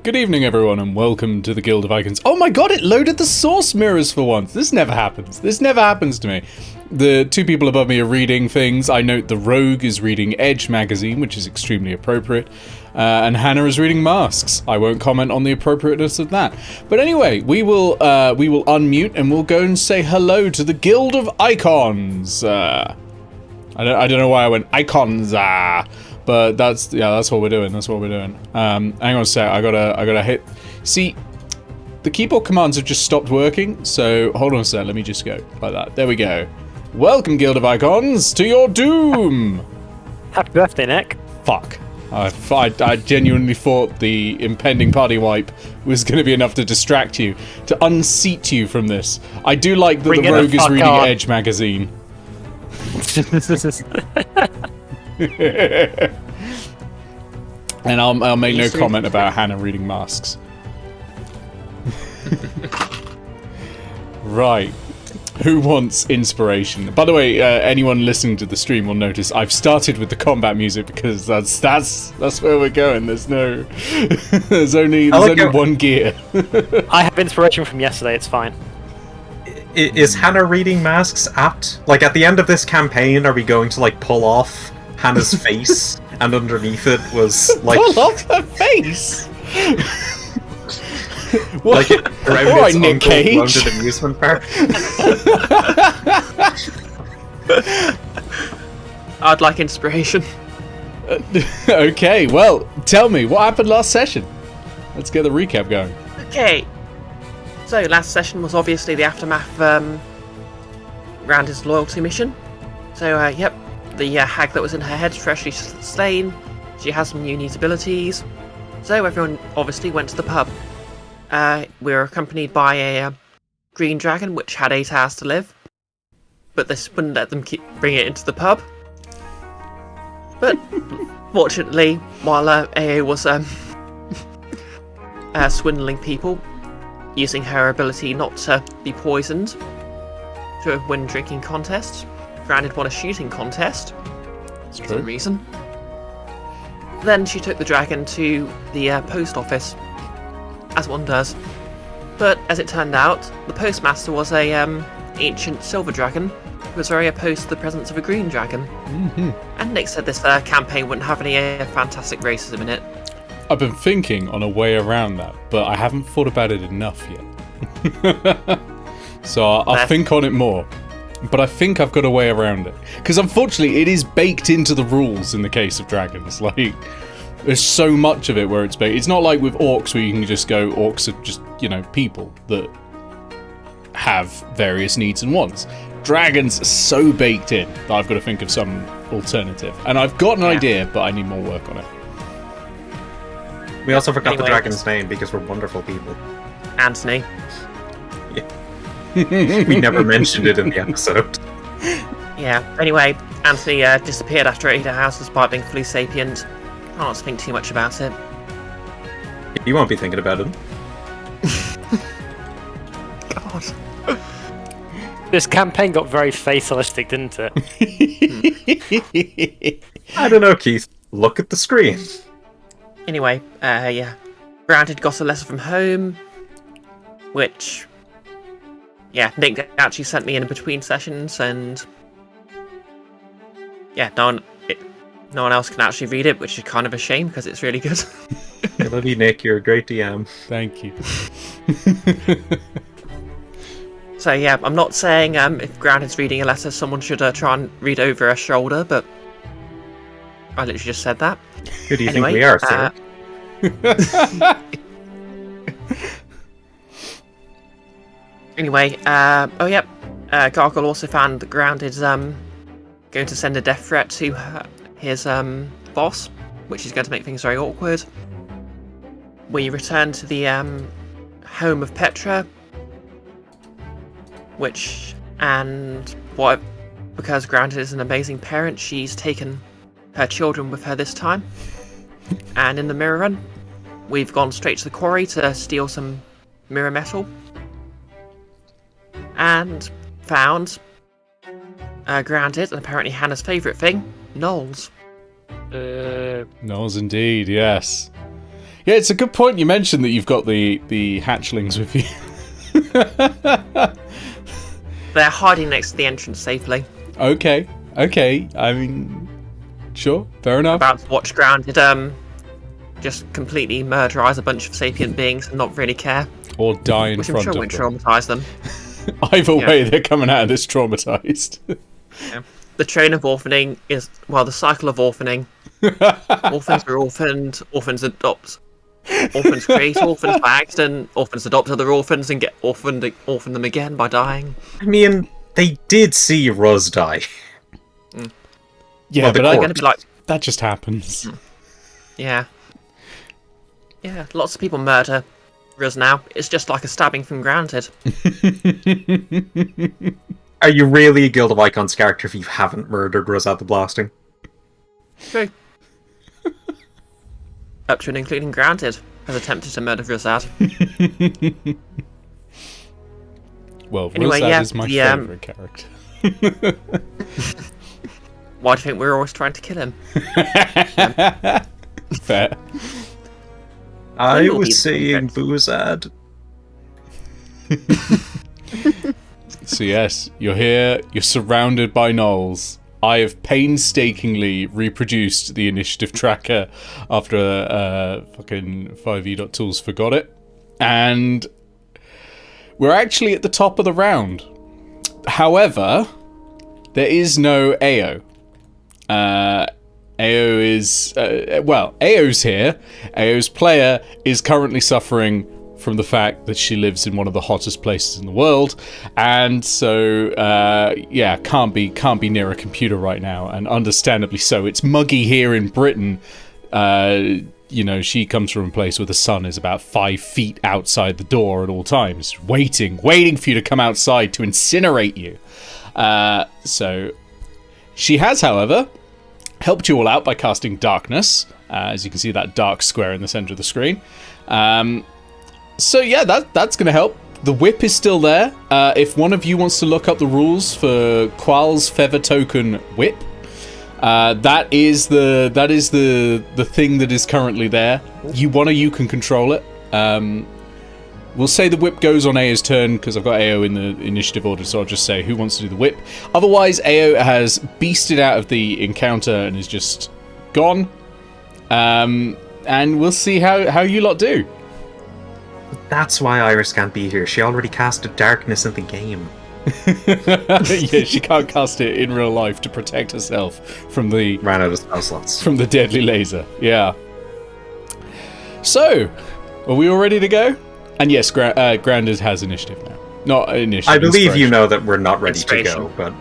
Good evening, everyone, and welcome to the Guild of Icons. Oh my god, it loaded the source mirrors for once. This never happens. This never happens to me. The two people above me are reading things. I note the Rogue is reading Edge magazine, which is extremely appropriate. And Hannah is reading Masks. I won't comment on the appropriateness of that. But anyway, we will unmute and we'll go and say hello to the Guild of Icons. I don't know why I went icons. But that's what we're doing. That's what we're doing. Hang on a sec. I gotta hit. See, the keyboard commands have just stopped working. So hold on a sec. Let me just go like that. There we go. Welcome, Guild of Icons, to your doom. Happy birthday, Nick. Fuck. I genuinely thought the impending party wipe was going to be enough to distract you, to unseat you from this. I do like that the Rogue is reading Edge magazine. And I'll make no comment about Hannah reading Masks. Right. Who wants inspiration? By the way, anyone listening to the stream will notice I've started with the combat music because that's where we're going. There's only one gear. I have inspiration from yesterday. It's fine. Is Hannah reading Masks apt? Like at the end of this campaign, are we going to like pull off Hannah's face, and underneath it was like pull off her face. Like around Alright, its Nick Cage. uncle-funded amusement park. I'd like inspiration. Okay, well, tell me what happened last session. Let's get the recap going. Okay. So last session was obviously the aftermath of Randy's loyalty mission. So yep, the hag that was in her head is freshly slain. She has some unique abilities. So everyone obviously went to the pub. We were accompanied by a green dragon which had 8 hours to live. But this wouldn't let them bring it into the pub. But fortunately, while Eao was swindling people, using her ability not to be poisoned to win drinking contests, Brandon won a shooting contest. That's For true. some reason. Then she took the dragon to the post office, as one does. But as it turned out, the postmaster was a ancient silver dragon who was very opposed to the presence of a green dragon. Mm-hmm. And Nick said this campaign wouldn't have any fantastic racism in it. I've been thinking on a way around that, but I haven't thought about it enough yet. So I'll think on it more. But I think I've got a way around it. Because unfortunately, it is baked into the rules in the case of dragons. Like, there's so much of it where it's baked. It's not like with orcs where you can just go, orcs are just, people that have various needs and wants. Dragons are so baked in that I've got to think of some alternative. And I've got an idea, but I need more work on it. We also forgot the Anyway. dragon's name because we're wonderful people. Anthony. We never mentioned it in the episode. Yeah, anyway, Anthony disappeared after 8 hours despite being fully sapient. I don't think too much about it. You won't be thinking about it. God. This campaign got very fatalistic, didn't it? I don't know, Keith. Look at the screen. Anyway, Brand had got a letter from home, which, Nick actually sent me in between sessions, and no one else can actually read it, which is kind of a shame because it's really good. I love you, Nick. You're a great DM. Thank you. So I'm not saying if Ground is reading a letter, someone should try and read over her shoulder, but I literally just said that. Who do you Anyway, think we are, sir? Anyway, Gargle also found that Ground is going to send a death threat to his boss, which is going to make things very awkward. We return to the home of Petra, because Ground is an amazing parent, she's taken her children with her this time. And in the mirror run, we've gone straight to the quarry to steal some mirror metal. And found grounded, and apparently Hannah's favourite thing, gnolls. Gnolls indeed, yes. Yeah, it's a good point you mentioned that you've got the hatchlings with you. They're hiding next to the entrance safely. Okay. I mean, sure, fair enough. About to watch Grounded just completely murderize a bunch of sapient beings and not really care. Or die in Which I'm front sure of won't them. traumatise them. Either way, they're coming out of this traumatized. Yeah. The train of orphaning is, well, the cycle of orphaning. Orphans are orphaned, orphans adopt. Orphans create orphans by accident, orphans adopt other orphans and get orphan them again by dying. I mean, they did see Ruz die. Yeah, Well, but They're going to be like, that just happens. yeah. Yeah, lots of people murder Ruz now. It's just like a stabbing from Grounded. Are you really a Guild of Icons character if you haven't murdered Ruz at the blasting? True. Up to and including Grounded has attempted to murder Ruzad. Well, Anyway, Ruzad yeah, is my the, favourite character. Why do you think we're always trying to kill him? Fair. I He will be was the saying favorite. Boozad. So yes, you're here, you're surrounded by gnolls. I have painstakingly reproduced the initiative tracker after fucking 5e.tools forgot it. And we're actually at the top of the round. However, there is no Eao. Eao is... Eao's here. Eao's player is currently suffering from the fact that she lives in one of the hottest places in the world, and so can't be near a computer right now, and understandably so. It's muggy here in Britain. She comes from a place where the sun is about 5 feet outside the door at all times, waiting for you to come outside to incinerate you. So she has, however, helped you all out by casting darkness, as you can see that dark square in the center of the screen. So yeah, that's going to help. The whip is still there. If one of you wants to look up the rules for Qual's Feather Token Whip, that is the thing that is currently there. You can control it. We'll say the whip goes on Eao's turn because I've got Eao in the initiative order, so I'll just say who wants to do the whip. Otherwise, Eao has beasted out of the encounter and is just gone. And we'll see how you lot do. That's why Iris can't be here. She already casted darkness in the game. Yeah, she can't cast it in real life to protect herself from the Ran out of spell slots. from the deadly laser. Yeah. So, are we all ready to go? And yes, Grounded has initiative now. Not initiative. I believe you inspiration. know that we're not ready to go, but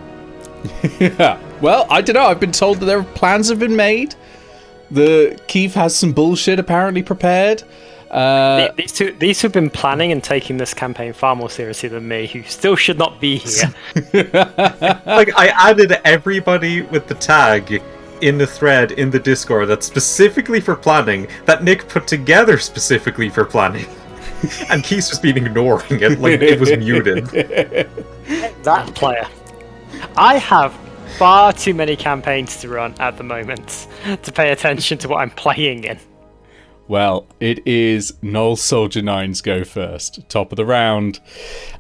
Yeah. Well, I don't know. I've been told that their plans have been made. The Keith has some bullshit apparently prepared. These two have been planning and taking this campaign far more seriously than me, who still should not be here. like I added everybody with the tag in the thread in the Discord that's specifically for planning, that Nick put together specifically for planning. And Keith's just been ignoring it like it was muted. That player. I have far too many campaigns to run at the moment to pay attention to what I'm playing in. Well, it is Gnoll Soldier 9's go first, top of the round.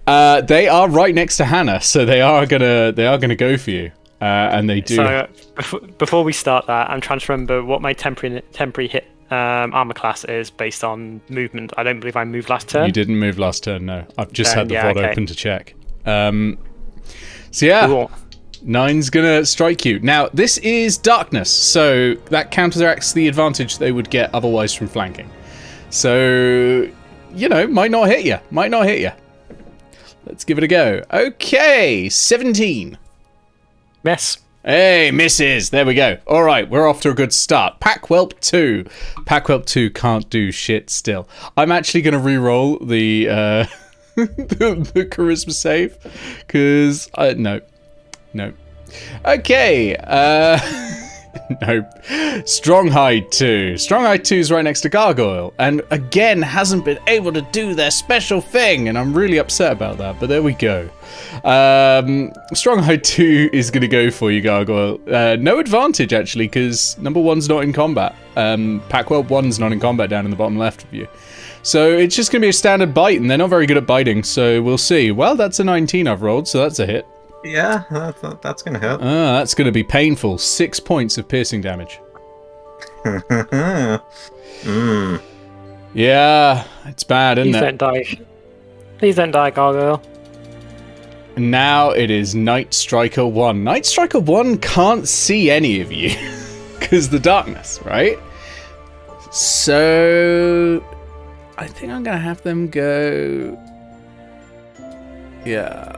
They are right next to Hannah, so they are gonna go for you, and they do. So before we start that, I'm trying to remember what my temporary hit armor class is based on movement. I don't believe I moved last turn. You didn't move last turn, no. I've just had the yeah, VOD okay. open to check. So yeah. Cool. 9's gonna strike you. Now, this is darkness, so that counteracts the advantage they would get otherwise from flanking. So, might not hit you. Let's give it a go. Okay, 17. Miss. Hey, misses. There we go. All right, we're off to a good start. Packwhelp 2. Packwhelp 2 can't do shit still. I'm actually going to re-roll the, the charisma save, because... No. Okay. Nope. Stronghide 2. Stronghide 2 is right next to Gargoyle, and again hasn't been able to do their special thing, and I'm really upset about that, but there we go. Stronghide 2 is going to go for you, Gargoyle. No advantage, actually, because number 1's not in combat. Packwell 1's not in combat down in the bottom left of you. So it's just going to be a standard bite, and they're not very good at biting, so we'll see. Well, that's a 19 I've rolled, so that's a hit. Yeah, that's going to hit. That's going to be painful. 6 points of piercing damage. Yeah, it's bad, isn't it? Please don't die. Please don't die, Gargoyle. Now it is Night Striker 1. Night Striker 1 can't see any of you because the darkness, right? So I think I'm going to have them go... Yeah.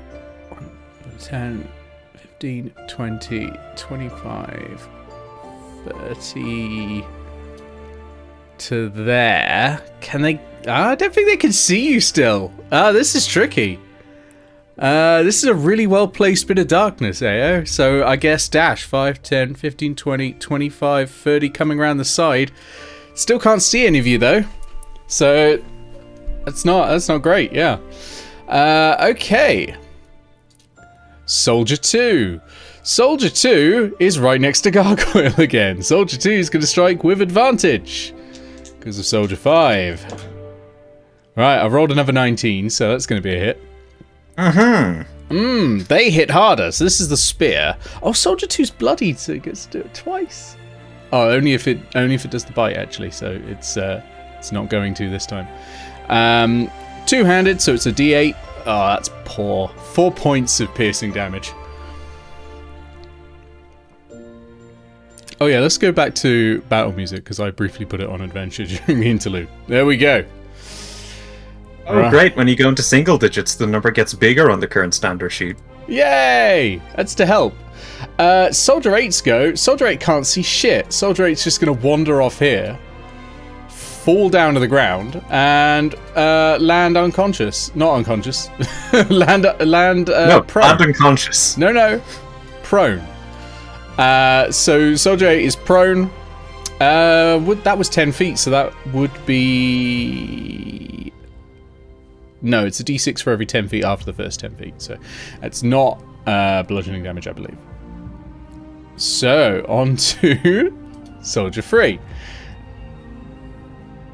10, 15, 20, 25, 30 to there. Can they... I don't think they can see you still. This is tricky. This is a really well-placed bit of darkness, Eao. So I guess dash 5, 10, 15, 20, 25, 30 coming around the side. Still can't see any of you, though. So that's not great, yeah. Okay. Soldier 2. Soldier 2 is right next to Gargoyle again. Soldier 2 is going to strike with advantage because of Soldier 5. Right, I've rolled another 19, so that's going to be a hit. They hit harder, so this is the spear. Oh, Soldier 2's bloodied, so it gets to do it twice. Oh, only if it does the bite, actually, so it's not going to this time. Two-handed, so it's a D8. Oh, that's poor. 4 points of piercing damage. Oh yeah, let's go back to battle music, because I briefly put it on adventure during the interlude. There we go. Oh, right. Great. When you go into single digits, the number gets bigger on the current standard sheet. Yay! That's to help. Soldier 8's go. Soldier 8 can't see shit. Soldier 8's just going to wander off here, fall down to the ground, and land unconscious. Not unconscious. land prone. Land unconscious. No. Prone. So Soldier 8 is prone. That was 10 feet, so that would be... No, it's a d6 for every 10 feet after the first 10 feet, so it's not bludgeoning damage, I believe. So, on to Soldier 3.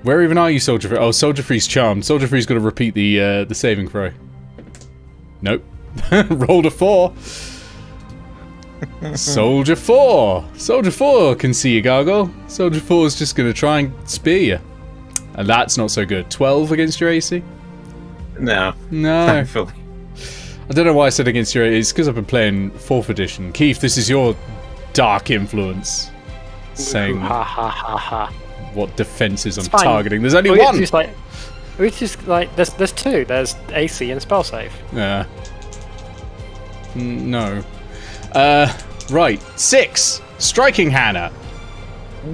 Where even are you, Soldier 3? Oh, Soldier 3's charmed. Soldier 3's got to repeat the saving throw. Nope. Rolled a 4. Soldier 4. Soldier 4 can see you, Gargoyle. Soldier 4 is just going to try and spear you. And that's not so good. 12 against your AC? No. Thankfully. I don't know why I said against your AC. It's because I've been playing 4th edition. Keith, this is your dark influence. Saying what defenses I'm targeting. There's only one! There's two. There's AC and spell save. Yeah. No. Right. 6. Striking Hannah.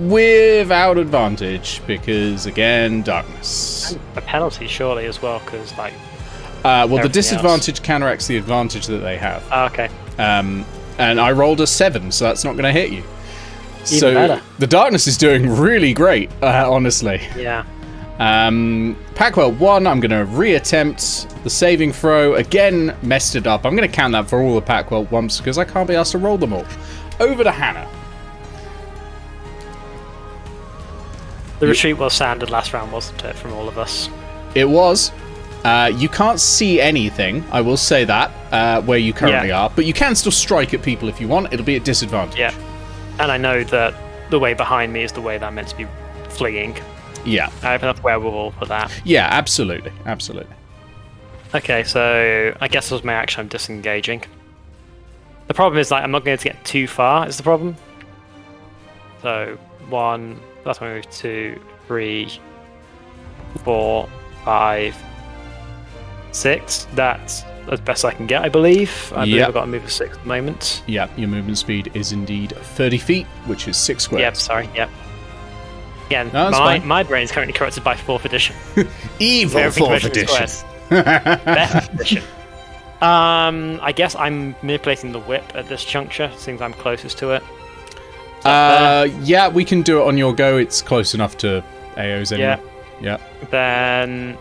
Without advantage, because, again, darkness. And a penalty, surely, as well, because, well, the disadvantage counteracts the advantage that they have. Oh, okay. And I rolled a 7, so that's not going to hit you. Even better. The darkness is doing really great, honestly. Yeah. Packwell 1, I'm going to reattempt the saving throw. Again, messed it up. I'm going to count that for all the Packwell 1s, because I can't be asked to roll them all. Over to Hannah. The retreat was standard last round, wasn't it, from all of us? It was. You can't see anything, I will say that, where you currently are, but you can still strike at people if you want. It'll be at disadvantage. Yeah. And I know that the way behind me is the way that I'm meant to be fleeing. Yeah. I have enough wherewithal for that. Yeah, absolutely. Absolutely. Okay, so I guess as my action, I'm disengaging. The problem is, I'm not going to get too far, is the problem. So, 1... That's my move. 2, 3, 4, 5, 6. That's as best I can get, I believe. I believe I've got a move of 6 at the moment. Yeah, your movement speed is indeed 30 feet, which is 6 squares. Yep, sorry, yep. Again, my brain's currently corrupted by 4th edition. Evil 4th edition. Best edition. I guess I'm manipulating the whip at this juncture, since I'm closest to it. Yeah, we can do it on your go. It's close enough to Eao's anyway. Yeah. Then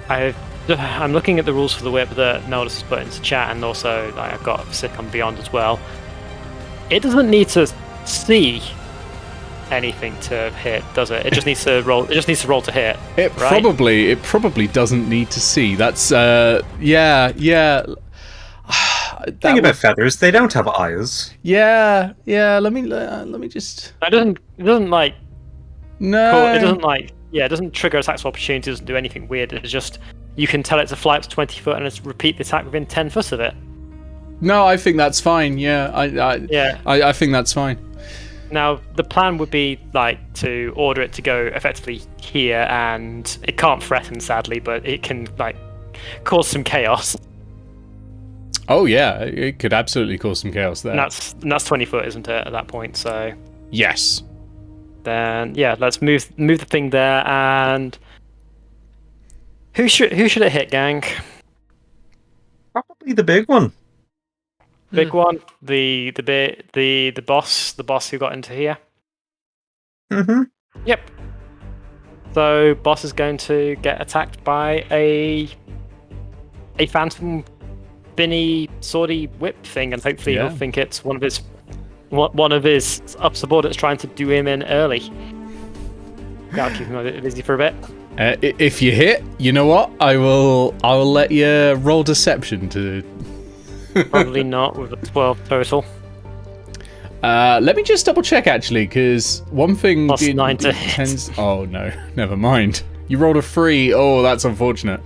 I'm looking at the rules for the whip that Notice has put into chat, and also I've got Sick on Beyond as well. It doesn't need to see anything to hit, does it? It just needs to roll. It just needs to roll to hit. It probably doesn't need to see. That's yeah. Thing about feathers, they don't have eyes. Yeah. Let me just. It doesn't like. No. It doesn't like. Yeah, it doesn't trigger attacks of opportunity. It doesn't do anything weird. It's just you can tell it to fly up to 20 foot and just repeat the attack within 10 foot of it. No, I think that's fine. Yeah, I think that's fine. Now the plan would be like to order it to go effectively here, and it can't threaten sadly, but it can like cause some chaos. Oh yeah, it could absolutely cause some chaos there. And that's 20 foot, isn't it? At that point, so yes. Then yeah, let's move the thing there, and who should it hit, gang? Probably the big one. Big one, the boss who got into here. Mm-hmm. Yep. So boss is going to get attacked by a phantom spinny swordy whip thing, and hopefully he'll think it's one of his subordinates trying to do him in early. That'll keep him a bit busy for a bit. If you hit, you know what? I will let you roll deception to. Probably not with a 12 total. Let me just double check actually, because one thing. Plus 9 to hit. Oh no, never mind. You rolled a 3. Oh, that's unfortunate.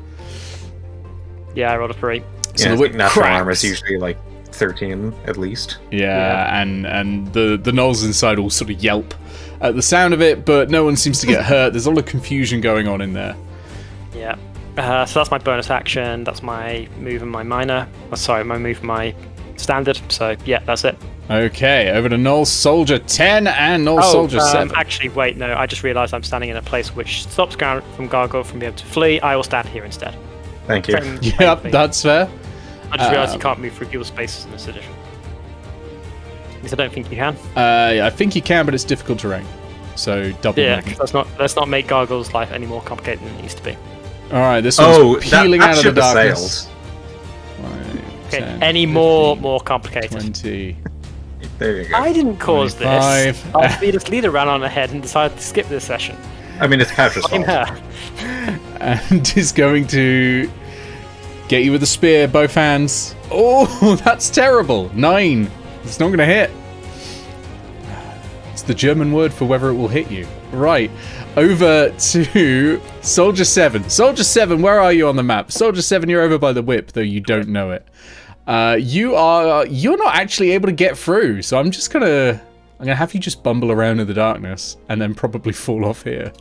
Yeah, I rolled a 3. So yeah, the whip natural cracks. armor is usually like 13 at least. Yeah. And the gnolls inside all sort of yelp at the sound of it, but no one seems to get hurt. There's a lot of confusion going on in there. Yeah. So that's my bonus action. That's my move and my minor. My move and my standard. So yeah, that's it. Okay, over to Gnoll Soldier 10 and Gnoll Soldier 7. Actually, wait, no. I just realised I'm standing in a place which stops Gargoyle from being able to flee. I will stand here instead. Thank you. Yep, that's fair. I just realised you can't move through people's spaces in this edition. Because I don't think you can. I think you can, but it's difficult terrain. So double. Yeah, movement. because let's not make Gargoyle's life any more complicated than it needs to be. All right, this one's peeling out of the darkness. 10, any 15, more complicated. 20. There you go. I didn't cause 25. this. Our fearless leader ran on ahead and decided to skip this session. I mean, it's Petra's Blame fault. her. And is going to get you with a spear, both hands. Oh, that's terrible. 9. It's not going to hit. It's the German word for whether it will hit you. Right. Over to Soldier 7. Soldier 7, where are you on the map? Soldier 7, you're over by the whip, though you don't know it. You're not actually able to get through, so I'm gonna have you just bumble around in the darkness and then probably fall off here.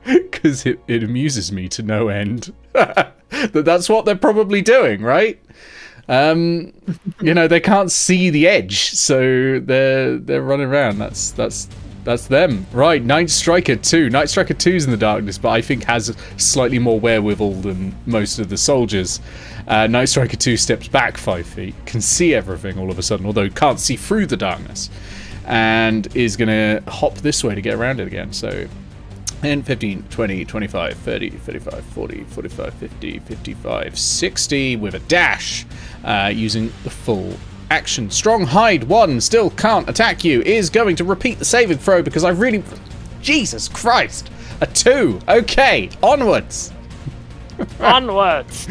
Because it amuses me to no end. That's what they're probably doing, right? They can't see the edge, so they're running around. That's them. Right, Night Striker 2. Night Striker 2's in the darkness, but I think has slightly more wherewithal than most of the soldiers. Night Striker 2 steps back 5 feet, can see everything all of a sudden, although can't see through the darkness, and is going to hop this way to get around it again. So 10, 15, 20, 25, 30, 35, 40, 45, 50, 55, 60 with a dash, using the full action. Strong Hide 1 still can't attack you, is going to repeat the saving throw because I really... Jesus Christ! A 2! Okay, onwards! Onwards!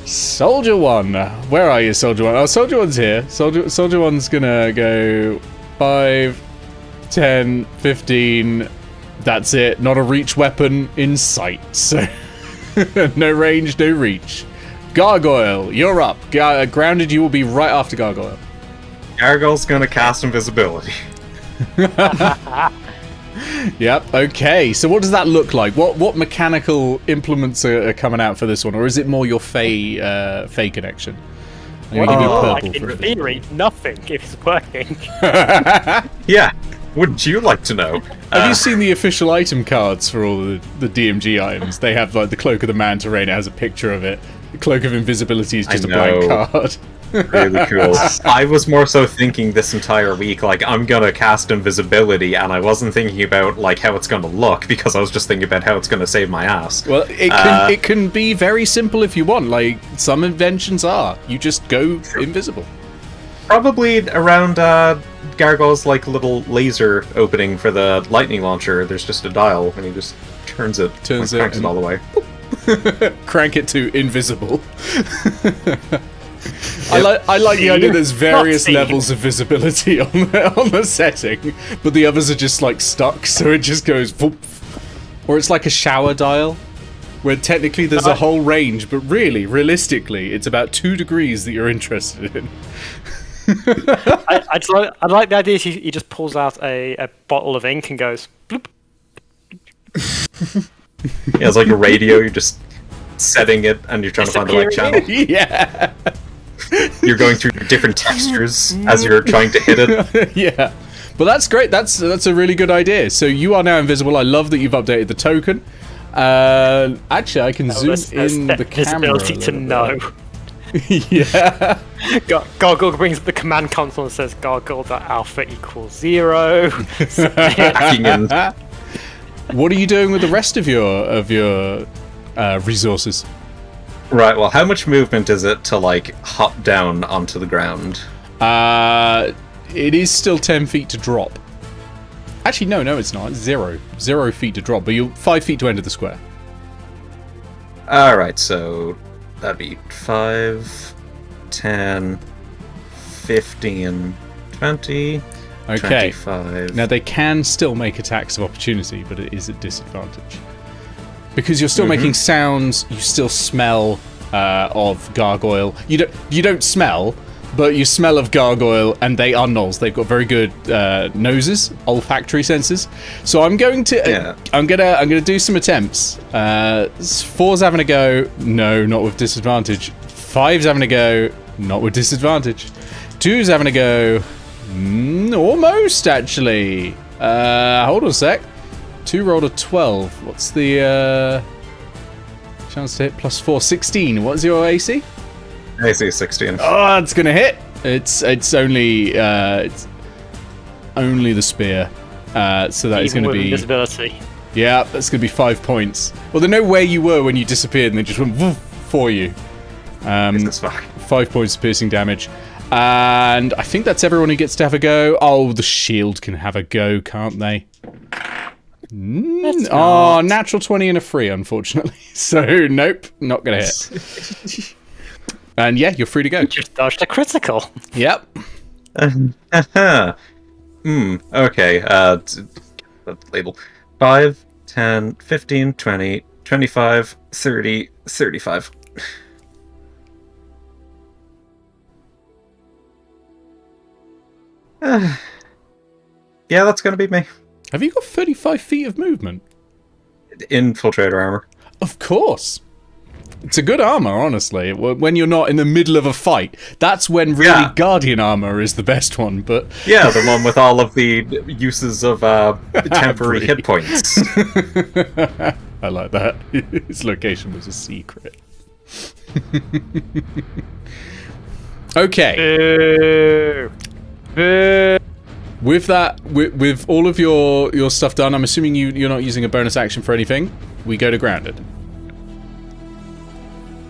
Soldier 1. Where are you, Soldier 1? Oh, Soldier 1's here. Soldier 1's gonna go 5, 10, 15... That's it. Not a reach weapon in sight. So no range, no reach. Gargoyle, you're up. Grounded, you will be right after Gargoyle. Gargoyle's gonna cast invisibility. Yep, okay. So what does that look like? What mechanical implements are coming out for this one? Or is it more your Fey connection? I'm going to give you purple for in it. theory, nothing if it's working. Yeah. Wouldn't you like to know? Have you seen the official item cards for all the DMG items? They have like the Cloak of the Manta Ray, it has a picture of it. The Cloak of Invisibility is just a blank card. Really cool. I was more so thinking this entire week, like, I'm gonna cast invisibility, and I wasn't thinking about, like, how it's gonna look, because I was just thinking about how it's gonna save my ass. Well, it can be very simple if you want. Like, some inventions are. You just go invisible. Probably around Gargoyle's, like, little laser opening for the lightning launcher, there's just a dial, and he just cranks it all the way. Crank it to invisible. I like the idea there's various levels of visibility on the setting, but the others are just like stuck, so it just goes whoop. Or it's like a shower dial, where technically there's a whole range, but really, realistically, it's about 2 degrees that you're interested in. I like the idea he just pulls out a bottle of ink and goes bloop. Yeah, it's like a radio, you're just setting it and you're trying to find the right channel. Yeah. You're going through different textures as you're trying to hit it. Yeah. But that's great. That's a really good idea. So you are now invisible. I love that you've updated the token. Actually, I can zoom in the camera. Visibility to know. Yeah. Gargoyle brings up the command console and says gargoyle.alpha = 0. Hacking in. What are you doing with the rest of your resources? Right, well, how much movement is it to, like, hop down onto the ground? It is still 10 feet to drop. Actually, no, it's not. It's 0 feet to drop, but you're 5 feet to enter the square. Alright, so that'd be 5, 10, 15, 20, Okay. 25. Now, they can still make attacks of opportunity, but it is at disadvantage. Because you're still making sounds, you still smell of gargoyle. You don't smell, but you smell of gargoyle, and they are gnolls. They've got very good noses, olfactory senses. So I'm going to I'm gonna do some attempts. 4's having a go. No, not with disadvantage. 5's having a go. Not with disadvantage. 2's having a go. Almost, actually. Hold on a sec. 2 rolled a 12. What's the chance to hit? +4, 16. What's your AC? AC is 16. Oh, it's gonna hit. It's only the spear. So that is going to be invisibility. Yeah, that's going to be 5 points. Well, they know where you were when you disappeared, and they just went woof for you. 5 points of piercing damage. And I think that's everyone who gets to have a go. Oh, the shield can have a go, can't they? Natural 20 and a 3, unfortunately. So, nope, not going to hit. And yeah, you're free to go. You just dodged a critical. Yep. Okay, label. 5, 10, 15, 20, 25, 30, 35. Yeah, that's gonna be me. Have you got 35 feet of movement? Infiltrator armor. Of course. It's a good armor, honestly. When you're not in the middle of a fight, that's when really Guardian armor is the best one. But yeah, the one with all of the uses of temporary hit points. I like that. His location was a secret. Okay. With that, with all of your stuff done, I'm assuming you're not using a bonus action for anything. We go to grounded.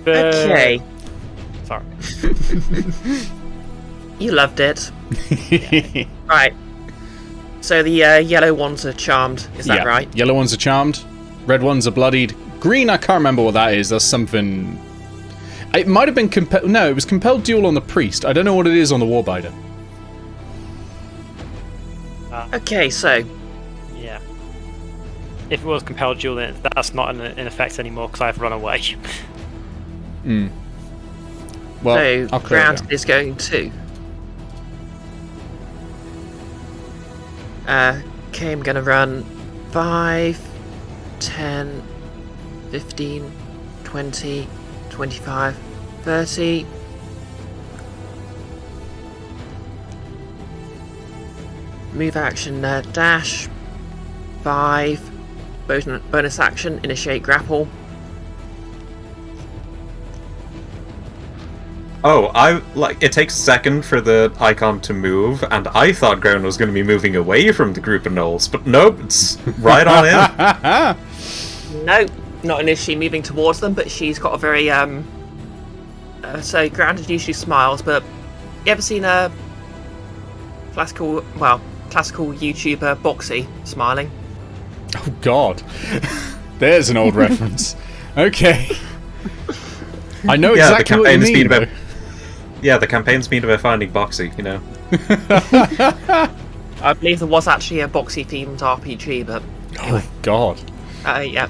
Okay. Sorry. You loved it. Right. So the yellow ones are charmed, is that right? Yellow ones are charmed, red ones are bloodied. Green, I can't remember what that is. That's something... It might have been compelled... No, it was compelled duel on the priest. I don't know what it is on the warbider. Okay, so... Yeah. If it was compelled duel, then that's not in effect anymore, because I've run away. Well, so grounded is going to... Okay, I'm going to run 5, 10, 15, 20, 25, 30... Move action, dash, 5, bonus action, initiate grapple. Oh, it takes a second for the icon to move, and I thought Ground was going to be moving away from the group of gnolls, but nope, it's right on in. No, not initially moving towards them, but she's got a very so Grounded usually smiles, but you ever seen a classical YouTuber Boxy smiling? Oh God, there's an old reference. Okay, I know exactly what you mean. The campaign's been about finding Boxy, you know. I believe there was actually a Boxy themed RPG, but anyway. Oh God. Yeah.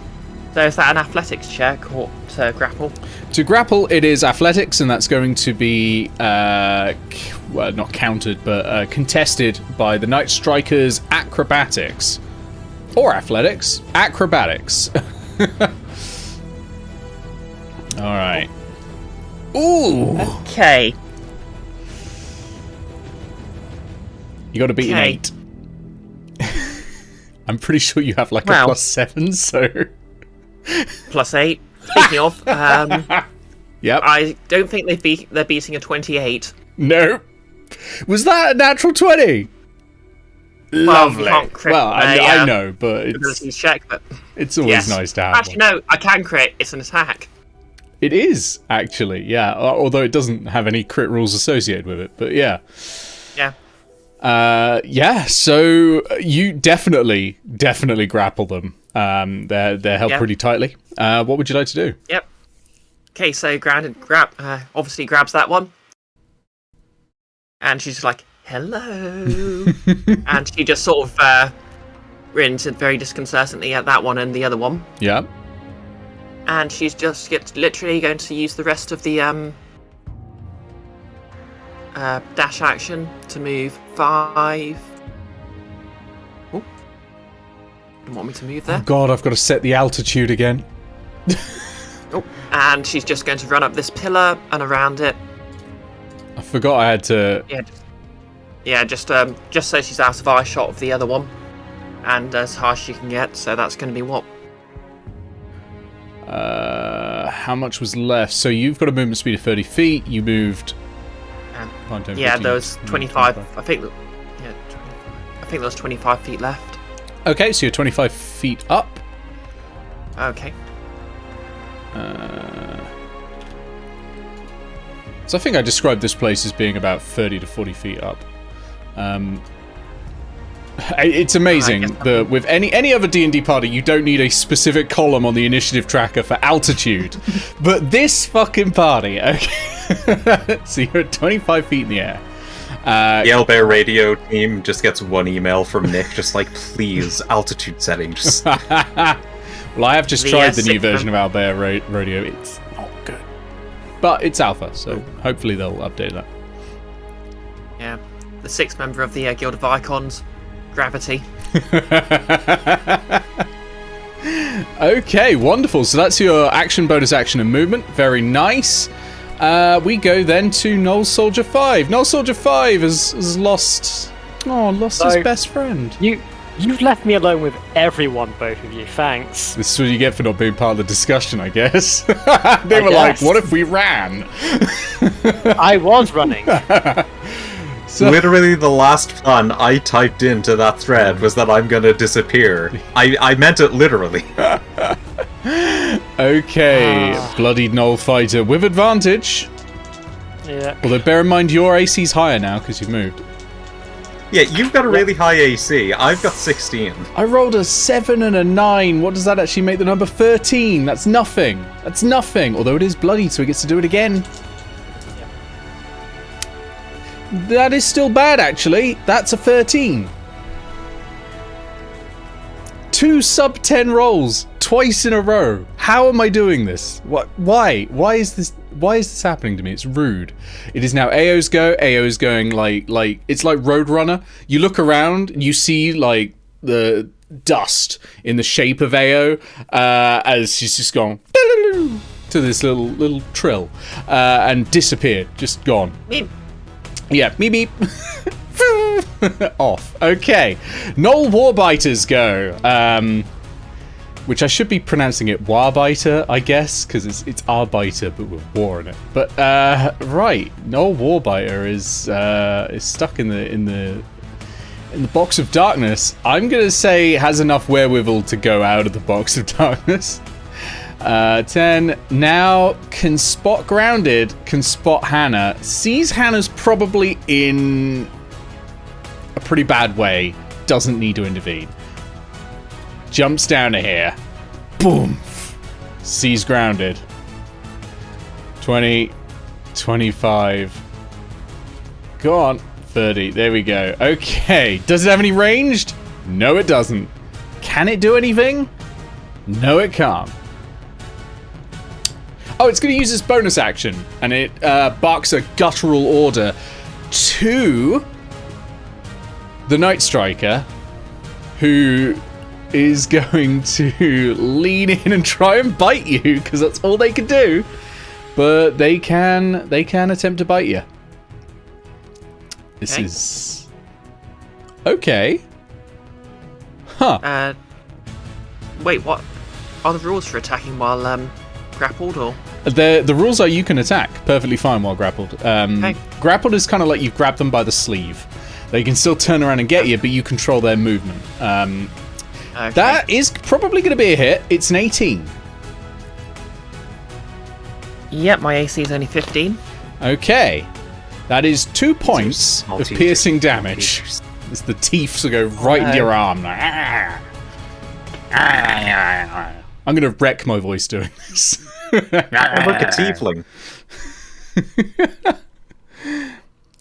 So is that an athletics check or to grapple? To grapple, it is athletics, and that's going to be not countered, but contested by the Night Striker's acrobatics. Or athletics. Acrobatics. Alright. Ooh! Okay. You gotta beat an 8. I'm pretty sure you have like a +7, so... +8. Speaking of, yep. I don't think they're beating a 28. No. Was that a natural 20? Lovely. I know, but it's check, but it's always nice to have. Actually, no, I can crit. It's an attack. It is actually, yeah. Although it doesn't have any crit rules associated with it, but yeah. Yeah. So you definitely grapple them. They're held pretty tightly. What would you like to do? Yep. Okay, so Grounded obviously grabs that one, and she's just like, "Hello," and she just sort of grins very disconcertingly at that one and the other one. Yeah. And she's just literally going to use the rest of the dash action to move 5. Oh, don't want me to move there. Oh God, I've got to set the altitude again. Oh, and she's just going to run up this pillar and around it. I forgot I had to. Just so she's out of eye shot of the other one, and as high as she can get. So that's going to be what? How much was left? So you've got a movement speed of 30 feet. You moved. There was 25. I think there was 25 feet left. Okay, so you're 25 feet up. Okay. So I think I described this place as being about 30 to 40 feet up. It's amazing that with any other D&D party, you don't need a specific column on the initiative tracker for altitude. But this fucking party, okay. So you're at 25 feet in the air. The Owlbear radio team just gets one email from Nick, just like, please, altitude setting. Just... Well, I have just tried the new version of Owlbear radio. It's not good. But it's alpha, so hopefully they'll update that. Yeah. The 6th member of the Guild of Icons, Gravity. Okay, wonderful. So that's your action, bonus action, and movement. Very nice. We go then to Gnoll Soldier 5. Gnoll Soldier 5 has lost his best friend. You've left me alone with everyone, both of you. Thanks. This is what you get for not being part of the discussion, I guess. They were like, what if we ran? I was running. So, literally the last plan I typed into that thread was that I'm gonna disappear. I meant it literally. Okay, bloodied Gnoll fighter with advantage. Yeah. Although bear in mind your AC's higher now because you've moved. Yeah, you've got a really high AC. I've got 16. I rolled a 7 and a 9. What does that actually make the number? 13. That's nothing. That's nothing. Although it is bloodied, so he gets to do it again. That is still bad, actually. That's a 13. 2 sub-10 rolls twice in a row. How am I doing this? What? Why? Why is this happening to me? It's rude. It is now Eao's go. Eao's going like it's like Roadrunner. You look around, you see like the dust in the shape of Eao as she's just gone to this little trill and disappeared, just gone. Yeah, meep meep. Off. Okay. Gnoll Warbiters go. which I should be pronouncing it Warbiter, I guess, because it's Arbiter, but with war in it. But right, Gnoll Warbiter is stuck in the box of darkness. I'm gonna say has enough wherewithal to go out of the box of darkness. 10. Now can spot grounded, can spot Hannah. Sees Hannah's probably in a pretty bad way. Doesn't need to intervene. Jumps down to here. Boom. Sees grounded. 20. 25. Go on. 30. There we go. Okay. Does it have any ranged? No, it doesn't. Can it do anything? No, it can't. Oh, it's going to use its bonus action, and it barks a guttural order to the Night Striker, who is going to lean in and try and bite you, because that's all they can do. But they can attempt to bite you. This is okay. Huh. Wait, what are the rules for attacking while grappled, or? The rules are you can attack perfectly fine while grappled. Grappled is kind of like you've grabbed them by the sleeve. They can still turn around and get you, but you control their movement. That is probably going to be a hit. It's an 18. Yep, my AC is only 15. Okay. That is 2 points of piercing damage. As the teeth go right in your arm. I'm going to wreck my voice doing this. Look at tiefling.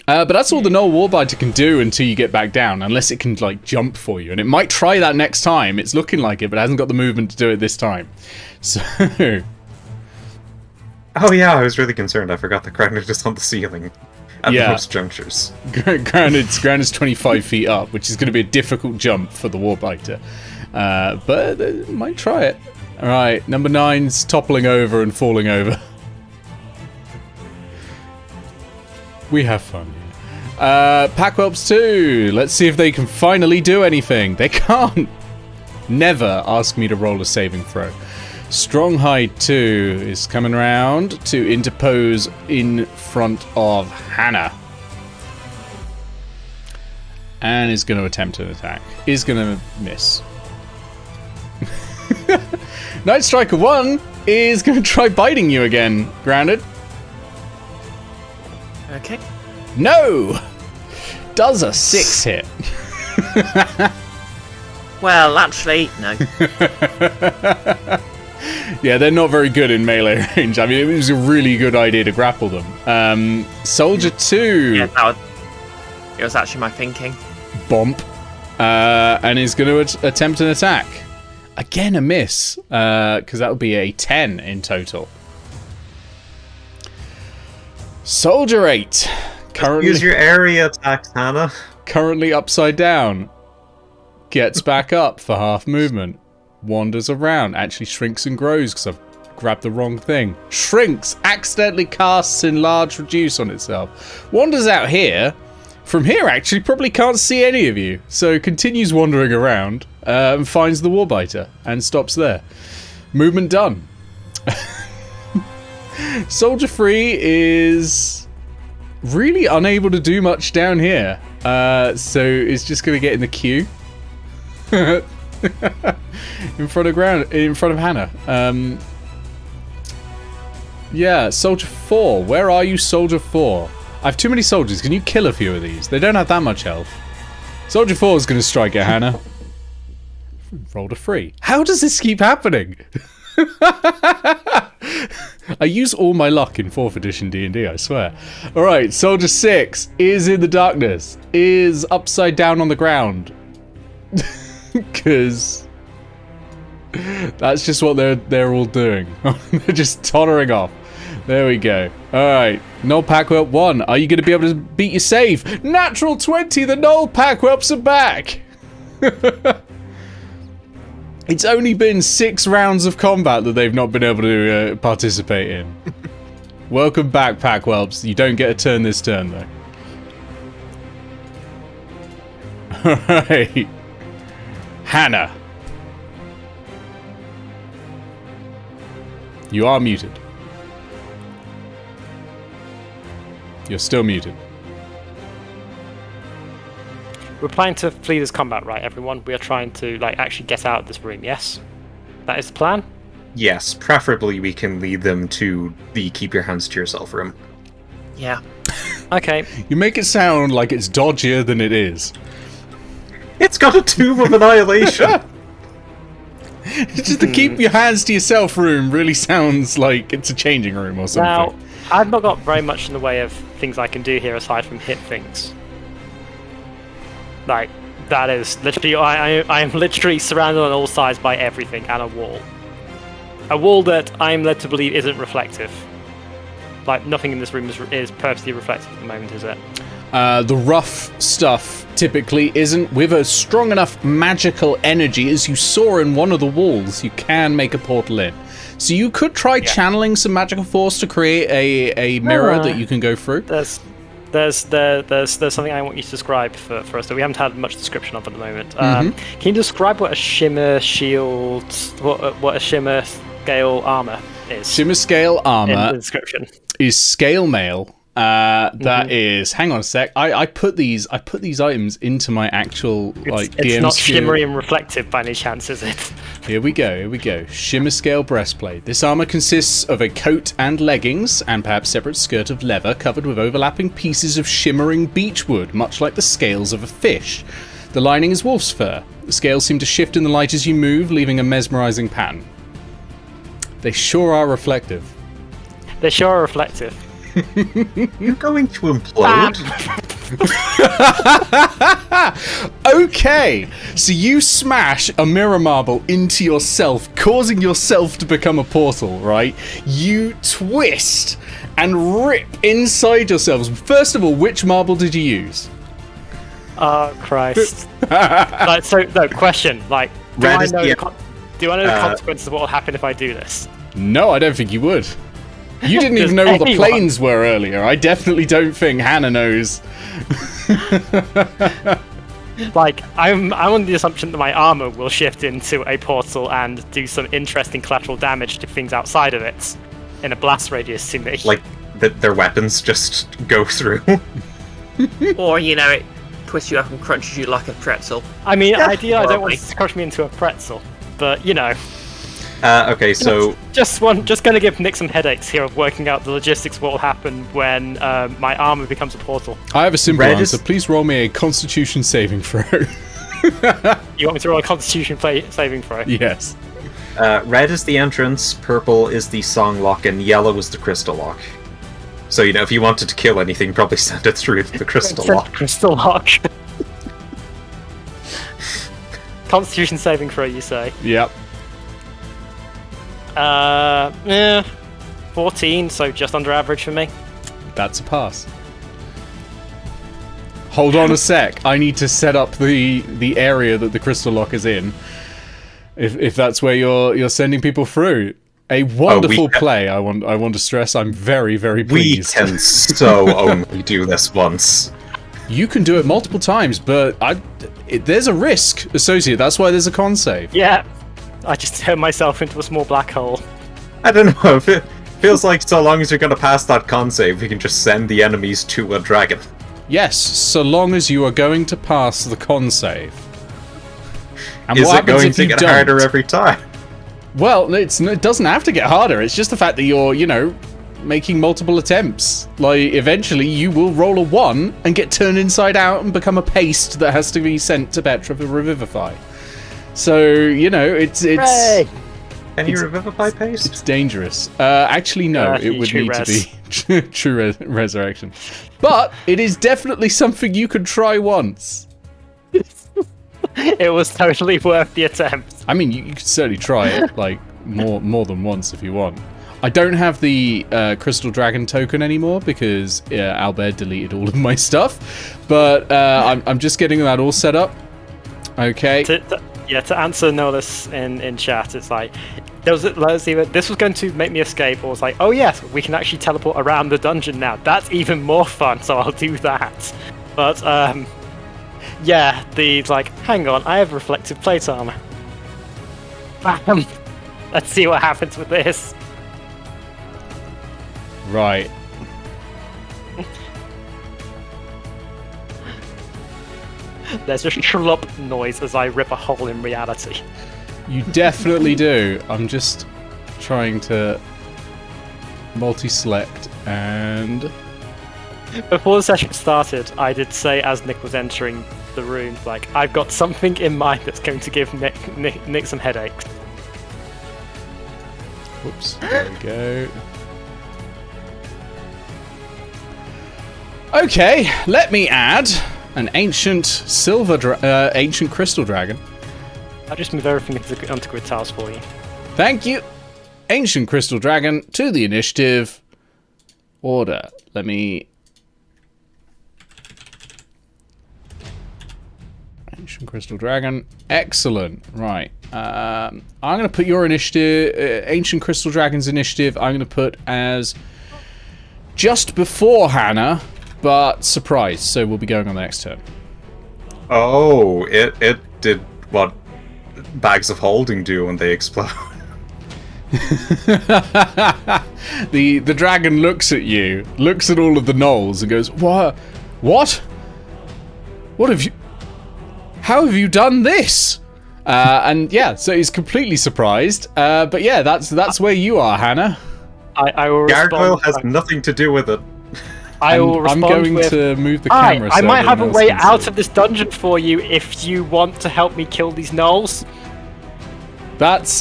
But that's all the Gnoll Warbiter can do until you get back down, unless it can like jump for you. And it might try that next time. It's looking like it, but it hasn't got the movement to do it this time. So... Oh yeah, I was really concerned. I forgot the grounded is on the ceiling at most junctures. Grounded's 25 feet up, which is going to be a difficult jump for the Warbiter. But it might try it. Alright, number 9's toppling over and falling over. We have fun here. Packwhelps 2. Let's see if they can finally do anything. They can't. Never ask me to roll a saving throw. Stronghide 2 is coming around to interpose in front of Hannah. And is going to attempt an attack. Is going to miss. Night Striker 1 is going to try biting you again, Grounded. Okay. No! Does a 6 hit? Well, actually, no. Yeah, they're not very good in melee range. I mean, it was a really good idea to grapple them. Soldier 2. Yeah, it was actually my thinking. Bomp. And is going to attempt an attack. Again, a miss. Because that would be a 10 in total. Soldier 8. Currently, use your area attacks, Hannah. Currently upside down. Gets back up for half movement. Wanders around. Actually shrinks and grows because I've grabbed the wrong thing. Shrinks. Accidentally casts enlarge reduce on itself. Wanders out here. From here, actually, probably can't see any of you. So continues wandering around and finds the Warbiter and stops there. Movement done. Soldier 3 is really unable to do much down here. So it's just going to get in the queue. in front of Hannah. Yeah, Soldier 4. Where are you, Soldier 4? I have too many soldiers. Can you kill a few of these? They don't have that much health. Soldier 4 is going to strike at Hannah. Rolled a 3. How does this keep happening? I use all my luck in 4th edition D&D, I swear. Alright, Soldier 6 is in the darkness. Is upside down on the ground. Because that's just what they're all doing. They're just tottering off. There we go. Alright. Gnoll Packwhelp 1. Are you going to be able to beat your save? Natural 20! The Gnoll Packwhelps are back! It's only been 6 rounds of combat that they've not been able to participate in. Welcome back, Packwhelps. You don't get a turn this turn, though. Alright. Hannah. You are muted. You're still muted. We're planning to flee this combat, right, everyone? We are trying to, actually get out of this room, yes? That is the plan? Yes, preferably we can lead them to the keep your hands to yourself room. Yeah. Okay. You make it sound like it's dodgier than it is. It's got a Tomb of Annihilation! Just the keep your hands to yourself room really sounds like it's a changing room or something. Now, I've not got very much in the way of things I can do here aside from hit things. That is literally, I am literally surrounded on all sides by everything and a wall. A wall that I'm led to believe isn't reflective. Nothing in this room is purposely reflective at the moment, is it? The rough stuff typically isn't. With a strong enough magical energy, as you saw in one of the walls, you can make a portal in. So you could try channeling some magical force to create a mirror that you can go through. There's something I want you to describe for us that we haven't had much description of at the moment. Can you describe what a shimmer shield, what a shimmer scale armor is? Shimmer scale armor in the description is scale mail. That is. Hang on a sec. I put these items into my actual it's DM not skill. shimmery and reflective by any chance, is it? Here we go. Shimmer scale breastplate. This armor consists of a coat and leggings, and perhaps separate skirt of leather covered with overlapping pieces of shimmering beechwood, much like the scales of a fish. The lining is wolf's fur. The scales seem to shift in the light as you move, leaving a mesmerizing pattern. They sure are reflective. They sure are reflective. You're going to implode? Okay, so you smash a mirror marble into yourself, causing yourself to become a portal, right? You twist and rip inside yourselves. First of all, which marble did you use? Oh, Christ. Question. Do I know the consequences of what will happen if I do this? No, I don't think you would. You didn't even know what the planes were earlier. I definitely don't think Hannah knows. I'm on the assumption that my armor will shift into a portal and do some interesting collateral damage to things outside of it in a blast radius to me. Their weapons just go through. Or, it twists you up and crunches you like a pretzel. I mean, ideally, I don't want it to crush me into a pretzel, but, Okay, so... Just going to give Nick some headaches here of working out the logistics of what will happen when my armor becomes a portal. I have a simple answer. Please roll me a Constitution saving throw. You want me to roll a Constitution saving throw? Yes. Red is the entrance, purple is the song lock, and yellow is the crystal lock. So, if you wanted to kill anything, probably send it through the crystal lock. Crystal lock. Constitution saving throw, you say? Yep. 14, so just under average for me. That's a pass. Hold on a sec. I need to set up the area that the crystal lock is in. If that's where you're sending people through. A wonderful play. I want to stress. I'm very, very pleased. We can so only do this once. You can do it multiple times, but there's a risk associated. That's why there's a con save. Yeah. I just turned myself into a small black hole. I don't know, it feels like so long as you're going to pass that con save, we can just send the enemies to a dragon. Yes, so long as you are going to pass the con save. And is it going to get harder every time? Well, it doesn't have to get harder, it's just the fact that you're, making multiple attempts. Eventually you will roll a 1 and get turned inside out and become a paste that has to be sent to Petra for Revivify. So, it's... Hooray! Can you revivify paste? It's dangerous. Actually, no. It would need to be true resurrection. But it is definitely something you could try once. It was totally worth the attempt. I mean, you could certainly try it, more than once if you want. I don't have the Crystal Dragon token anymore because Albert deleted all of my stuff. But I'm just getting that all set up. Okay. To answer Nolis in chat, it's this was going to make me escape, or it's oh yes, we can actually teleport around the dungeon now. That's even more fun, so I'll do that. But hang on, I have reflective plate armor. Let's see what happens with this. Right. There's a schlup noise as I rip a hole in reality. You definitely do. I'm just trying to multi-select and... Before the session started, I did say as Nick was entering the room, like, I've got something in mind that's going to give Nick some headaches. Whoops, there we go. Okay, let me add an ancient ancient crystal dragon. I'll just move everything onto grid tiles for you. Thank you. Ancient crystal dragon to the initiative order. Let me... Ancient crystal dragon. Excellent. Right. I'm going to put your initiative, Ancient Crystal Dragon's initiative, I'm going to put as just before Hannah, but surprise. So we'll be going on the next turn. Oh, it did what bags of holding do when they explode. The dragon looks at you, looks at all of the gnolls, and goes, "What? What? What have you? How have you done this?" And yeah, so he's completely surprised. But yeah, that's where you are, Hannah. I will Gargoyle respond. has nothing to do with it. I will respond I'm going with, to move the camera. I so might have a everyone else way can out see. of this dungeon for you if you want to help me kill these gnolls. That's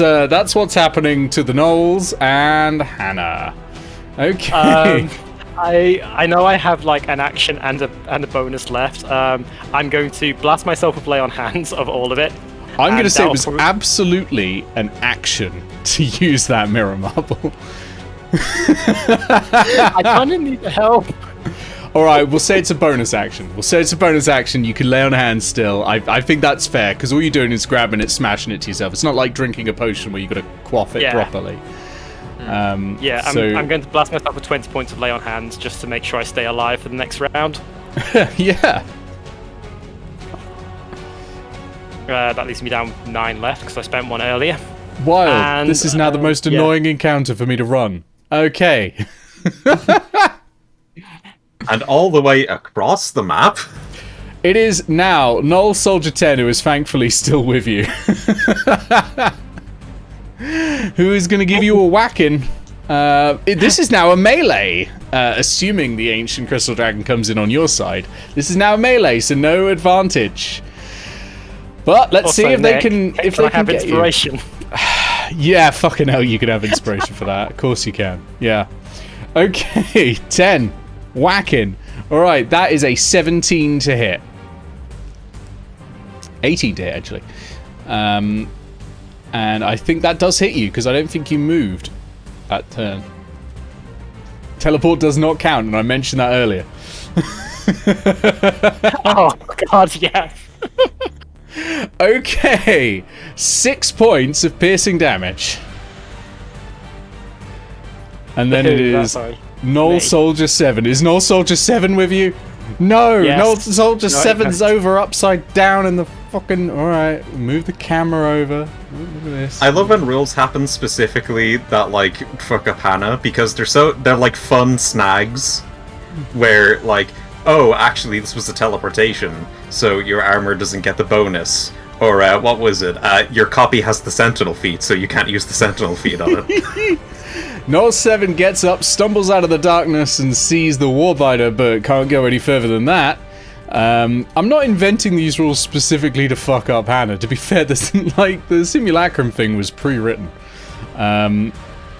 what's happening to the gnolls and Hannah. Okay. I know I have like an action and a bonus left. I'm going to blast myself with lay on hands of all of it. I'm going to say it was that'll absolutely an action to use that mirror marble. I kind of need the help. All right, we'll say it's a bonus action. You can lay on hands still. I think that's fair, because all you're doing is grabbing it, smashing it to yourself. It's not like drinking a potion where you've got to quaff it properly. I'm going to blast myself with 20 points of lay on hands just to make sure I stay alive for the next round. Yeah. That leaves me down 9 left because I spent 1 earlier. Wild. And, This is now the most annoying encounter for me to run. Okay. And all the way across the map. It is now Gnoll Soldier 10, who is thankfully still with you. Who is going to give you a whacking. This is now a melee, assuming the Ancient Crystal Dragon comes in on your side. This is now a melee, so no advantage. But let's see if they can have get inspiration. you. Yeah, fucking hell, you can have inspiration for that. Of course you can. Yeah. Okay, 10. Whacking. Alright, that is a 17 to hit. 18 to hit, actually. And I think that does hit you, because I don't think you moved that turn. Teleport does not count, and I mentioned that earlier. Oh, God, yeah. Okay, 6 points of piercing damage. And then it is Gnoll Soldier 7. Is Gnoll Soldier 7 with you? No, Yes. Gnoll Soldier No, 7's over upside down in the fucking... Alright, move the camera over. Look at this. I love when rules happen specifically that like fuck up Hannah, because they're like fun snags where like, oh, actually this was a teleportation, so your armor doesn't get the bonus. Or what was it? Your copy has the sentinel feat, so you can't use the sentinel feat on it. Gnoll 7 gets up, stumbles out of the darkness, and sees the Warbiter, but can't go any further than that. I'm not inventing these rules specifically to fuck up Hannah. To be fair, the simulacrum thing was pre-written.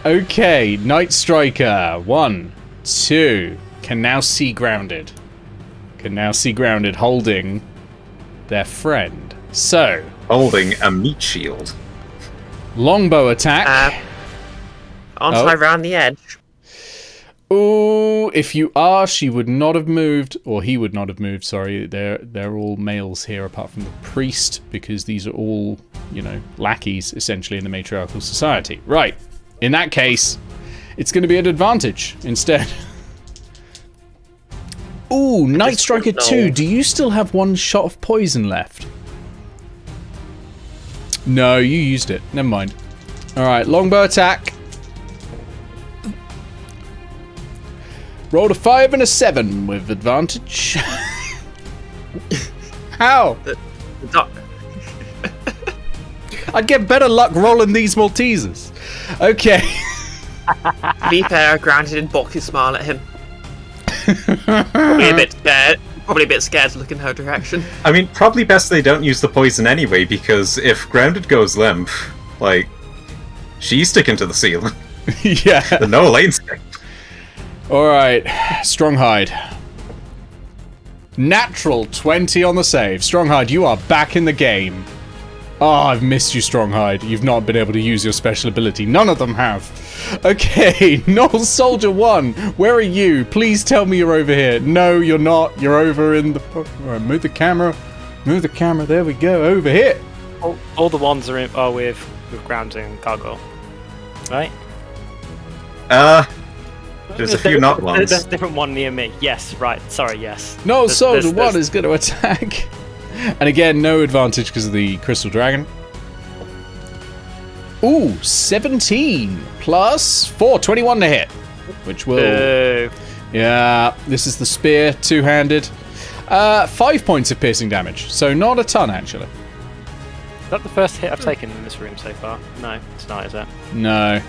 Okay, Night Striker. 1, 2. Can now see grounded. Holding their friend. So, Holding a meat shield. longbow attack. Aren't I round the edge? Ooh, if you are, she would not have moved, or he would not have moved, sorry. They're all males here, apart from the priest, because these are all, lackeys, essentially, in the matriarchal society. Right. In that case, it's going to be an advantage, instead. Ooh, Night Striker 2, do you still have 1 shot of poison left? No, you used it. Never mind. Alright, longbow attack. Rolled a 5 and a 7 with advantage. How? The doc- I'd get better luck rolling these Maltesers. Okay. To be fair, Grounded did box smile at him. Probably a bit scared. Probably a bit scared to look in her direction. I mean, probably best they don't use the poison anyway, because if Grounded goes limp, like, she's sticking to the ceiling. Yeah. The Gnoll ain't sticking. Alright. Stronghide. Natural 20 on the save. Stronghide, you are back in the game. Oh, I've missed you, Stronghide. You've not been able to use your special ability. None of them have. Okay, Gnoll Soldier 1, where are you? Please tell me you're over here. No, you're not. You're over in the... Alright, move the camera. Move the camera. There we go. Over here. All the ones are with grounding and gargoyle. Right? There's a few not ones. There's a different one near me. Yes, right. Sorry, yes. Gnoll Soldier 1 is going to attack. And again, no advantage because of the Crystal Dragon. Ooh, 17 plus 4, 21 to hit. Which will... Yeah, this is the spear, two-handed. 5 points of piercing damage, so not a ton, actually. Is that the first hit I've taken in this room so far? No, it's not, is it? No.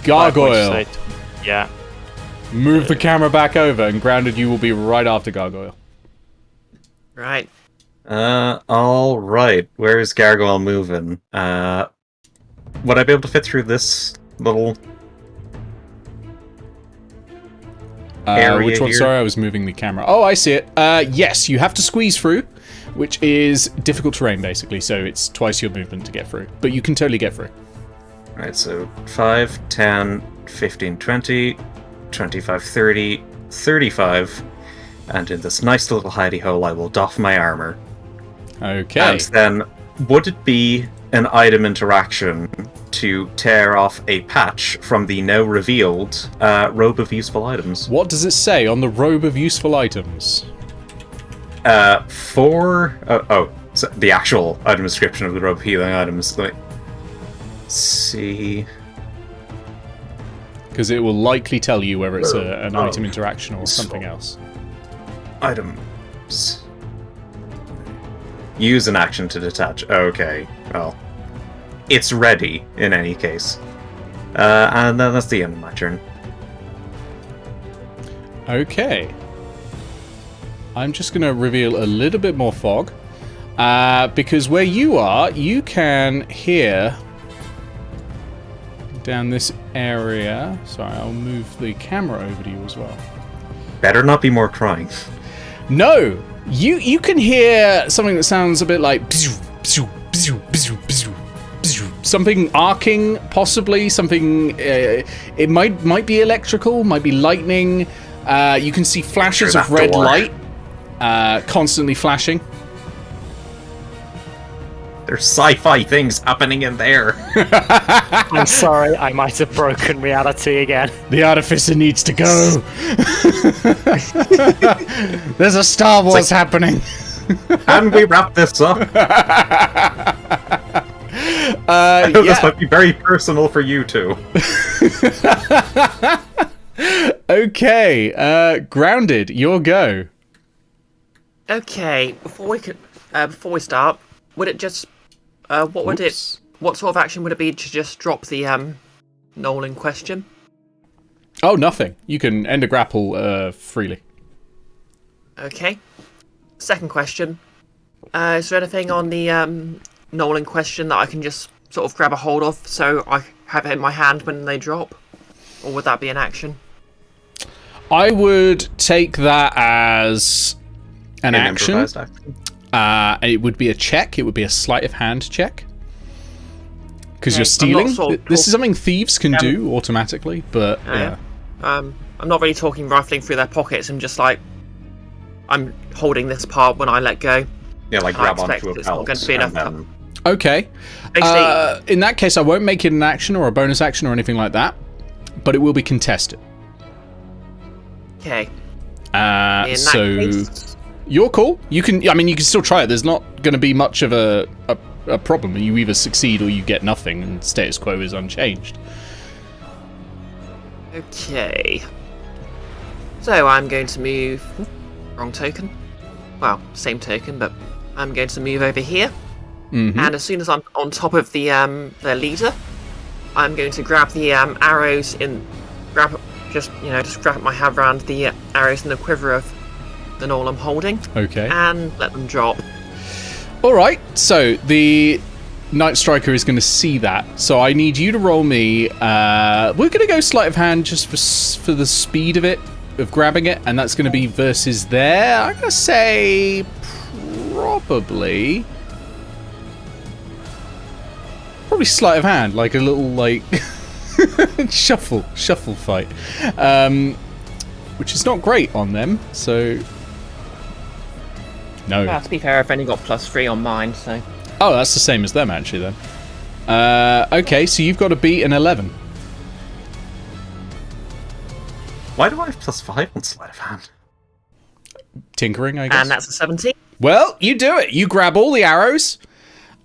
Gargoyle. Yeah. Move the camera back over, and Grounded you will be right after Gargoyle. Right. Alright. Where's Gargoyle moving? Would I be able to fit through this little area which one? here? Sorry, I was moving the camera. Oh, I see it. Yes, you have to squeeze through, which is difficult terrain, basically, so it's twice your movement to get through. But you can totally get through. Alright, so 5, 10, 15, 20, 25, 30, 35. And in this nice little hidey hole, I will doff my armor. Okay. And then, would it be an item interaction to tear off a patch from the now revealed robe of useful items? What does it say on the robe of useful items? So the actual item description of the robe of healing items. Let me see. Because it will likely tell you whether it's an item interaction or something else. Items. Use an action to detach. Okay, well, it's ready in any case. And then that's the end of my turn. Okay. I'm just going to reveal a little bit more fog. Because where you are, you can hear down this area. Sorry, I'll move the camera over to you as well. Better not be more crying. No! You can hear something that sounds a bit like something arcing, possibly something. It might be electrical, might be lightning. You can see flashes of red light, constantly flashing. There's sci-fi things happening in there. I'm sorry, I might have broken reality again. The artificer needs to go. There's a Star Wars happening. Can we wrap this up? I know this might be very personal for you two. Okay, Grounded, your go. Okay, before we start, would it just what sort of action would it be to just drop the gnoll in question? Oh, nothing. You can end a grapple freely. Okay. Second question. Is there anything on the gnoll in question that I can just sort of grab a hold of so I have it in my hand when they drop? Or would that be an action? I would take that as an action. Improvised action. It would be a check. It would be a sleight of hand check. Because Okay, you're stealing. I'm not This is something thieves can do automatically, but yeah. I'm not really talking rifling through their pockets. I'm just like, I'm holding this part when I let go. Yeah, like I grab expect onto a it's not belt. going to be enough and then- Okay. Basically, In that case, I won't make it an action or a bonus action or anything like that, but it will be contested. okay. In that So case, you're cool. You can still try it. There's not going to be much of a problem. You either succeed or you get nothing, and status quo is unchanged. okay. So I'm going to move. Wrong token. Well, same token, but I'm going to move over here. Mm-hmm. And as soon as I'm on top of the leader, I'm going to grab the arrows just grab my hand around the arrows in the quiver of the gnoll I'm holding. Okay. And let them drop. All right. So the Night Striker is going to see that. So I need you to roll me. We're going to go sleight of hand just for the speed of it, of grabbing it, and that's going to be versus there. I'm going to say probably sleight of hand, like a little shuffle fight, which is not great on them. So no. Well, to be fair, I've only got +3 on mine, so. Oh, that's the same as them actually then. Okay, so you've got to beat an 11. Why do I have +5 on sleight of hand? Tinkering, I guess. And that's a 17. Well, you do it. You grab all the arrows.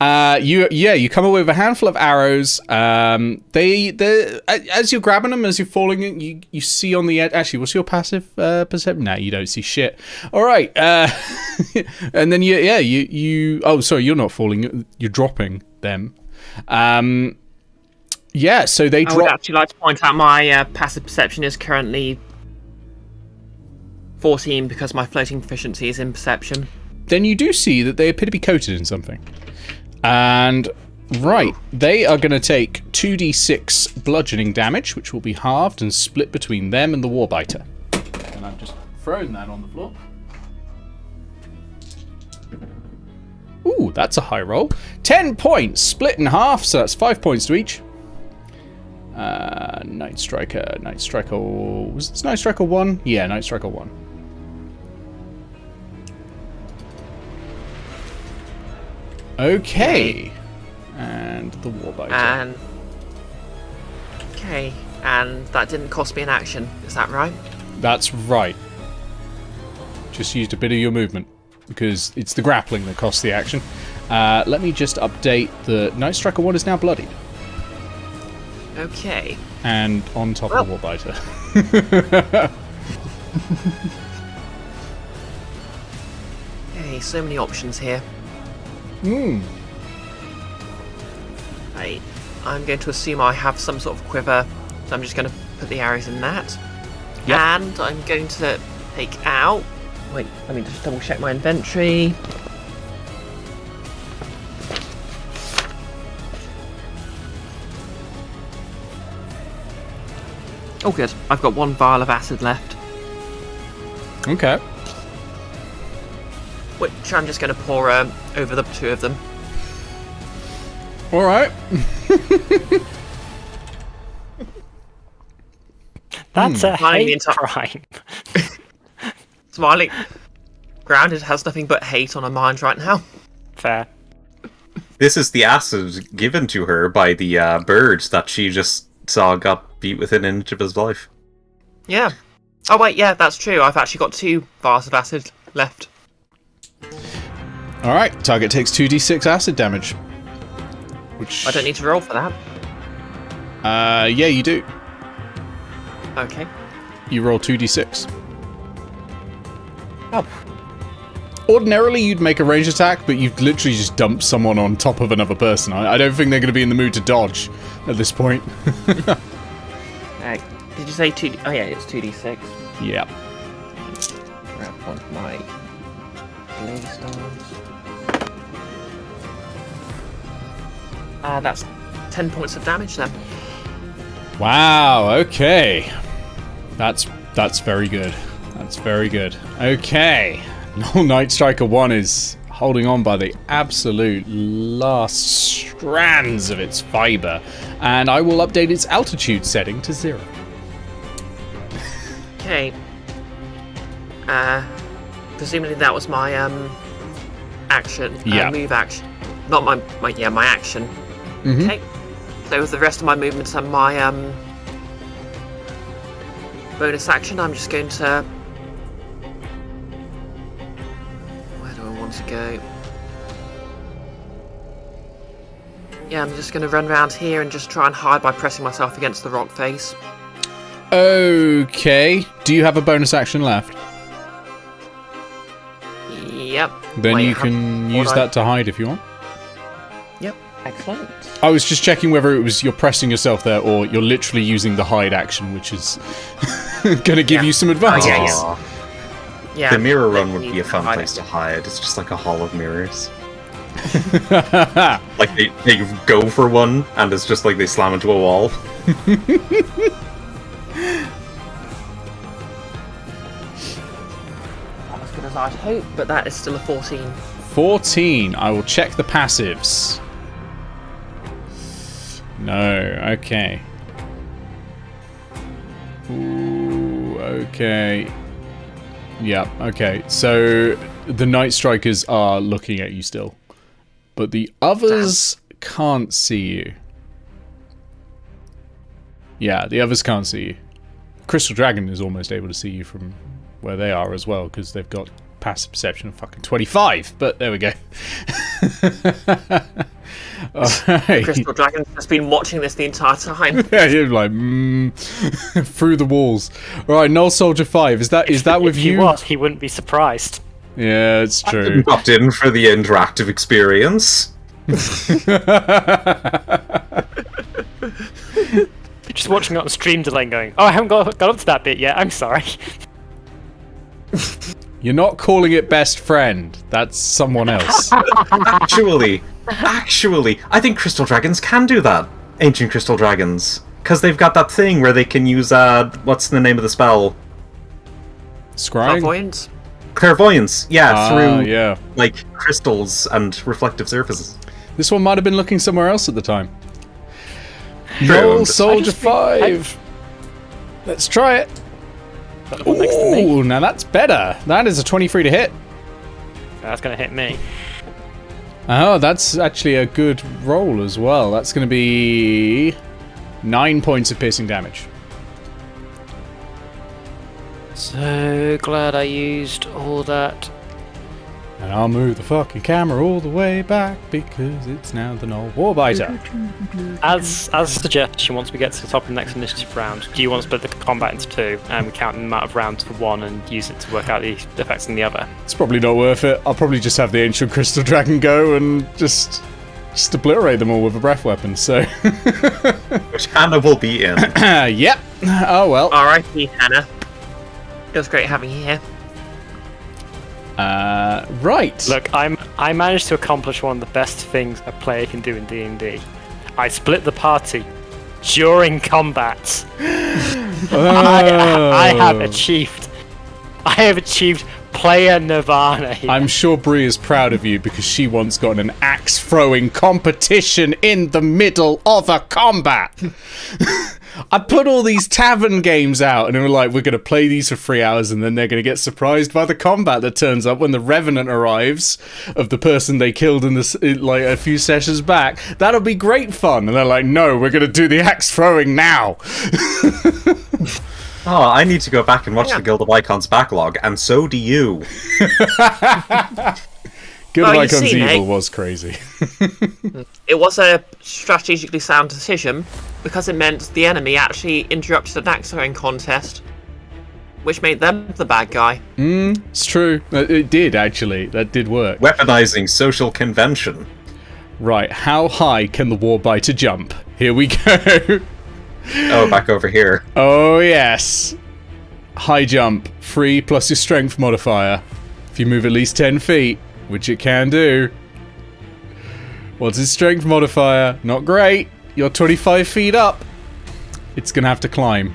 You come away with a handful of arrows. They as you're grabbing them, as you're falling in, you see on the edge. Actually, what's your passive perception? No, you don't see shit. All right. And then you. Oh, sorry, you're not falling. You're dropping them. Yeah. So they drop. I would actually like to point out my passive perception is currently 14 because my floating proficiency is in perception. Then you do see that they appear to be coated in something. And, right, they are going to take 2d6 bludgeoning damage, which will be halved and split between them and the Warbiter. And I've just thrown that on the floor. Ooh, that's a high roll. 10 points, split in half, so that's 5 points to each. Night Striker, was this Night Striker 1? Yeah, Night Striker 1. Okay. And the Warbiter. Okay, and that didn't cost me an action, is that right? That's right. Just used a bit of your movement, because it's the grappling that costs the action. Let me just update the Night Striker 1 is now bloodied. Okay. And on top of the Warbiter. Okay, so many options here. Right, I'm going to assume I have some sort of quiver, so I'm just going to put the arrows in that. Yep. And I'm going to take out. Wait, let me just double check my inventory. Oh, good. I've got 1 vial of acid left, Okay. which I'm just going to pour over the 2 of them. All right. That's a Finding the hate entire- crime. Smiley. Grounded has nothing but hate on her mind right now. Fair. This is the acid given to her by the bird that she just saw got beat within an inch of his life. Yeah. Oh wait, yeah, that's true. I've actually got 2 vials of acid left. All right. Target takes 2d6 acid damage. Which I don't need to roll for that. yeah, you do. Okay. You roll 2d6. Oh. Ordinarily, you'd make a ranged attack, but you've literally just dumped someone on top of another person. I don't think they're going to be in the mood to dodge at this point. Did you say 2D? Oh yeah, it's 2d6. Yeah. Grab one of my blaze stones. That's 10 points of damage then. Wow. Okay. That's very good. That's very good. Okay. Night Striker 1 is holding on by the absolute last strands of its fiber, and I will update its altitude setting to 0. Okay. Presumably that was my action. Yeah. Move action. Not my action. Mhm. Okay. So with the rest of my movements and my bonus action, I'm just going to. Where do I want to go? Yeah, I'm just going to run around here and just try and hide by pressing myself against the rock face. Okay. Do you have a bonus action left? Yep. Then Wait, you can use that to hide if you want. Yep. Excellent. I was just checking whether it was you're pressing yourself there or you're literally using the hide action, which is going to give you some advantages. Aw. Yeah. The mirror run then would you be a can fun hide place it. to hide. It's just like a hall of mirrors. Like they go for one, and it's just like they slam into a wall. Not as good as I'd hope, but that is still a 14. 14. I will check the passives. No. Okay. Ooh, okay. Yeah, okay. So the Night Strikers are looking at you still. But the others can't see you. Yeah, the others can't see you. Crystal Dragon is almost able to see you from where they are as well, because they've got passive perception of fucking 25. But there we go. Alright. Crystal Dragon's just been watching this the entire time. Yeah, you're like, through the walls. Alright, Null Soldier 5, is that with If you? he was, he wouldn't be surprised. Yeah, it's true. Popped in for the interactive experience. Just watching it on stream delay and going, oh, I haven't got up to that bit yet, I'm sorry. You're not calling it best friend. That's someone else. Actually, I think crystal dragons can do that. Ancient crystal dragons. Because they've got that thing where they can use, what's the name of the spell? Scrying? Clairvoyance. Clairvoyance, yeah, through, yeah. like, crystals and reflective surfaces. This one might have been looking somewhere else at the time. True, I'm Null just- Soldier I just think- 5. Let's try it. Got the one next to me. Ooh, now that's better. That is a 23 to hit. That's going to hit me. Oh, that's actually a good roll as well. That's going to be 9 points of piercing damage. So glad I used all that. And I'll move the fucking camera all the way back because it's now the Gnoll Warbiter. As a suggestion, once we get to the top of the next initiative round, do you want to split the combat into two and we count the amount of rounds for one and use it to work out the effects in the other? It's probably not worth it. I'll probably just have the Ancient Crystal Dragon go and just obliterate them all with a breath weapon, so... Which Hannah will be in. Yep. Oh well. R.I.P. Hannah. It was great having you here. Right. Look, I managed to accomplish one of the best things a player can do in D&D. I split the party during combat. I have achieved player nirvana here. I'm sure Bree is proud of you because she once got an axe throwing competition in the middle of a combat. I put all these tavern games out and they were like, we're going to play these for 3 hours and then they're going to get surprised by the combat that turns up when the Revenant arrives of the person they killed in this, like a few sessions back. That'll be great fun. And they're like, no, we're going to do the axe throwing now. Oh, I need to go back and watch the Guild of Icons backlog, and so do you. Guild of you Icons see, Evil mate. was crazy. It was a strategically sound decision because it meant the enemy actually interrupted an axe throwing contest, which made them the bad guy. It's true. It did, actually. That did work. Weaponizing social convention. Right, how high can the Warbiter jump? Here we go. Oh, back over here. Oh, yes. High jump. 3 plus your strength modifier. If you move at least 10 feet, which it can do. What's his strength modifier? Not great. You're 25 feet up. It's going to have to climb.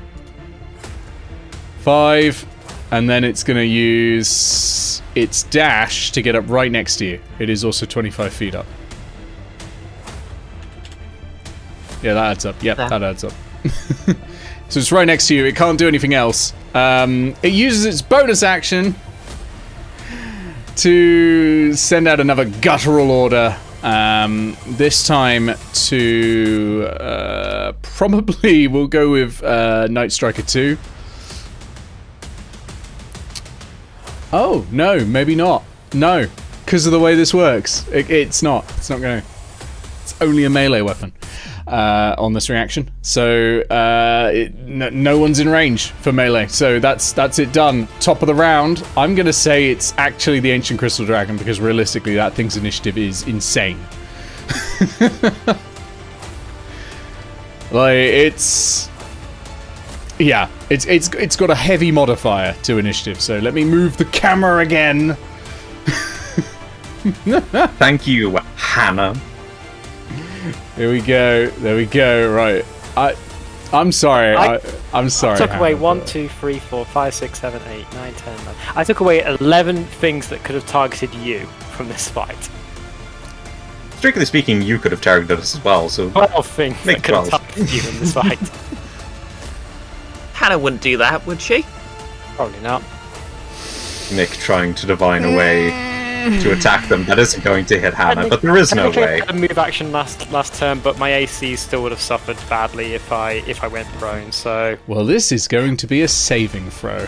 5. And then it's going to use its dash to get up right next to you. It is also 25 feet up. Yeah, that adds up. Yep, that adds up. So it's right next to you. It can't do anything else. It uses its bonus action to send out another guttural order. This time to probably we'll go with Night Striker 2. Oh no, maybe not. No, because of the way this works, it's not. It's not going to. It's only a melee weapon. on this reaction. So no one's in range for melee. So that's it done. Top of the round. I'm going to say it's actually the Ancient Crystal Dragon, because realistically that thing's initiative is insane. Like, it's got a heavy modifier to initiative. So let me move the camera again. Thank you, Hannah. There we go. Right. I'm sorry. I'm sorry. I took away Hannah, 1, 2, 3, 4, 5, 6, 7, 8, 9, 10, 11. I took away 11 things that could have targeted you from this fight. Strictly speaking, you could have targeted us as well, so... 12 things Make that could have 12. targeted you in this fight. Hannah wouldn't do that, would she? Probably not. Nick trying to divine a way to attack them that isn't going to hit Hannah, but there is no way. I had a move action last turn, but my AC still would have suffered badly if I went prone, so... Well, this is going to be a saving throw.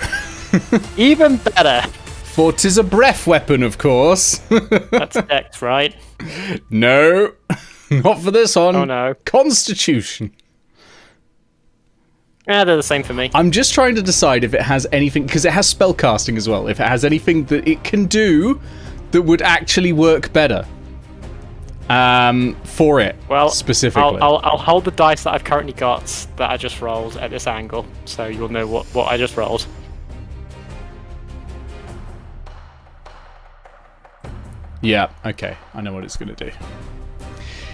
Even better! For 'tis a breath weapon, of course. That's Dex, right? No, not for this one. Oh no. Constitution. Yeah, they're the same for me. I'm just trying to decide if it has anything, because it has spell casting as well, if it has anything that it can do that would actually work better for it, Well, specifically. I'll hold the dice that I've currently got that I just rolled at this angle, so you'll know what I just rolled. Yeah, okay. I know what it's going to do.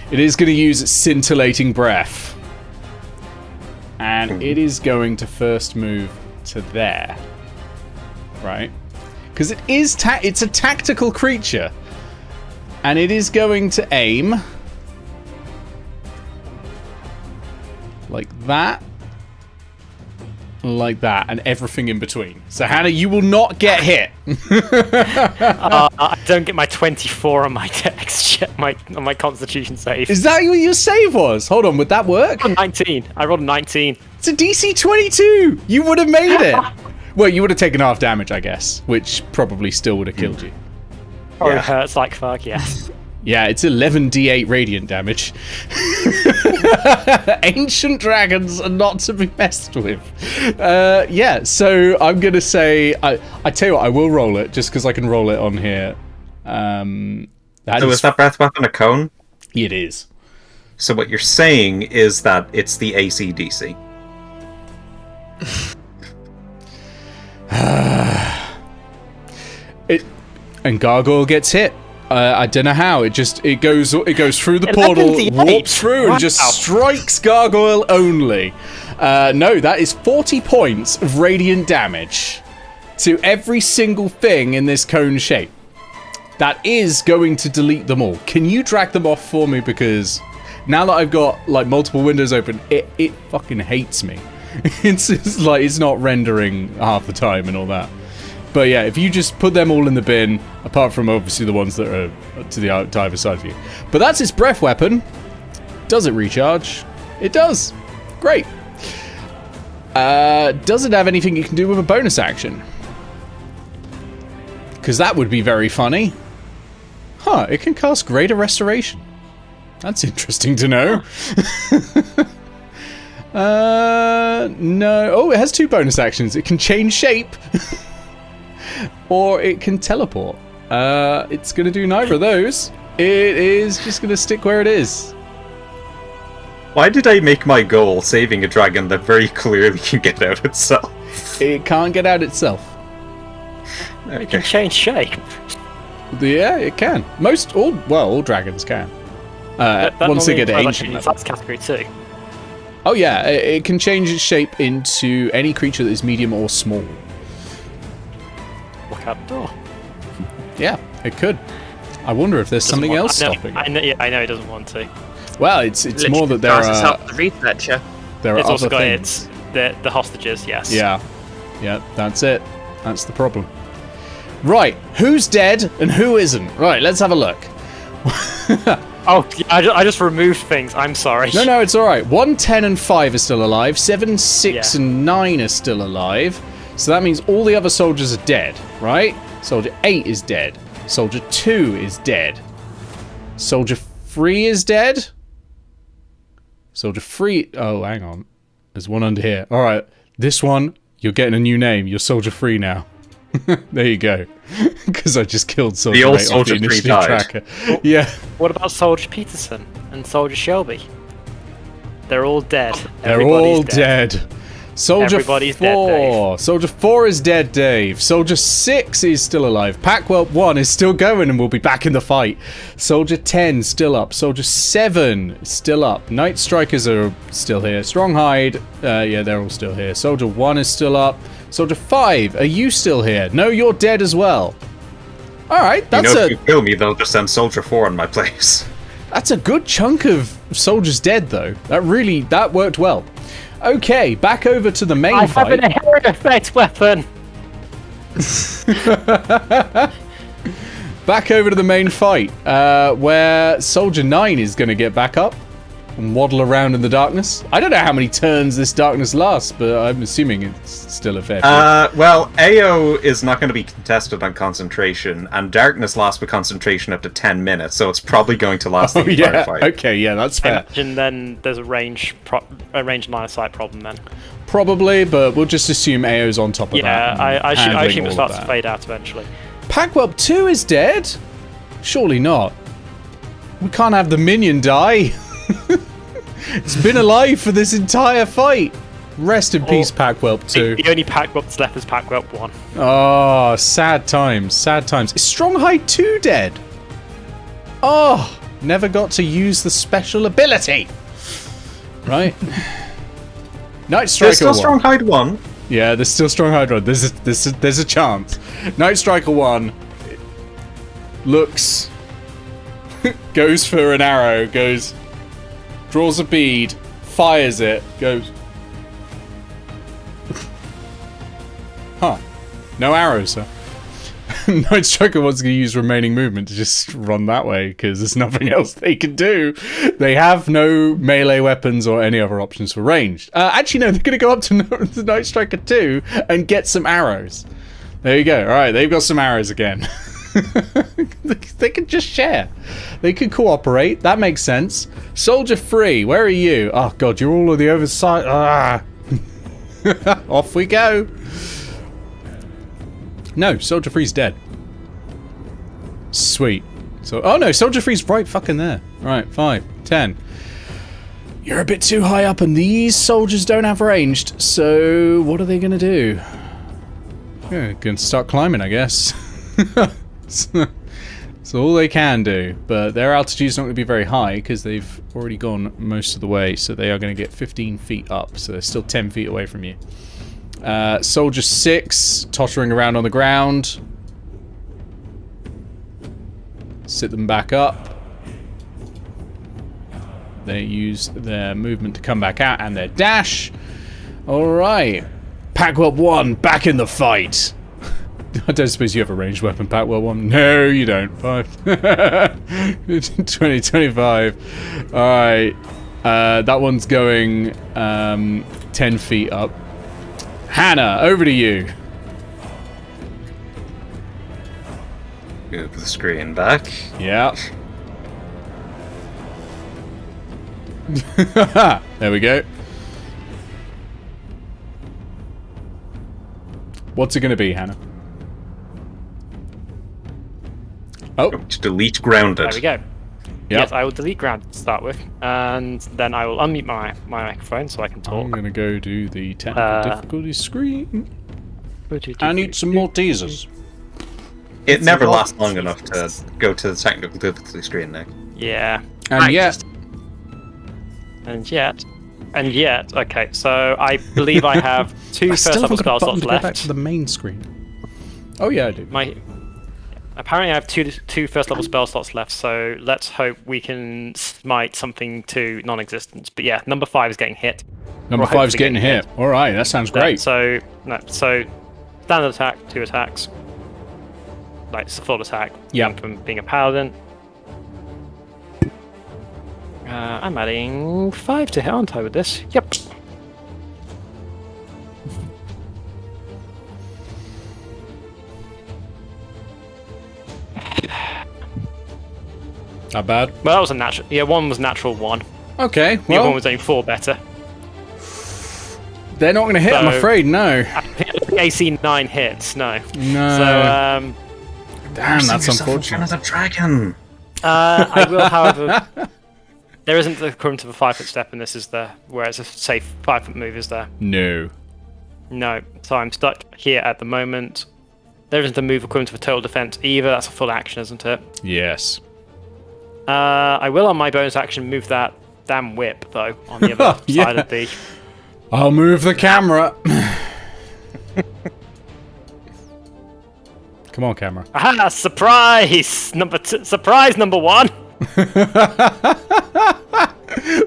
It is going to use scintillating breath. And it is going to first move to there. Right? Because it is it's a tactical creature. And it is going to aim like that. Like that, and everything in between. So Hannah, you will not get hit. I don't get my 24 on my Dex, on my Constitution save. Is that what your save was? Hold on, would that work? I rolled 19. I rolled a 19. It's a DC 22. You would have made it. Well, you would have taken half damage, I guess, which probably still would have killed you. Oh, it hurts like fuck, yes. Yeah, it's 11d8 radiant damage. Ancient dragons are not to be messed with. Yeah, so I'm going to say... I tell you what, I will roll it, just because I can roll it on here. Is that breath weapon a cone? It is. So what you're saying is that it's the AC/DC. And Gargoyle gets hit. I don't know how. It goes through the portal, warps through, and just strikes Gargoyle only. No, that is 40 points of radiant damage to every single thing in this cone shape. That is going to delete them all. Can you drag them off for me? Because now that I've got like multiple windows open, it fucking hates me. It's just, like, it's not rendering half the time and all that. But yeah, if you just put them all in the bin, apart from obviously the ones that are to the either side of you. But that's its breath weapon. Does it recharge? It does. Great. Does it have anything you can do with a bonus action? Because that would be very funny. Huh, it can cast Greater Restoration. That's interesting to know. No. Oh, it has two bonus actions. It can change shape. Or it can teleport. It's going to do neither of those. It is just going to stick where it is. Why did I make my goal saving a dragon that very clearly can get out itself? It can't get out itself. It can change shape. Yeah, it can. All dragons can. Once they get to ancient level. That's category 2. Oh yeah, it can change its shape into any creature that is medium or small. Walk out the door. Yeah, it could. I wonder if there's something else stopping it. I know it doesn't want to. Well, it's more that there are... the researcher. There are It's also other got things. the hostages, yes. Yeah, that's it. That's the problem. Right, who's dead and who isn't? Right, let's have a look. Oh, yeah, I just removed things. I'm sorry. No, it's all right. 1, 10, and 5 are still alive. 7, 6, and 9 are still alive. So that means all the other soldiers are dead, right? Soldier 8 is dead. Soldier 2 is dead. Soldier 3 is dead. Soldier 3. Oh, hang on. There's one under here. All right. This one, you're getting a new name. You're Soldier 3 now. There you go. Because I just killed Soldier 8 old off the Soldier 3 initiative died. tracker. Yeah. What about Soldier Peterson and Soldier Shelby? They're all dead. They're Everybody's all dead. Soldier Everybody's 4. dead, Dave. Soldier 4 is dead, Dave. Soldier 6 is still alive. Packwhelp 1 is still going and will be back in the fight. Soldier 10 still up. Soldier 7 still up. Night Strikers are still here. Stronghide, yeah, they're all still here. Soldier 1 is still up. Soldier 5, are you still here? No, you're dead as well. Alright, that's if you kill me, they'll just send Soldier 4 in my place. That's a good chunk of soldiers dead, though. That worked well. Okay, back over to the main fight. I have an inherent effect weapon! Back over to the main fight, where Soldier 9 is going to get back up and waddle around in the darkness. I don't know how many turns this darkness lasts, but I'm assuming it's still a fair few. Well, Eao is not going to be contested on concentration, and darkness lasts with concentration up to 10 minutes, so it's probably going to last the entire fight. Okay, yeah, that's fair. I imagine then there's a range line of sight problem then. Probably, but we'll just assume Eao's on top of that. Yeah, I assume all it of starts that. to fade out eventually. Packwhelp 2 is dead? Surely not. We can't have the minion die. It's been alive for this entire fight. Rest in peace, Packwhelp 2. The only Packwhelp that's left is Packwhelp 1. Oh, sad times, sad times. Is Stronghide 2 dead? Oh, never got to use the special ability. Right. Night Striker There's still 1. Stronghide 1. Yeah, there's still Stronghide 1. There's a chance. Night Striker 1 looks, goes for an arrow, draws a bead, fires it, goes. Huh. No arrows, huh? Night Striker wants to use remaining movement to just run that way because there's nothing else they can do. They have no melee weapons or any other options for ranged. Actually, no, they're going to go up to Night Striker 2 and get some arrows. There you go. All right, they've got some arrows again. They could just share. They could cooperate. That makes sense. Soldier 3, where are you? Oh, God, you're all on the other side. Ah. Off we go. No, Soldier 3's dead. Sweet. So, oh no, Soldier 3's right fucking there. Right, 5, 10. You're a bit too high up and these soldiers don't have ranged, so what are they gonna do? Yeah, gonna start climbing, I guess. That's all they can do, but their altitude's not going to be very high because they've already gone most of the way, so they are going to get 15 feet up, so they're still 10 feet away from you. Soldier 6, tottering around on the ground. Sit them back up. They use their movement to come back out and their dash. Alright. Packwhelp 1, back in the fight. I don't suppose you have a ranged weapon, Packwhelp 1. No, you don't. 5. 20, 25. Alright. That one's going 10 feet up. Hannah, over to you. Move the screen back. Yeah. There we go. What's it going to be, Hannah? Oh. To delete grounded. There we go. Yep. Yes, I will delete ground to start with, and then I will unmute my microphone so I can talk. I'm going to go do the technical difficulty screen. I need some more teasers. It never lasts long enough to go to the technical difficulty screen, Nick. Yeah. And yet... And yet, okay, so I believe I have two first level spell slots Go back left. to the main screen. Oh yeah, I do. Apparently I have two first level spell slots left, so let's hope we can smite something to non-existence. But yeah, number 5 is getting hit. Number 5 is getting hit. Alright, that sounds great. So standard attack, 2 attacks. Like, it's a full attack. Yeah. From being a paladin. I'm adding 5 to hit, aren't I, with this? Yep. Not bad. Well, that was a natural. Yeah, one was natural 1. Okay, The other one well, was only 4 better. they're not going to hit, I'm So- afraid, no. I think the AC 9 hits, no. No. So, Damn, that's unfortunate. As a dragon. I will, however... There isn't the equivalent of a 5-foot step, and this is the... Whereas a safe 5-foot move is there. No. No. So I'm stuck here at the moment. There isn't a move equivalent of a total defense either. That's a full action, isn't it? Yes. I will, on my bonus action, move that damn whip, though, on the other Yeah. side of the... I'll move the camera. Come on, camera. Aha! Surprise! Surprise number 1!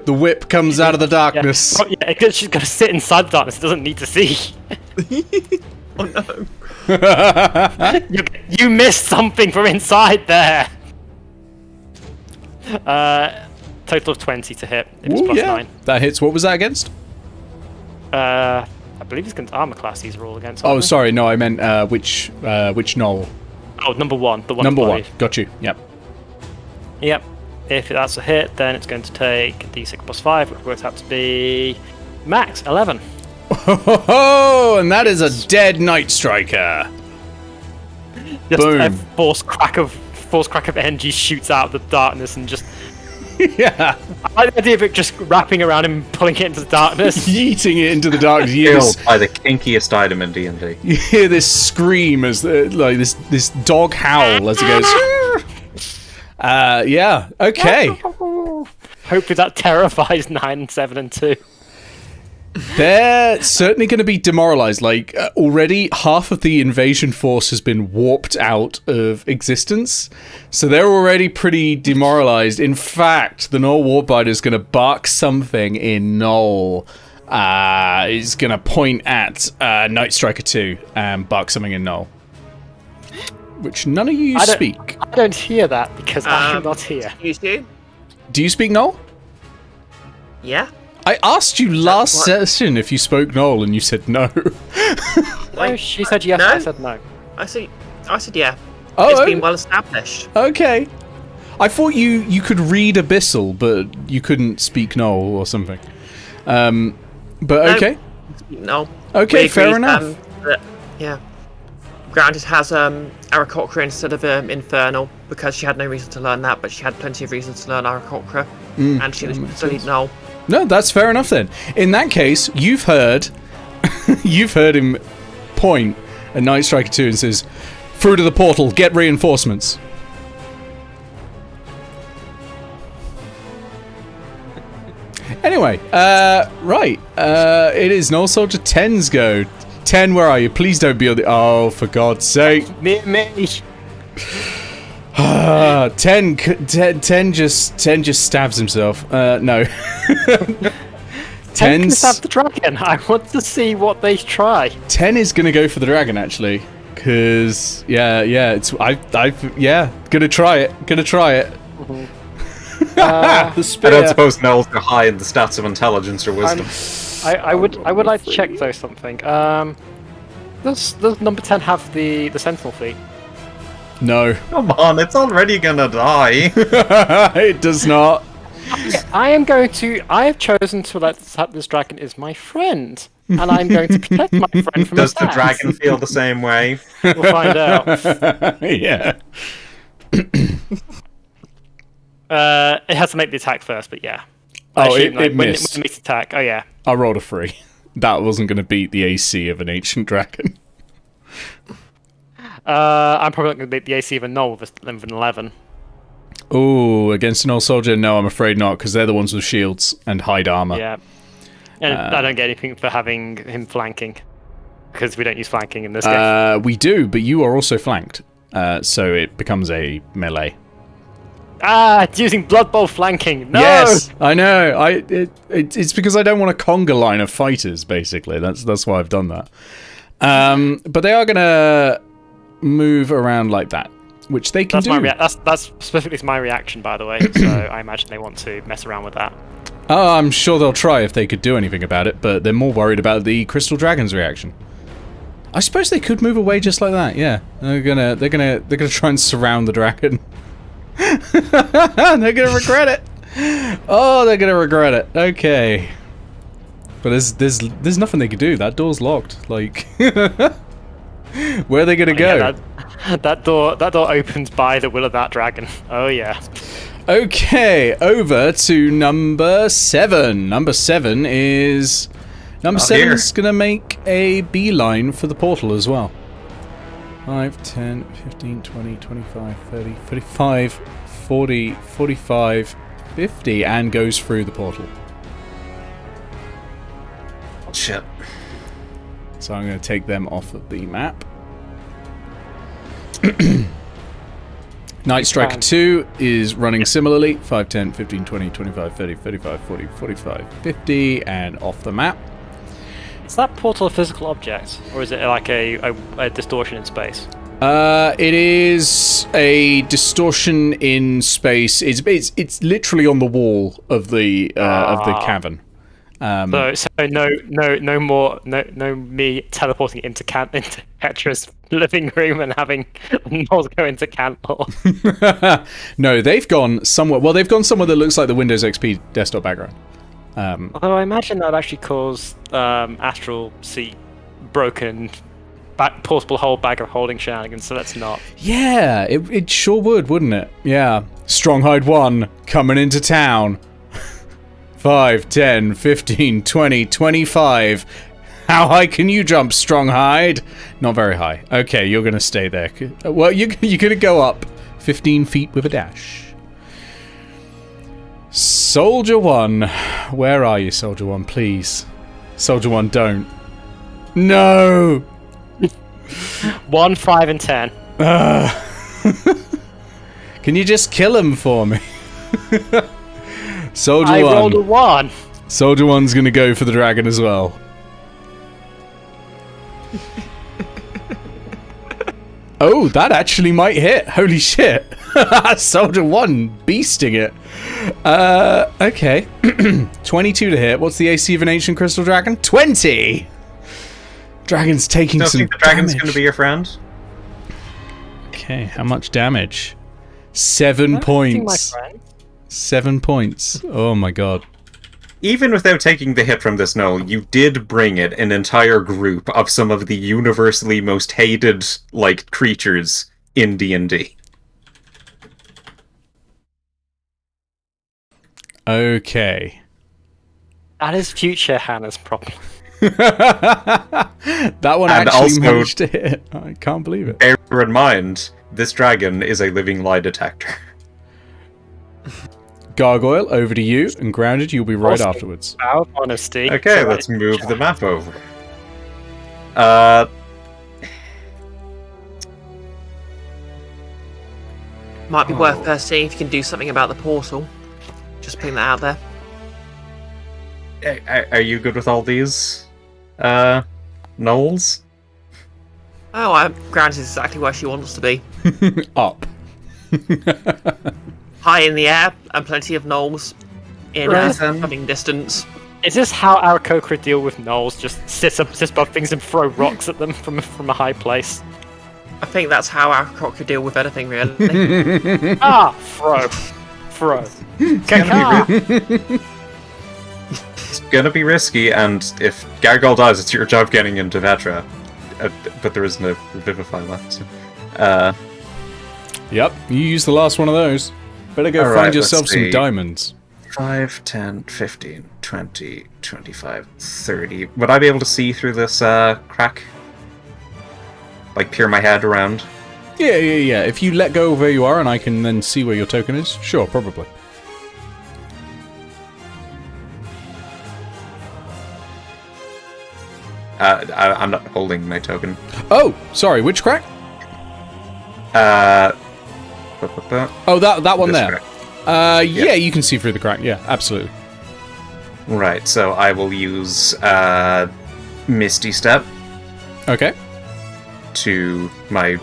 The whip comes out of the darkness. Oh, yeah, because she's got to sit inside the darkness. It doesn't need to see. Oh no. You missed something from inside there. Total of 20 to hit. It was Ooh, plus yeah. 9. That hits. What was that against? I believe it's against armor class. These are all against. Oh, aren't they? sorry. No, I meant which gnoll? Oh, number 1. The one. Number above 1. you. Got you. Yep. Yep. If that's a hit, then it's going to take d6 plus 5, which works out to be max 11. Oh, and that is a dead Night Striker. Just Boom. a force crack of energy shoots out of the darkness and just. Yeah. I like the idea of it just wrapping around him and pulling it into the darkness. Yeeting it into the darkness. You hear Killed this, by the kinkiest item in D&D. you hear this scream as like this dog howl as it goes. Yeah. Okay. Hopefully that terrifies 9, 7, and 2. They're certainly going to be demoralized. Like, already half of the invasion force has been warped out of existence. So they're already pretty demoralized. In fact, the Gnoll Warbider is going to bark something in Gnoll. Is going to point at Night Striker 2 and bark something in Gnoll. Which none of you speak. I don't hear that because I'm not here. Excuse you? Do you speak Gnoll? Yeah? I asked you last what? session if you spoke Gnoll and you said no. No, she said yes, no? I said no. I said yeah. Oh, It's been well established. okay. I thought you could read Abyssal, but you couldn't speak Gnoll or something. But No. okay. No. Okay, We fair agreed, enough. That, yeah. Granted has Aarakocra instead of Infernal because she had no reason to learn that, but she had plenty of reasons to learn Aarakocra, and she studied Null. No, that's fair enough then. In that case, you've heard him point at Night Striker 2 and says, "Through to the portal, get reinforcements." Anyway, right. It is Gnoll Soldier 10's go. 10, where are you? Please don't be on the... Oh, for God's sake. Me. 10 just stabs himself. No. 10 10's stab the dragon. I want to see what they try. 10 is gonna go for the dragon actually, because gonna try it. The I spear. don't suppose gnolls are high in the stats of intelligence or wisdom. I would like to check though something. Does number 10 have the sentinel feat? No, Come on, it's already gonna die. it does not. I have chosen to let this dragon is my friend, and I'm going to protect my friend from Does the attacks. dragon feel the same way? We'll find out. Yeah. It has to make the attack first, but yeah. Oh, Actually, it when missed. it makes the attack. Oh yeah. I rolled a 3. That wasn't going to beat the AC of an ancient dragon. I'm probably not going to beat the AC of a Gnoll with an 11. Ooh, against an old soldier? No, I'm afraid not, because they're the ones with shields and hide armor. Yeah. And I don't get anything for having him flanking, because we don't use flanking in this game. We do, but you are also flanked, so it becomes a melee. It's using Blood Bowl flanking. No. Yes, I know. It's because I don't want a conga line of fighters. Basically, that's why I've done that. But they are gonna move around like that, which they can do. That's specifically my reaction, by the way. So I imagine they want to mess around with that. Oh, I'm sure they'll try if they could do anything about it, but they're more worried about the Crystal Dragon's reaction. I suppose they could move away just like that. Yeah, they're gonna try and surround the dragon. They're gonna regret it. Oh, they're gonna regret it. Okay. But there's nothing they can do. That door's locked. Like, where are they gonna go? Yeah, that door opens by the will of that dragon. Oh yeah. Okay, over to number 7. Number 7 is gonna make a beeline for the portal as well. 5, 10, 15, 20, 25, 30, 35, 40, 45, 50, and goes through the portal. Shit. So I'm going to take them off of the map. Night Striker 2 is running similarly. 5, 10, 15, 20, 25, 30, 35, 40, 45, 50, and off the map. Is that portal a physical object, or is it like a distortion in space? It is a distortion in space. It's literally on the wall of the cavern. So no more me teleporting into Petra's living room and having gnolls go into Cantlore. No, they've gone somewhere. Well, they've gone somewhere that looks like the Windows XP desktop background. Although I imagine that would actually cause astral seat broken, portable whole bag of holding shenanigans. So let's not. Yeah, it sure would, wouldn't it? Yeah. Stronghide 1 coming into town. 5, 10, 15, 20, 25. How high can you jump, Stronghide? Not very high. Okay, you're going to stay there. Well, you're going to go up 15 feet with a dash. Soldier 1. Where are you, Soldier 1, please? Soldier 1, don't. No! 1, 5, and 10. Can you just kill him for me? Soldier 1. I rolled a 1. Soldier 1's gonna go for the dragon as well. Oh, that actually might hit. Holy shit. Soldier 1 beasting it. Okay. 22 to hit. What's the AC of an ancient crystal dragon? 20! Dragon's taking some think the dragon's damage. going to be your friend? Okay, how much damage? 7 points. 7 points. Oh my god. Even without taking the hit from this gnoll, you did bring it an entire group of some of the universally most hated, like, creatures in D&D. Okay. That is future Hannah's problem. That one And actually also- managed to hit. I can't believe it. Bear in mind, this dragon is a living lie detector. Gargoyle, over to you, and Grounded, you'll be right Also- afterwards. Out honesty. Okay, So let's move the map over. Might be worth seeing if you can do something about the portal. Just putting that out there. Are you good with all these? Gnolls? Oh, Grant is exactly where she wants to be. Up. High in the air, and plenty of gnolls in Right, then. coming distance. Is this how our Kokra deal with gnolls? Just sit above things and throw rocks at them from a high place? I think that's how our croc could deal with anything, really. Throw. It's gonna be risky, and if Gargoyle dies, it's your job getting into Vetra. But there is no Revivify left. Yep, you used the last one of those. Better go All find right, yourself let's some see. diamonds. 5, 10, 15, 20, 25, 30. Would I be able to see through this crack? Like, peer my head around? Yeah. If you let go of where you are and I can then see where your token is, sure, probably. I'm not holding my token. Oh, sorry, which crack? Oh, that one This there. crack. Yeah, you can see through the crack. Yeah, absolutely. Right, so I will use Misty Step Okay. to my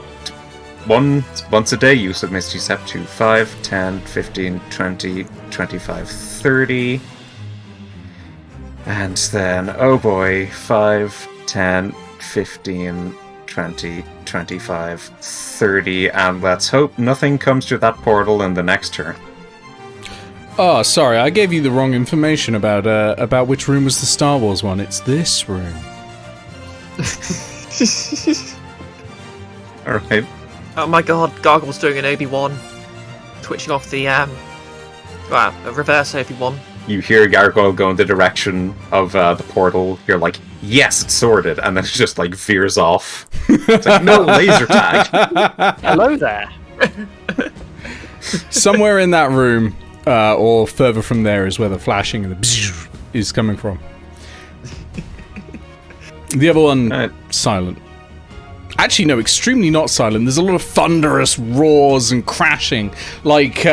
once a day use of Misty Step to 5, 10, 15, 20, 25, 30. And then, oh boy, 5, 10, 15, 20, 25, 30, and let's hope nothing comes through that portal in the next turn. Oh, sorry, I gave you the wrong information about which room was the Star Wars one. It's this room. Alright. Oh my god, Gargle's doing an Obi-Wan. Twitching off the, a reverse Obi-Wan. You hear Gargoyle go in the direction of the portal. You're like, yes, it's sorted. And then it just, like, veers off. It's like, no, laser tag. Hello there. Somewhere in that room, or further from there, is where the flashing and the is coming from. The other one, silent. Actually, no, extremely not silent. There's a lot of thunderous roars and crashing. Like,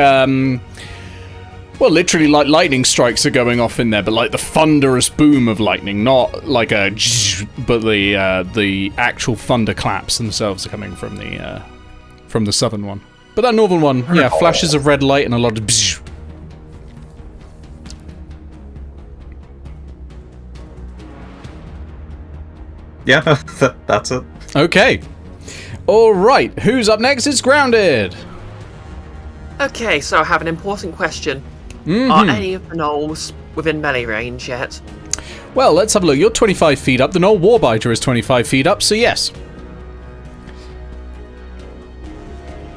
well, literally, like lightning strikes are going off in there, but like the thunderous boom of lightning, not like a but the actual thunderclaps themselves are coming from the southern one. But that northern one, yeah, flashes of red light and a lot of Yeah, that's it. Okay. Alright, who's up next? It's Grounded! Okay, so I have an important question. Are any of the gnolls within melee range yet? Well, let's have a look. You're 25 feet up. The Gnoll Warbiter is 25 feet up, so yes.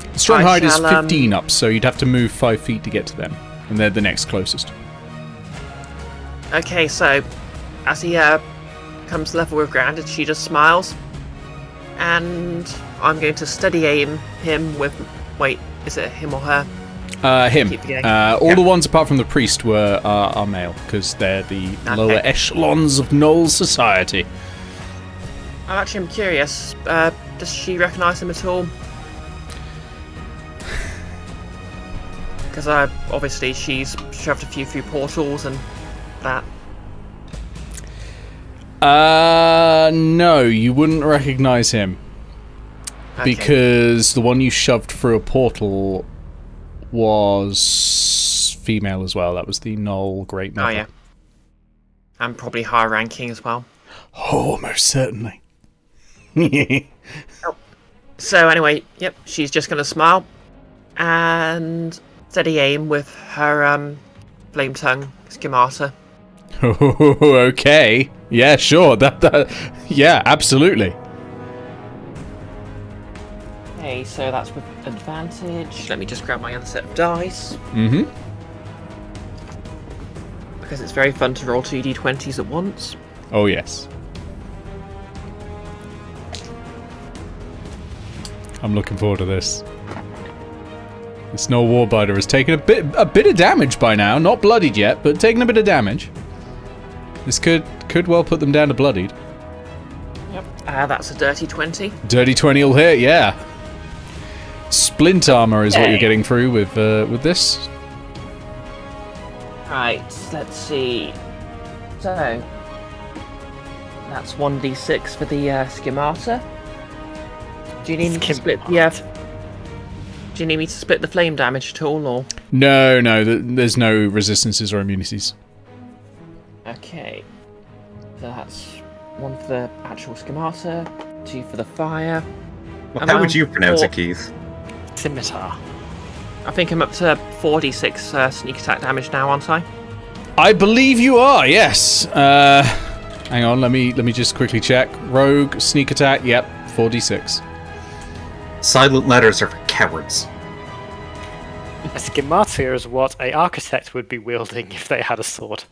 The Stronghide is 15 up, so you'd have to move 5 feet to get to them. And they're the next closest. Okay, so as he comes level with Grounded, she just smiles. And I'm going to steady aim him with... Wait, is it him or her? Him. All the ones apart from the priest are male, because they're the lower echelons of Gnoll society. I'm curious. Does she recognise him at all? Because obviously she's shoved a few through portals and that. No, you wouldn't recognise him. Okay. Because the one you shoved through a portal was female as well. That was the Gnoll Great Mother. Oh, yeah. And probably higher ranking as well. Oh, most certainly. So anyway, yep, she's just going to smile and steady aim with her flame tongue schemata. Oh, okay. Yeah, sure. Yeah, absolutely. Okay, so that's with advantage. Let me just grab my other set of dice. Mm-hmm. Because it's very fun to roll 2 d20s at once. Oh, yes. I'm looking forward to this. The Snow Warbiter has taken a bit of damage by now. Not bloodied yet, but taken a bit of damage. This could well put them down to bloodied. Yep. That's a dirty 20. Dirty 20 will hit, yeah. Splint armor is what you're getting through with this. Right, let's see. So that's 1d6 for the schemata. Do you need me to split the? Do you need me to split the flame damage at all, or? No, there's no resistances or immunities. Okay. So that's 1 for the actual schemata, 2 for the fire. Well, how would you pronounce it, Keith? Scimitar. I think I'm up to 4d6 sneak attack damage now, aren't I? I believe you are, yes. Hang on, let me just quickly check. Rogue, sneak attack, yep, 4d6. Silent letters are for cowards. A schemata is what an architect would be wielding if they had a sword.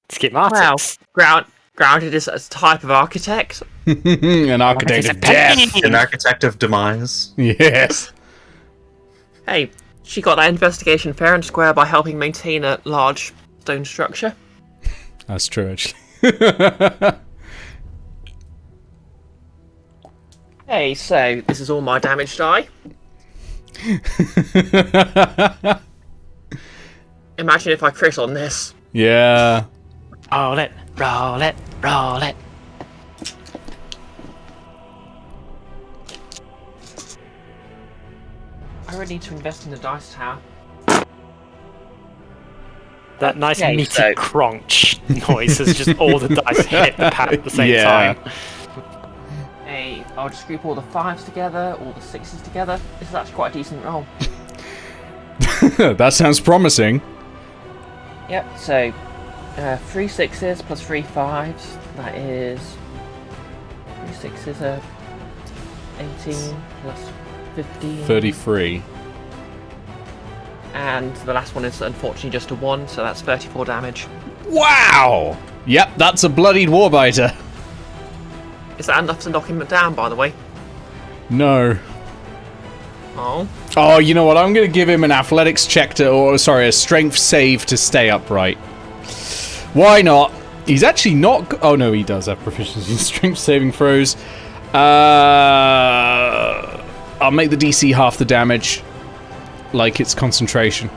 Schematics. Wow, Grounded is a type of architect. An architect of death. An architect of demise. Yes. Hey, she got that investigation fair and square by helping maintain a large stone structure. That's true, actually. Hey, so this is all my damage die. Imagine if I crit on this. Yeah. Roll it, roll it, roll it. I really need to invest in the dice tower. That nice Okay, meaty so- crunch noise as just all the dice hit the pad at the same Yeah. time. Hey, I'll just group all the 5s together, all the 6s together. This is actually quite a decent roll. That sounds promising. Yep, so 3 6s plus 3 5s, that is 3 6s are 18 plus 15. 33. And the last one is unfortunately just a 1, so that's 34 damage. Wow! Yep, that's a bloodied warbiter. Is that enough to knock him down, by the way? No. Oh. Oh, you know what? I'm going to give him an athletics check a strength save to stay upright. Why not? He's actually not... Oh, no, he does have proficiency in strength saving throws. I'll make the DC half the damage, like it's concentration.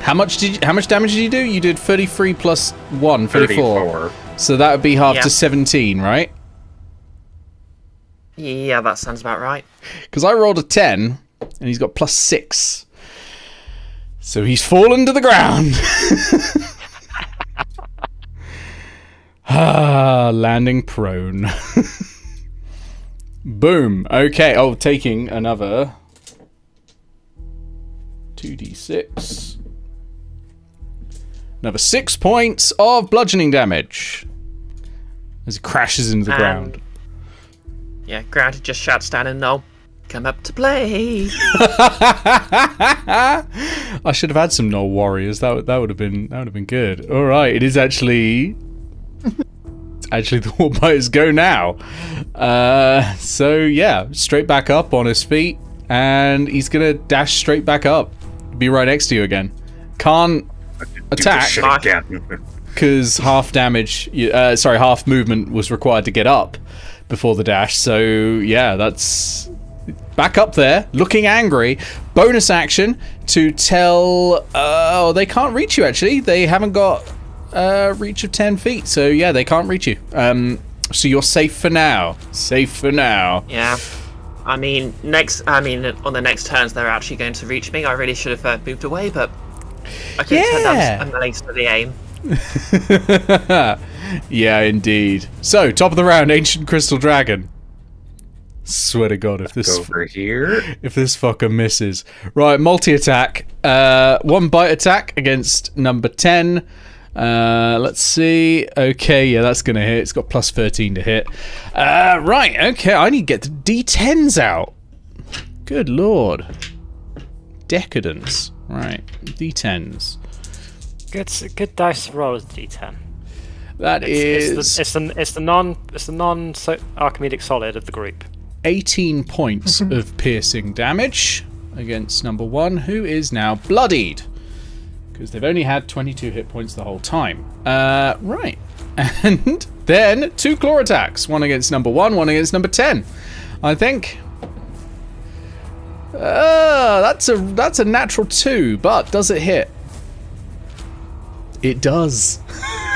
How much damage did you do? You did 33 plus 1, 34. So that would be half to 17, right? Yeah, that sounds about right. Because I rolled a 10, and he's got plus 6. So he's fallen to the ground. Landing prone. Boom. Okay. Oh, taking another 2d6. Another 6 points of bludgeoning damage as he crashes into the ground. Yeah, Grant just shouts down and no, come up to play. I should have had some Gnoll warriors. That would have been good. All right, it is actually. Actually, the warbiters go now. So yeah, straight back up on his feet, and he's gonna dash straight back up, be right next to you again. Can't attack because half movement was required to get up before the dash. So yeah, that's back up there, looking angry. Bonus action to tell. Oh, they can't reach you. Actually, they haven't got. Reach of 10 feet, so yeah, they can't reach you. So you're safe for now. Yeah. I mean, on the next turns, they're actually going to reach me. I really should have moved away, but I could have turned down a melee to the aim. Yeah, indeed. So, top of the round, Ancient Crystal Dragon. Swear to God, if this fucker misses. Right, multi-attack. 1 bite attack against number 10. Let's see. Okay, yeah, that's gonna hit. It's got plus 13 to hit. Right, okay, I need to get the D10s out. Good lord. Decadence. Right, D10s. Good dice roll is D10. It's the non Archimedes solid of the group. 18 points of piercing damage against number 1, who is now bloodied. Because they've only had 22 hit points the whole time. Right. And then 2 claw attacks. 1 against number 1, 1 against number 10. I think. That's a natural 2, but does it hit? It does.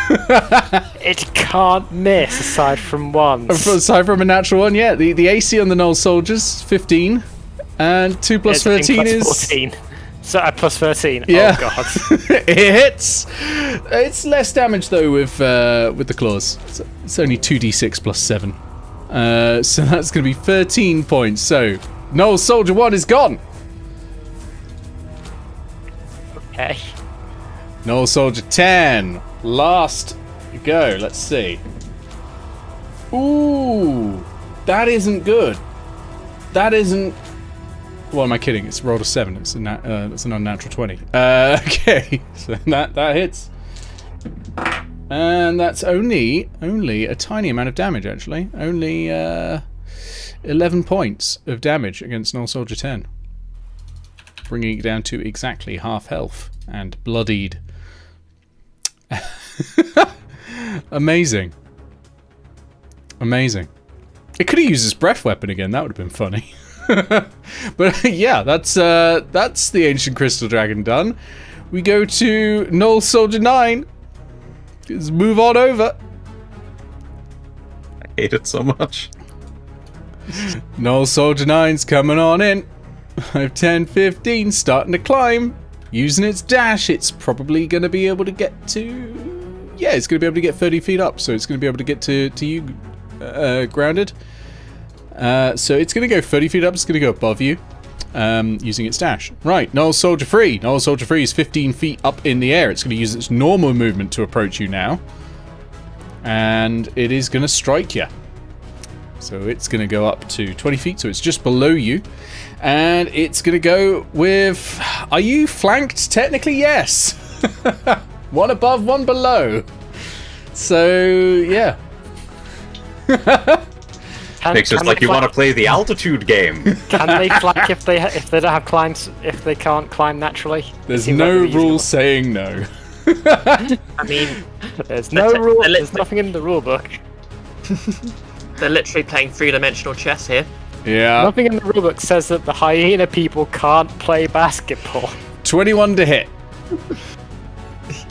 It can't miss aside from one. Aside from a natural 1, yeah. The AC on the Gnoll soldiers, 15. And 2 plus 13 is... 14. So plus 13. Yeah. Oh god. It hits. It's less damage though with the claws. It's only 2d6 plus 7. So that's going to be 13 points. So Gnoll Soldier 1 is gone. Okay. Gnoll Soldier 10. Last go. Let's see. Ooh, that isn't good. That isn't. What am I kidding? It's rolled a 7. It's an unnatural 20. Okay, so that hits, and that's only a tiny amount of damage. Actually, only 11 points of damage against Gnoll Soldier 10, bringing it down to exactly half health and bloodied. Amazing. It could have used his breath weapon again. That would have been funny. But yeah, that's the Ancient Crystal Dragon done. We go to Gnoll Soldier 9. Just move on over. I hate it so much. Gnoll Soldier 9's coming on in. 5, 10, 15, starting to climb. Using its dash, it's probably going to be able to get to... Yeah, it's going to be able to get 30 feet up, so it's going to be able to get to you, grounded. So it's going to go 30 feet up, it's going to go above you. using its dash. Right, Gnoll Soldier Free. Gnoll Soldier Free is 15 feet up in the air. It's going to use its normal movement to approach you now. And it is going to strike you. So it's going to go up to 20 feet, so it's just below you. And it's going to go with... Are you flanked? Technically, yes. One above, one below. So, yeah. Makes it like you want to play the altitude game. Can they flank if they don't have climbs, if they can't climb naturally? There's no rule saying no. I mean, There's no rule. There's nothing in the rule book. they're literally playing three-dimensional chess here. Yeah. Nothing in the rule book says that the hyena people can't play basketball. 21 to hit.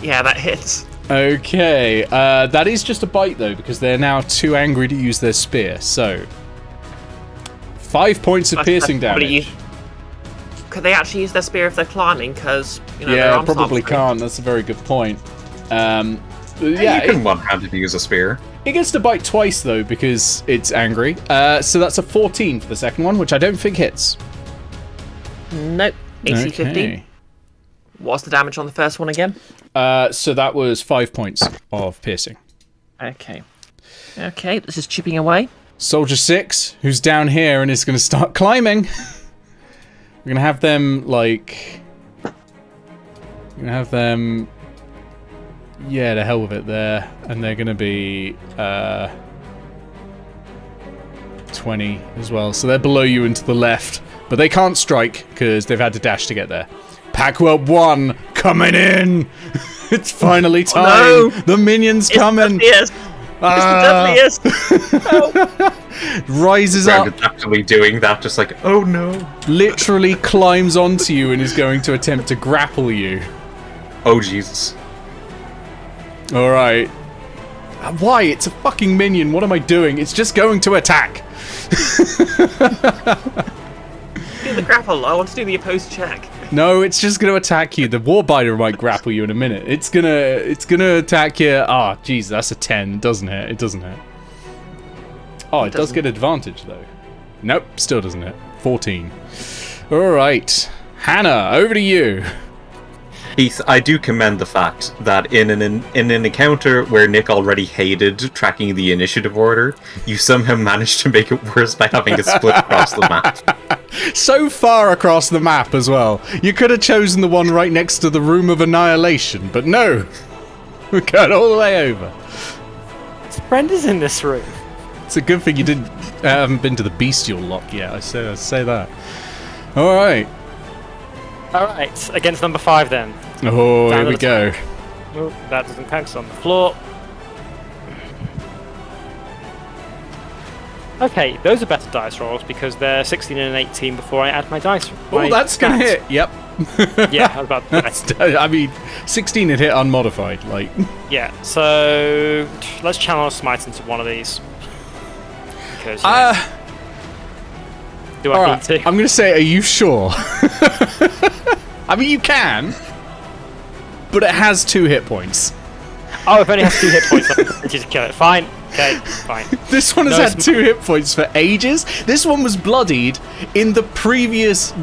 Yeah, that hits. Okay, that is just a bite though, because they're now too angry to use their spear. So, 5 points of piercing damage. Could they actually use their spear if they're climbing? Because yeah, probably can't. That's a very good point. Yeah, you can one-handed use a spear. It gets to bite twice though because it's angry. So that's a 14 for the second one, which I don't think hits. Nope. AC 15. What's the damage on the first one again? So that was 5 points of piercing. Okay. Okay, this is chipping away. Soldier 6, who's down here and is going to start climbing. We're going to have them, like... Yeah, the hell with it there. And they're going to be... 20 as well. So they're below you and to the left. But they can't strike, because they've had to dash to get there. Packwell 1 coming in. It's finally time. Oh, no. The minions coming. Yes. It's the deadliest. Rises Brand up. is actually doing that, just like, oh no. Literally climbs onto you and is going to attempt to grapple you. Oh Jesus. All right. Why? It's a fucking minion. What am I doing? It's just going to attack. Do the grapple. I want to do the opposed check. No, it's just going to attack you. The Warbinder might grapple you in a minute. It's gonna attack you. Ah, oh, jeez, that's a 10, doesn't it? It doesn't hit. Oh, it does get advantage though. Nope, still doesn't hit. 14. All right, Hannah, over to you. Heath, I do commend the fact that in an encounter where Nick already hated tracking the initiative order, you somehow managed to make it worse by having it split across the map. So far across the map as well. You could have chosen the one right next to the Room of Annihilation, but no. We got all the way over. Brenda's in this room. It's a good thing you haven't been to the Bestial Lock yet. I say that. All right. All right, against number 5 then. Oh, here we go. Oh, that doesn't count. It's on the floor. Okay, those are better dice rolls because they're 16 and 18 before I add my dice. Oh, that's gonna hit. Yep. Yeah, I was about to say. I mean, 16 had hit unmodified. Like. Yeah. So let's channel a smite into one of these. Because. Do I need to? I'm gonna say, are you sure? I mean, you can, but it has 2 hit points. Oh, if it only has 2 hit points, I just kill it. Fine. Okay, fine. This one has had 2 hit points for ages. This one was bloodied in the previous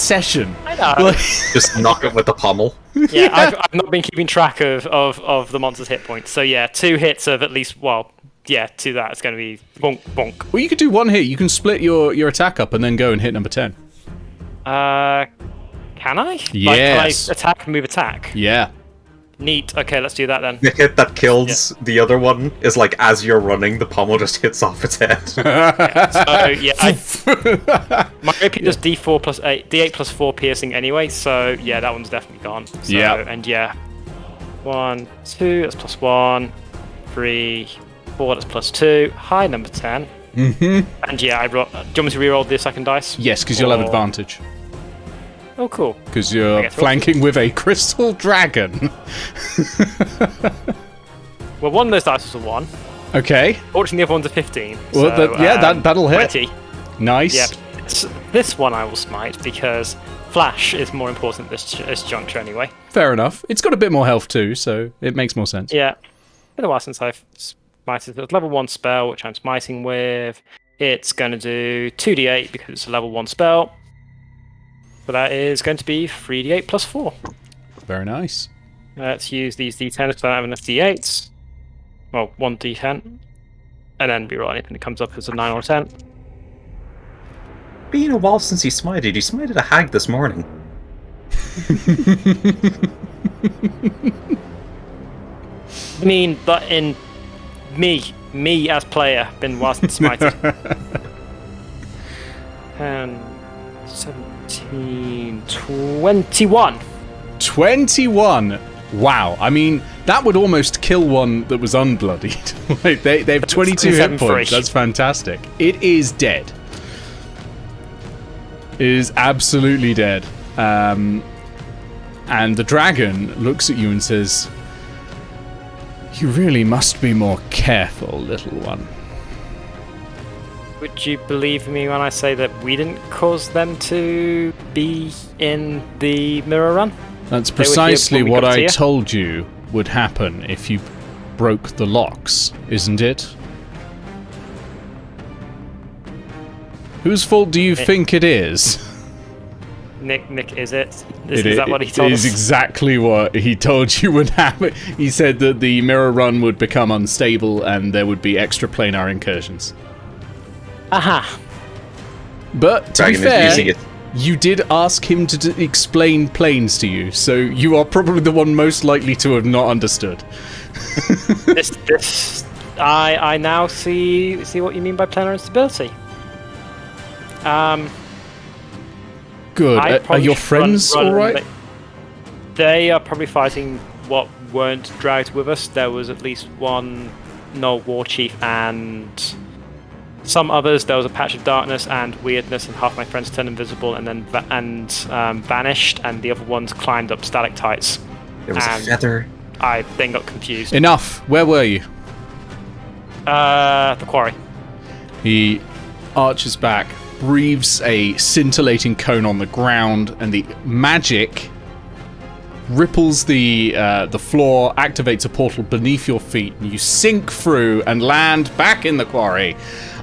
session. I know. Like... Just knock it with the pommel. Yeah, I've not been keeping track of the monster's hit points. So yeah, 2 hits of at least, well, yeah, 2 that. It's going to be bonk, bonk. Well, you could do 1 hit. You can split your attack up and then go and hit number 10. Can I? Yes. Like, can I attack and move attack? Yeah. Neat. Okay, let's do that then. The hit that kills the other one is like as you're running, the pommel just hits off its head. So yeah, my AP does D4 plus 8, D8 plus 4 piercing anyway. So yeah, that one's definitely gone. So, yeah. And yeah, 1, 2. That's plus 1, 3, 4. That's plus 2. High number 10. Mm-hmm. And yeah, do you want me to reroll the second dice? Yes, because you'll have advantage. Oh, cool. Because you're flanking with a crystal dragon. Well, one of those dice was a 1. Okay. Fortunately, the other one's a 15. Well, so, that'll hit. 20. Nice. Yep. This one I will smite because Flash is more important at this juncture anyway. Fair enough. It's got a bit more health too, so it makes more sense. Yeah. Been a while since I've smited. It's a level 1 spell, which I'm smiting with. It's going to do 2d8 because it's a level 1 spell. So that is going to be 3d8 plus 4. Very nice. Let's use these d10s because I don't have enough d8s. Well, 1 d10. And then reroll anything that comes up as a 9 or a 10. Been a while since you smited. You smited a hag this morning. I mean, but in me as player, been whilst smited. And 17, 21. 21. Wow. I mean, that would almost kill one that was unbloodied. Like, they have 22 hit points. That's fantastic. It is dead. It is absolutely dead. And the dragon looks at you and says, "You really must be more careful, little one." Would you believe me when I say that we didn't cause them to be in the mirror run? That's precisely what I told you would happen if you broke the locks, isn't it? Whose fault do you think it is? Nick, is it? Is that what he told us? It is exactly what he told you would happen. He said that the mirror run would become unstable and there would be extraplanar incursions. Aha. But, to Dragon be fair, is using it. you did ask him to explain planes to you, so you are probably the one most likely to have not understood. I now see what you mean by planar instability. Good. Are your friends alright? They are probably fighting what weren't dragged with us. There was at least one Gnoll war chief and some others. There was a patch of darkness and weirdness, and half my friends turned invisible and then vanished, and the other ones climbed up stalactites. There was a feather. I then got confused. Enough. Where were you? The quarry. He arches back, breathes a scintillating cone on the ground, and the magic ripples the floor, activates a portal beneath your feet, and you sink through and land back in the quarry.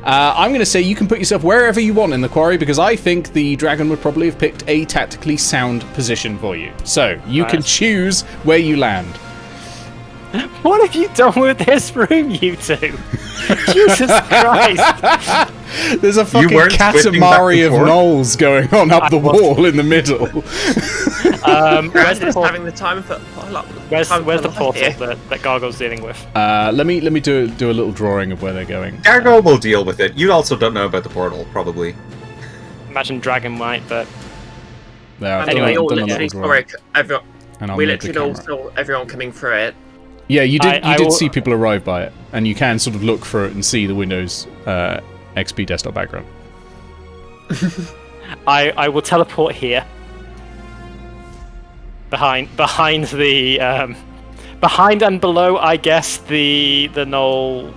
I'm going to say you can put yourself wherever you want in the quarry, because I think the dragon would probably have picked a tactically sound position for you. So you can choose where you land. What have you done with this room, you two? Jesus Christ! There's a fucking Katamari of gnolls going on up the wall in the middle. Where's the portal? Having the time for Where's the portal that Gargoyle's dealing with? Let me do a little drawing of where they're going. Gargoyle will deal with it. You also don't know about the portal, probably. Imagine Dragon might, but anyway, all literally we literally all camera. saw everyone coming through it. Yeah, you did see people arrive by it, and you can sort of look through it and see the Windows XP desktop background. I will teleport here. Behind the behind and below, I guess the gnoll,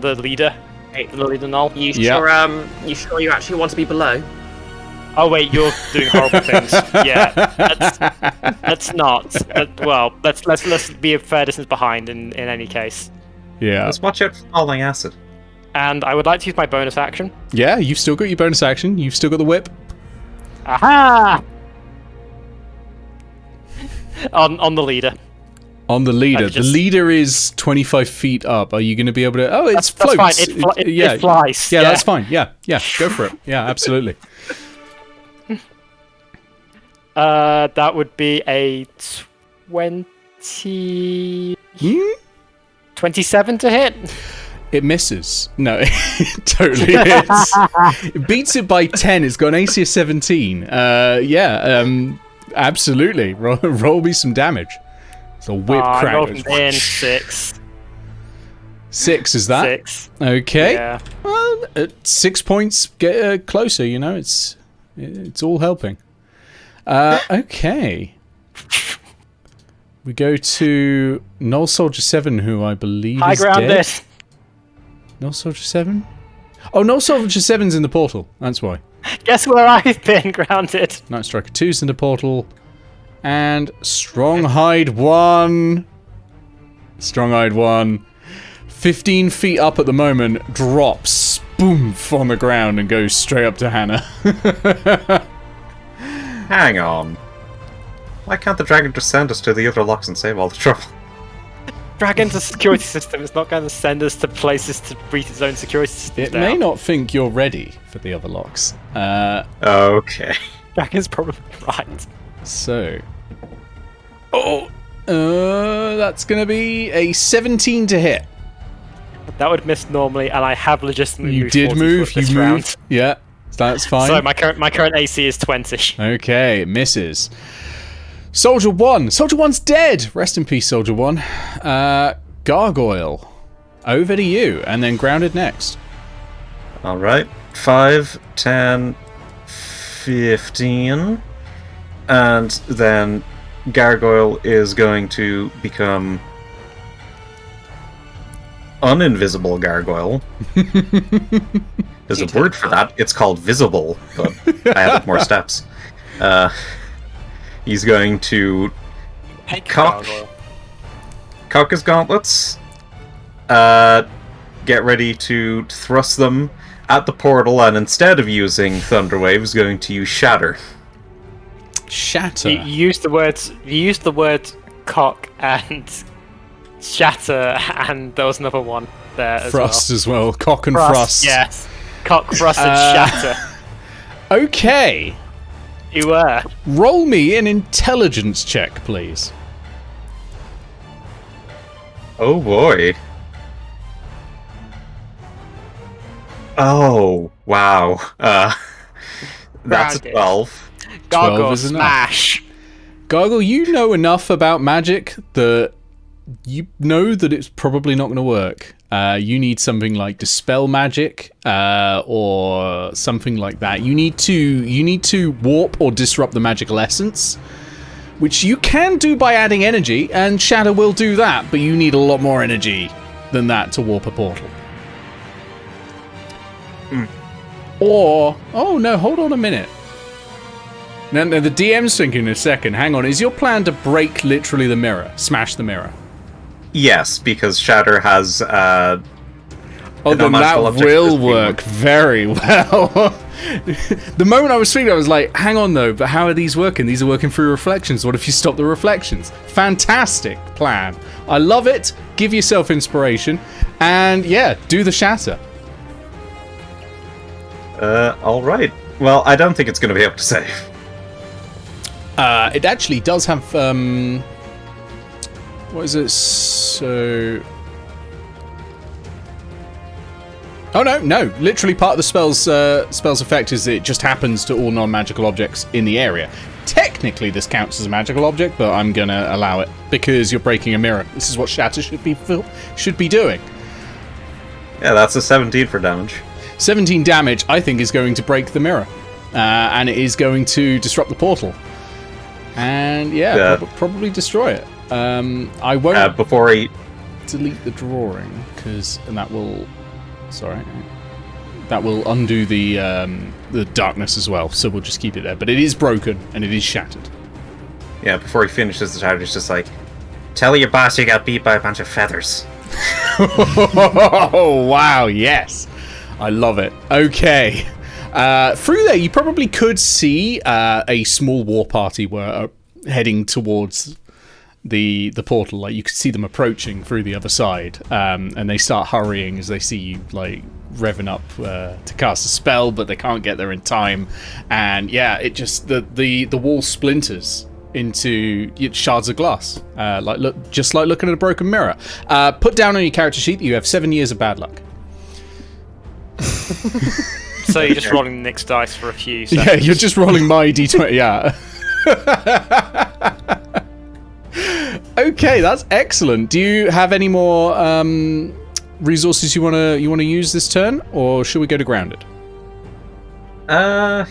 the leader gnoll. You sure you actually want to be below? Oh wait, you're doing horrible things. Yeah, let's not. Let's be a fair distance behind in any case. Yeah. Let's watch out for falling acid. And I would like to use my bonus action. Yeah, you've still got your bonus action. You've still got the whip. Aha! on the leader. On the leader. The leader is 25 feet up. Are you going to be able to... Oh, it floats. That's fine. It flies. Yeah, that's fine. Yeah, go for it. Yeah, absolutely. That would be a 27 to hit. It misses. No, it totally hits. It beats it by 10. It's got an AC of 17. Absolutely. Roll me some damage. It's a whip crack. I rolled in 6. 6, is that? 6. Okay. Yeah. Well, 6 points get closer, you know. It's all helping. Okay. We go to Gnoll Soldier 7, who I believe is dead. This. Gnoll Soldier 7? Oh, Gnoll Soldier 7's in the portal. That's why. Guess where I've been grounded? Night Striker 2's in the portal. And Stronghide 1. Stronghide 1. 15 feet up at the moment, drops, boom, on the ground and goes straight up to Hannah. Hang on. Why can't the dragon just send us to the other locks and save all the trouble? Dragon's a security system. It's not going to send us to places to breach its own security system. It may not think you're ready for the other locks. Okay. Dragon's probably right. So. Oh! That's going to be a 17 to hit. That would miss normally, and I have legitimately You moved did 40 move, foot this you round. moved. Yeah, that's fine. So my current AC is 20. Okay, it misses. Soldier 1. Soldier 1's dead. Rest in peace, Soldier 1. Gargoyle. Over to you, and then grounded next. Alright. 5, 10, 15. And then Gargoyle is going to become uninvisible Gargoyle. There's a word for that. It's called visible, but I added more steps. He's going to cock his gauntlets, get ready to thrust them at the portal, and instead of using Thunderwave, is going to use Shatter. Shatter. You used the word cock and shatter, and there was another one there as Thrust well. as well. Cock and thrust. Yes. Cock, thrust, and shatter. Okay. You were. Roll me an intelligence check, please. Oh boy. Oh, wow. That's a Grounded. 12. 12 Gargoyle is enough. smash. Gargle, you know enough about magic that you know that it's probably not going to work. You need something like dispel magic, or something like that. You need to warp or disrupt the magical essence, which you can do by adding energy, and Shatter will do that. But you need a lot more energy than that to warp a portal. Or oh no, hold on a minute. Now the DM's thinking in a second. Hang on, is your plan to break literally the mirror, smash the mirror? Yes, because Shatter has Oh, then that non-magical objects will as being work very well. The moment I was thinking, I was like, hang on though, but how are these working? These are working through reflections. What if you stop the reflections? Fantastic plan. I love it. Give yourself inspiration. And yeah, do the shatter. alright. Well, I don't think it's going to be able to save. It actually does have, what is it? So... Oh no! Literally, part of the spell's effect is that it just happens to all non-magical objects in the area. Technically, this counts as a magical object, but I'm gonna allow it because you're breaking a mirror. This is what Shatter should be doing. Yeah, that's a 17 for damage. 17 damage, I think, is going to break the mirror, and it is going to disrupt the portal, and probably destroy it. I won't Before he... delete the drawing and that will. Sorry, that will undo the darkness as well. So we'll just keep it there. But it is broken and it is shattered. Yeah, before he finishes the shatter, he's just like, "Tell your boss you got beat by a bunch of feathers." Oh wow! Yes, I love it. Okay, through there you probably could see a small war party were heading towards the portal. Like, you could see them approaching through the other side, and they start hurrying as they see you like revving up to cast a spell, but they can't get there in time. And yeah, it just the wall splinters into shards of glass, just like looking at a broken mirror. Put down on your character sheet that you have 7 years of bad luck. So you're just rolling Nick's dice for a few seconds. Yeah, you're just rolling my d20. Yeah. Okay, that's excellent. Do you have any more resources you wanna use this turn, or should we go to grounded? Yeah,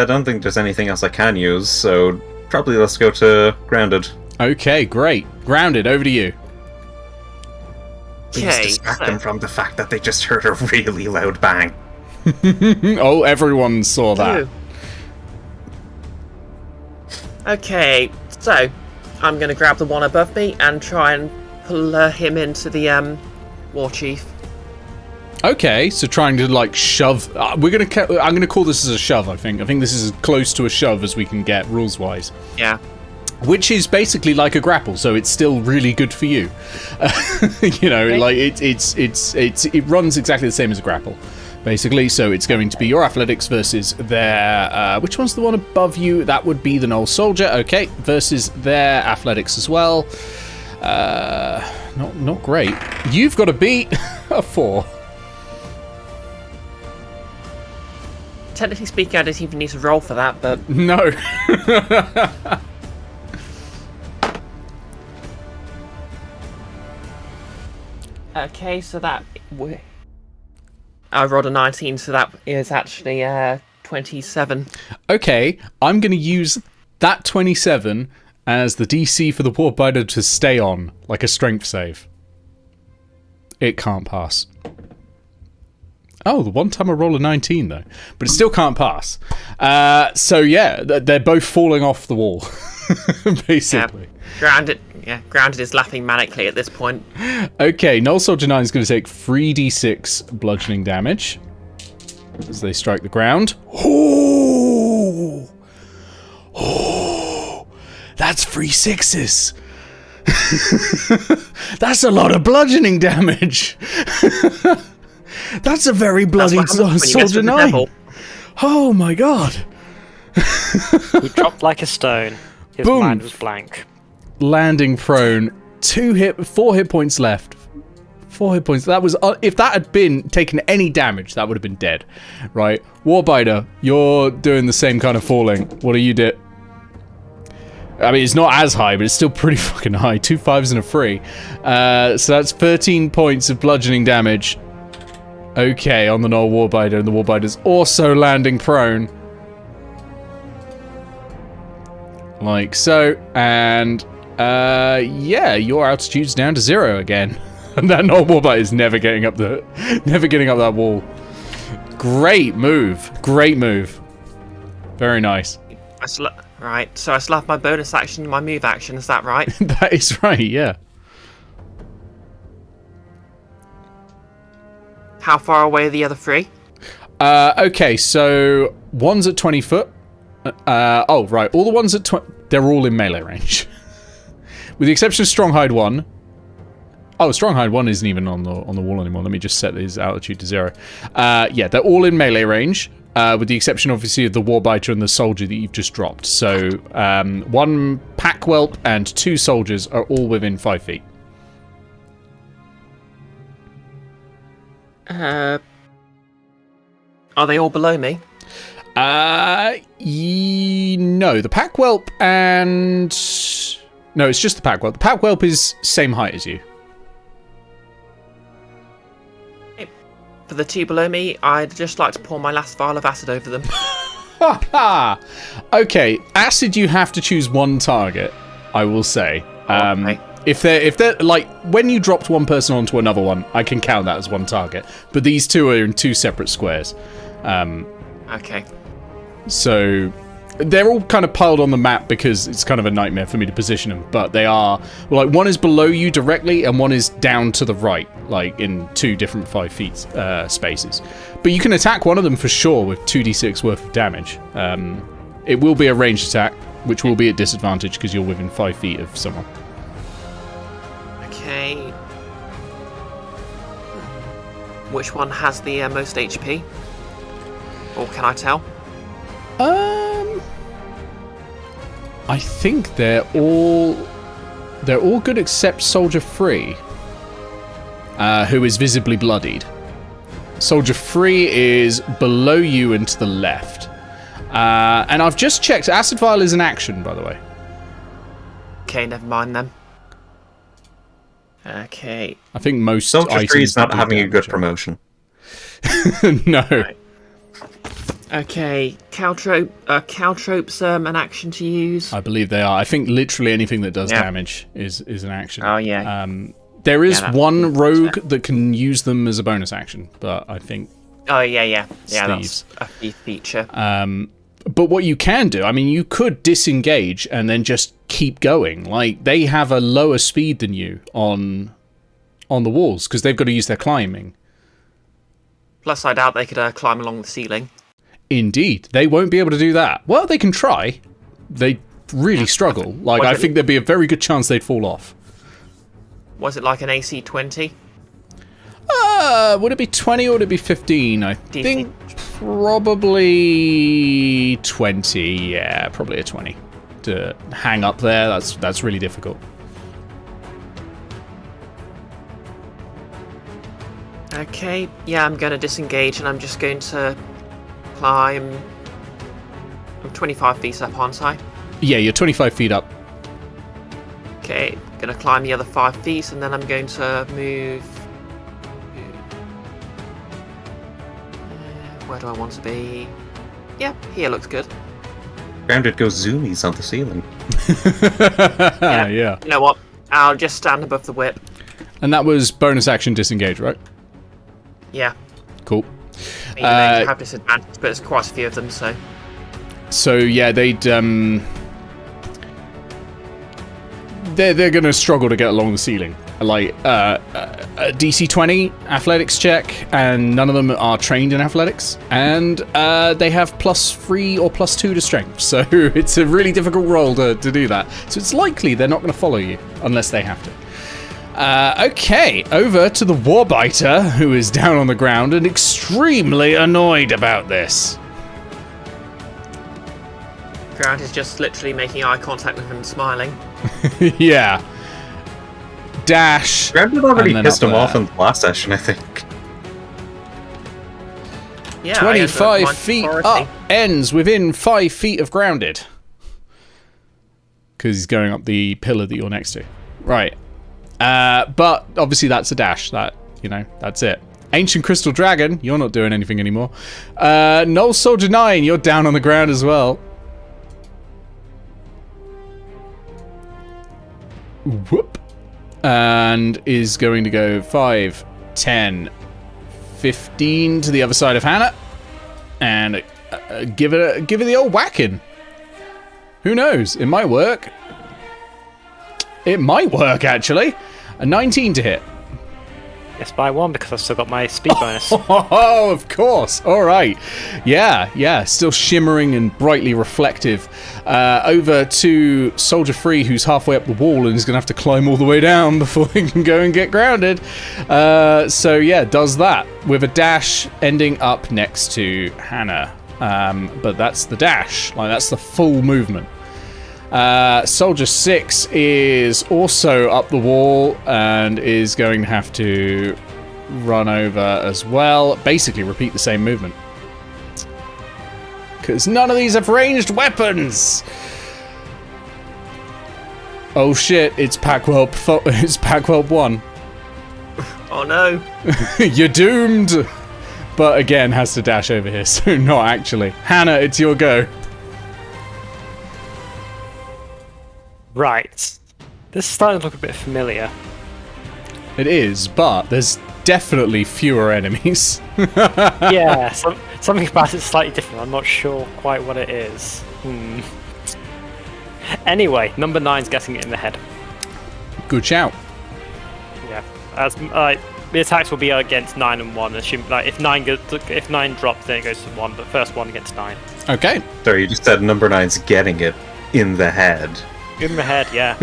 I don't think there's anything else I can use, so probably let's go to grounded. Okay, great. Grounded, over to you. Please Okay, distract them from the fact that they just heard a really loud bang. Oh, everyone saw that. Ooh. Okay, so I'm going to grab the one above me and try and pull him into the war chief. Okay, so trying to like shove. I'm gonna call this as a shove. I think this is as close to a shove as we can get rules wise. Yeah. Which is basically like a grapple, so it's still really good for you. You know, Okay. like it runs exactly the same as a grapple, basically. So it's going to be your athletics versus their. Which one's the one above you? That would be the gnoll soldier. Okay, versus their athletics as well. Not great. You've got to beat a 4. Technically speaking, I don't even need to roll for that, but No. okay. So that I rolled a 19, so that is actually 27. Okay, I'm going to use that 27 as the DC for the Warbiter to stay on, like a strength save. It can't pass. Oh, the one time I roll a 19, though. But it still can't pass. So, yeah, they're both falling off the wall, basically. Yeah. Grounded is laughing manically at this point. Okay, Gnoll Soldier 9 is going to take 3d6 bludgeoning damage as they strike the ground. Oh! Oh! That's 3 6s! That's a lot of bludgeoning damage! That's a very bloody That's what happens when you mess Soldier with the 9! devil. Oh my god! He dropped like a stone. His Boom. mind was blank. Landing prone. 4 hit points left. 4 hit points. That was if that had been taken any damage, that would have been dead, right? Warbiter, you're doing the same kind of falling. What do you do? I mean, it's not as high, but it's still pretty fucking high. 2 5s and a 3. So that's 13 points of bludgeoning damage. Okay, on the Gnoll Warbiter, and the Warbiter's also landing prone. Like so, and yeah, your altitude's down to 0 again. And that Gnoll Warbiter is never getting up that wall. Great move. Great move. Very nice. Right, so I still have my bonus action and my move action, is that right? That is right, yeah. How far away are the other 3? Okay, so one's at 20 foot. Oh, right. All the ones at 20... They're all in melee range. With the exception of Stronghide 1. Oh, Stronghide 1 isn't even on the wall anymore. Let me just set his altitude to 0. Yeah, they're all in melee range. With the exception, obviously, of the Warbiter and the Soldier that you've just dropped. So, 1 Pack Whelp and 2 Soldiers are all within 5 feet. Are they all below me? No, the Pack Whelp and... No, it's just the Pack Whelp. The Pack Whelp is same height as you. For the 2 below me, I'd just like to pour my last vial of acid over them. Okay, acid you have to choose one target, I will say. Okay. If they're like when you dropped one person onto another one, I can count that as one target. But these two are in 2 separate squares. Okay. So they're all kind of piled on the map because it's kind of a nightmare for me to position them. But they are, well, like one is below you directly and one is down to the right, like in 2 different 5 feet spaces. But you can attack one of them for sure with 2d6 worth of damage. It will be a ranged attack, which will be at disadvantage because you're within 5 feet of someone. Okay. Which one has the most HP? Or can I tell? I think they're all good except Soldier 3, who is visibly bloodied. Soldier 3 is below you and to the left. And I've just checked. Acid Vial is an action, by the way. Okay, never mind then. Okay. I think most Soldier 3 items is not that do having a good damage promotion. No. Right. Okay, caltropes an action to use. I believe they are. I think literally anything that does Yeah. damage is an action. Oh yeah. There is that's one rogue fair. that can use them as a bonus action, but I think Oh yeah. Yeah, Thieves. that's a feature. but what you can do, I mean, you could disengage and then just keep going. Like, they have a lower speed than you on the walls, because they've got to use their climbing. Plus, I doubt they could climb along the ceiling. Indeed, they won't be able to do that. Well, they can try. They really struggle. Like, I think there'd be a very good chance they'd fall off. Was it like an AC 20? Would it be 20 or would it be 15? I DC. think probably 20. Yeah, probably a 20. To hang up there, that's really difficult. Okay, yeah, I'm going to disengage and I'm just going to climb. I'm 25 feet up, aren't I? Yeah, you're 25 feet up. Okay, going to climb the other 5 feet and then I'm going to move. Where do I want to be? Yeah, here looks good. Grounded goes zoomies on the ceiling. Yeah. You know what? I'll just stand above the whip. And that was bonus action disengage, right? Yeah. Cool. I mean, they have disadvantage, but there's quite a few of them, so. So yeah, they're gonna struggle to get along the ceiling. Like a DC 20 athletics check, and none of them are trained in athletics, and they have +3 or +2 to strength. So it's a really difficult roll to do that. So it's likely they're not going to follow you unless they have to. Okay, over to the Warbiter, who is down on the ground and extremely annoyed about this. Grant is just literally making eye contact with him and smiling. Yeah. Dash. Grounded already and then pissed up him off there. in the last session, I think. Yeah, 25 feet up, ends within 5 feet of grounded. Because he's going up the pillar that you're next to. Right. But obviously that's a dash. That's it. Ancient Crystal Dragon, you're not doing anything anymore. Gnoll Soldier 9, you're down on the ground as well. Whoop. And is going to go 5, 10, 15 to the other side of Hannah. And give it the old whacking. Who knows? It might work. It might work, actually. A 19 to hit. Yes, by 1 because I've still got my speed bonus. Oh, of course. All right. Yeah. Still shimmering and brightly reflective. Over to Soldier 3, who's halfway up the wall and is going to have to climb all the way down before he can go and get grounded. So, yeah, does that with a dash ending up next to Hannah. But that's the dash. Like, that's the full movement. Soldier 6 is also up the wall and is going to have to run over as well. Basically repeat the same movement. Because none of these have ranged weapons! Oh shit, it's Packwhelp. It's Packwhelp 1. Oh no. You're doomed! But again, has to dash over here, so not actually. Hannah, it's your go. Right. This is starting to look a bit familiar. It is, but there's definitely fewer enemies. Yeah, something about it's slightly different. I'm not sure quite what it is. Anyway, number 9's getting it in the head. Good shout. Yeah, as the attacks will be against 9 and 1. Assume if 9 drops, then it goes to 1. But first 1 against 9. Okay. Sorry, you just said number 9's getting it in the head. In the head, yeah.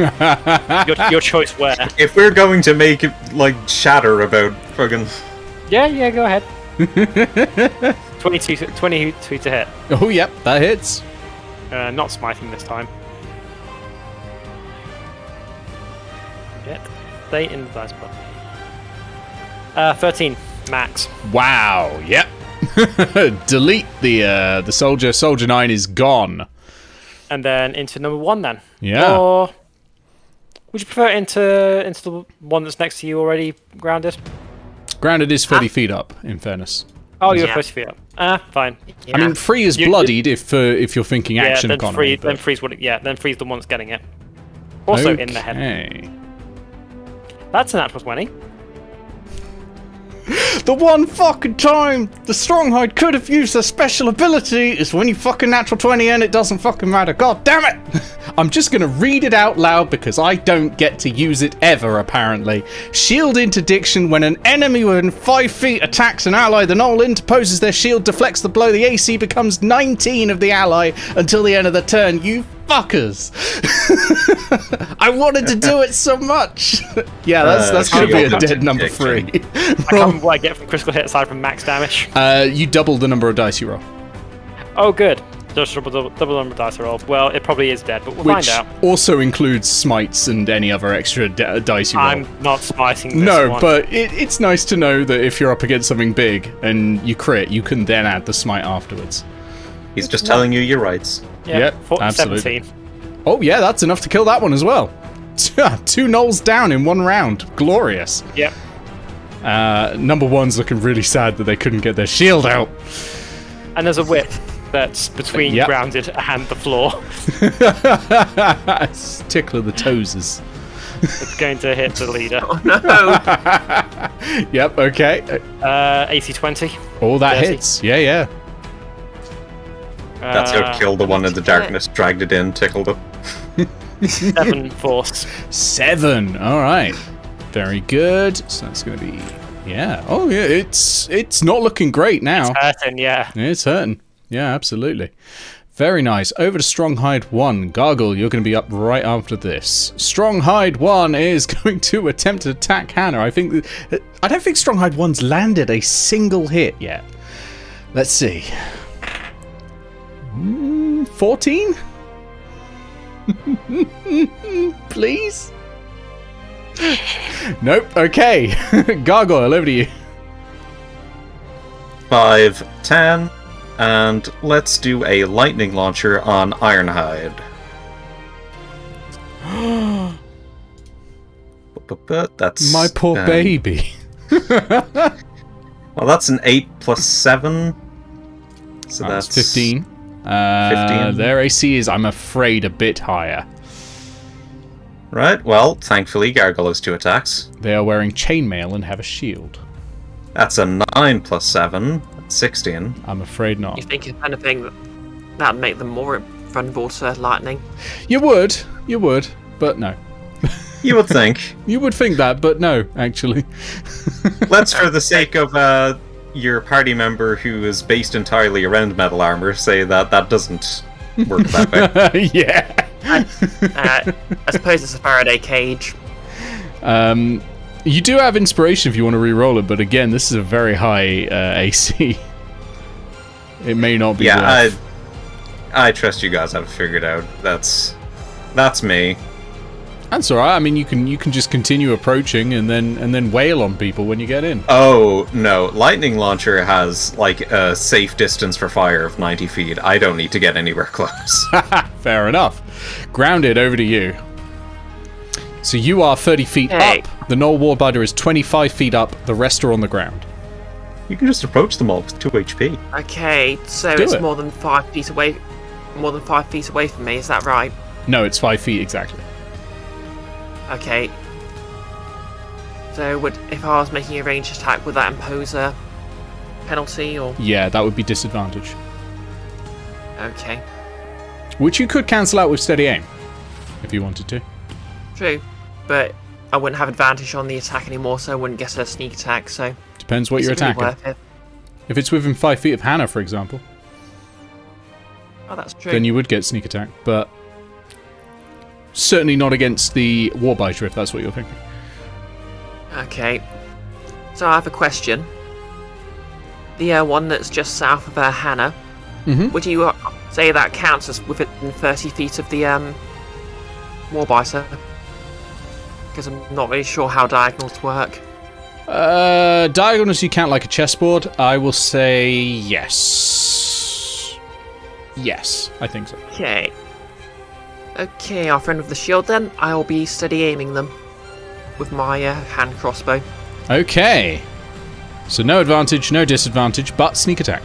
your choice where. If we're going to make it, like, shatter about fucking... Yeah, go ahead. 22 to hit. Oh, yep, that hits. Not smiting this time. Yep. Stay in the dice pot. 13, max. Wow, yep. Delete the soldier. Soldier 9 is gone. And then into number 1 then. Yeah. Or would you prefer into the one that's next to you already grounded? Grounded is 30 feet up, in fairness. Oh, you're Yeah. 30 feet up. Fine. Yeah. I mean, free is bloodied if you're thinking action then economy. then freeze then freeze the one that's getting it. Also in the head. Okay. That's an natural 20. The one fucking time the Stronghide could have used their special ability is when you fucking natural 20 and it doesn't fucking matter. God damn it! I'm just gonna read it out loud because I don't get to use it ever, apparently. Shield interdiction: when an enemy within 5 feet attacks an ally, the gnoll interposes their shield, deflects the blow. The AC becomes 19 of the ally until the end of the turn. You fuckers! I wanted to do it so much. Yeah, that's gonna be a dead number 3. I can't remember what I get from critical hit aside from max damage. You double the number of dice you roll. Oh, good. Just double the number of dice I roll. Well, it probably is dead, but we'll Which find out. also includes smites and any other extra dice you roll. I'm not smiting this No, one. but it's nice to know that if you're up against something big and you crit, you can then add the smite afterwards. He's just telling you your rights. Yeah, Yep, absolutely. 17. Oh yeah, that's enough to kill that one as well. 2 gnolls down in 1 round. Glorious. Yep. Number 1's looking really sad that they couldn't get their shield out. And there's a whip that's between Yep. grounded and the floor. Tickler the toeses. It's going to hit the leader. Oh no! Yep, okay. AC 20. Oh, that 30. hits. Yeah. That's how it killed the one in the darkness, dragged it in, tickled it. 7 force. 7. All right. Very good. So that's going to be... Yeah. Oh, yeah. It's not looking great now. Hurting, yeah. It's hurting. Yeah, absolutely. Very nice. Over to Stronghide 1. Gargle, you're going to be up right after this. Stronghide 1 is going to attempt to attack Hannah. I don't think Stronghide 1's landed a single hit yet. Let's see. 14? Please? Nope. Okay. Gargoyle, over to you. 5, 10, and let's do a lightning launcher on Ironhide. But that's My poor baby. Well, that's an 8 plus 7, so That's that's 15. 15. Their AC is, I'm afraid, a bit higher. Right. Well, thankfully, Gargle has 2 attacks. They are wearing chainmail and have a shield. That's a 9 plus 7, that's 16. I'm afraid not. You think if anything that'd make them more vulnerable to lightning? You would, but no. You would think. You would think that, but no, actually. Let's, for the sake of your party member who is based entirely around metal armor, say that that doesn't work that way. Yeah. I suppose it's a Faraday cage. You do have inspiration if you want to re-roll it, but again, this is a very high AC. It may not be. Yeah, worth. I trust you guys have it figured out. That's me. That's all right. I mean, you can just continue approaching and then wail on people when you get in. Oh no, lightning launcher has like a safe distance for fire of 90 feet. I don't need to get anywhere close. Fair enough. Grounded, over to you. So you are 30 feet Hey. up. The Gnoll Warbinder is 25 feet up. The rest are on the ground. You can just approach them all with 2 HP. Okay, so Do it's it. more than 5 feet away. More than 5 feet away from me. Is that right? No, it's 5 feet exactly. Okay. So if I was making a ranged attack, would that impose a penalty or? Yeah, that would be disadvantage. Okay, Which you could cancel out with steady aim, if you wanted to. true. But I wouldn't have advantage on the attack anymore, so I wouldn't get a sneak attack. So Depends what you're it's really attacking. worth it. If it's within 5 feet of Hannah, for example, Oh, that's true. then you would get sneak attack, but certainly not against the Warbiter, if that's what you're thinking. Okay. So I have a question. The one that's just south of Hannah. Mhm. Would you say that counts as within 30 feet of the Warbiter? Because I'm not really sure how diagonals work. Diagonals you count like a chessboard. I will say yes. Yes, I think so. Okay. Okay, our friend with the shield then. I'll be steady aiming them with my hand crossbow. Okay. So no advantage, no disadvantage, but sneak attack.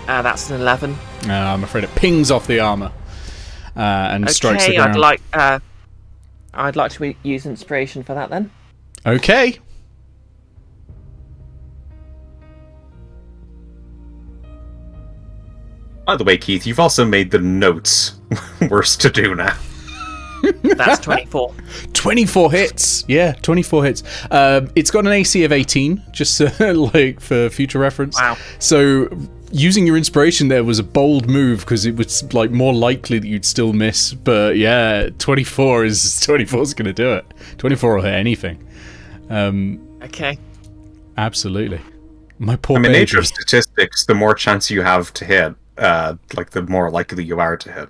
That's an 11. I'm afraid it pings off the armor. and strikes the Okay, ground. I'd like to use inspiration for that then. Okay. By the way, Keith, you've also made the notes worse to do now. That's 24. 24 hits. Yeah, 24 hits. It's got an AC of 18, just like for future reference. Wow. So using your inspiration there was a bold move because it was like more likely that you'd still miss. But yeah, 24 is going to do it. 24 will hit anything. Okay. Absolutely. My poor I mean, baby. nature of statistics, the more chance you have to hit, like the more likely you are to hit.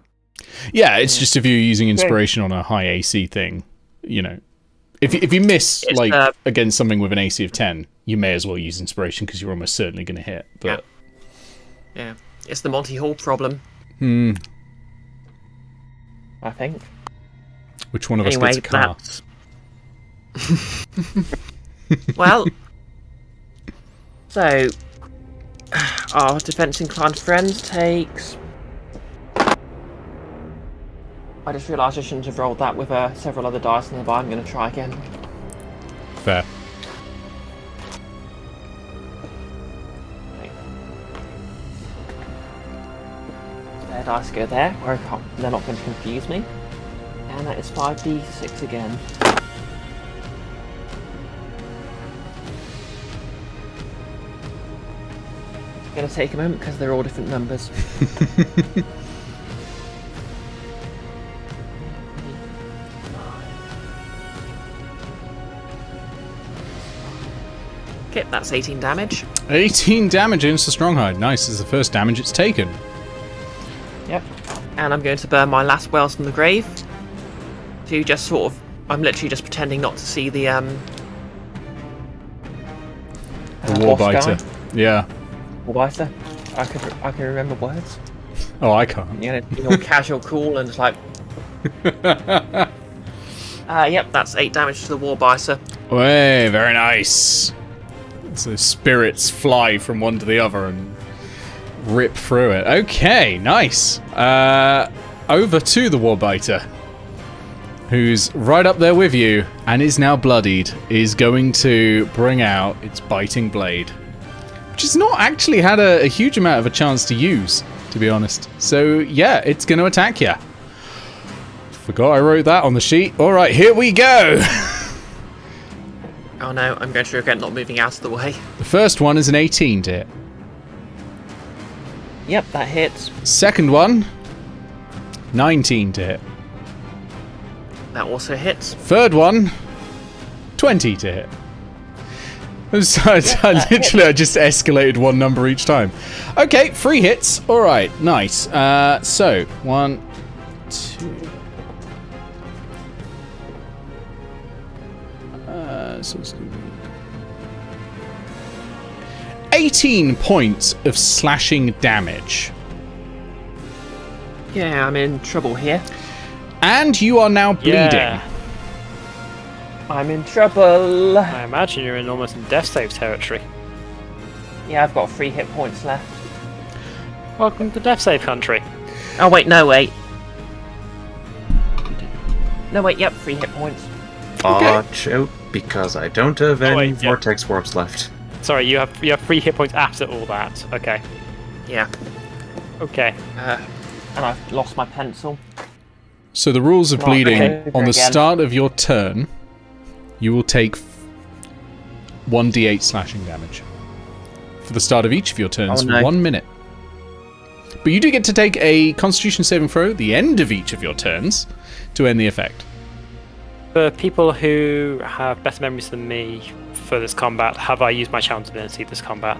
Yeah, it's just if you're using inspiration on a high AC thing, you know. If you miss against something with an AC of 10, you may as well use inspiration because you're almost certainly going to hit. But yeah, it's the Monty Hall problem. I think. Which one of us gets a car? Well, so our defense inclined friend takes. I just realised I shouldn't have rolled that with several other dice nearby. I'm going to try again. Fair. Okay. Spare dice go there, where they're not going to confuse me. And that is 5d6 again. It's going to take a moment because they're all different numbers. Okay, that's 18 damage. 18 damage against the Stronghide. Nice. This is the first damage it's taken. Yep. And I'm going to burn my last wells from the grave. To just sort of... I'm literally just pretending not to see the Warbiter. Yeah. Warbiter. I can remember words. Oh, I can't. You know, being all casual, cool, and just like... yep, that's 8 damage to the Warbiter. Way, very nice. So spirits fly from one to the other and rip through it. Okay, nice. Over to the Warbiter, who's right up there with you and is now bloodied, is going to bring out its biting blade, which has not actually had a huge amount of a chance to use, to be honest. So yeah, it's going to attack you. Forgot I wrote that on the sheet. All right, here we go. Oh no, I'm going to regret not moving out of the way. The first one is an 18 to hit. Yep, that hits. Second one, 19 to hit. That also hits. Third one, 20 to hit. I just escalated one number each time. Okay, 3 hits. All right, nice. So 1, 2. So it's 18 points of slashing damage. Yeah, I'm in trouble here. And you are now bleeding. Yeah. I'm in trouble. I imagine you're in almost in death save territory. Yeah, I've got 3 hit points left. Welcome to death save country. Oh wait, no wait. No wait, yep, 3 hit points. Watch out, because I don't have any wait, yeah. vortex warps left. Sorry, you have 3 hit points after all that. Okay. Yeah. Okay. And I've lost my pencil. So the rules of Right, bleeding, okay, on the again. start of your turn, you will take 1d8 slashing damage. For the start of each of your turns, Oh, no. 1 minute. But you do get to take a Constitution saving throw at the end of each of your turns to end the effect. For people who have better memories than me for this combat, have I used my challenge ability this combat?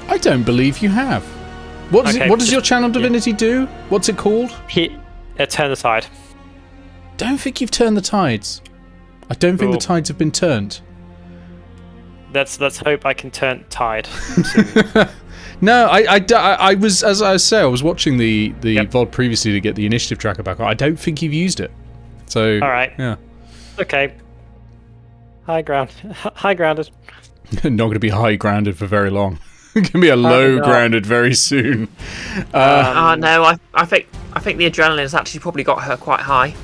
I don't believe you have. What does, Okay, what does just- your channel divinity do? What's it called? Turn aside. Don't think you've turned the tides. I don't think the Cool. tides have been turned. Let's hope I can turn tide. No, I was, as I say, I was watching the Yep. VOD previously to get the initiative tracker back on. I don't think you've used it. So, All right. yeah. Okay. High ground. High grounded. Not going to be high grounded for very long. Going to be a low not. grounded very soon. No, I think think the adrenaline has actually probably got her quite high.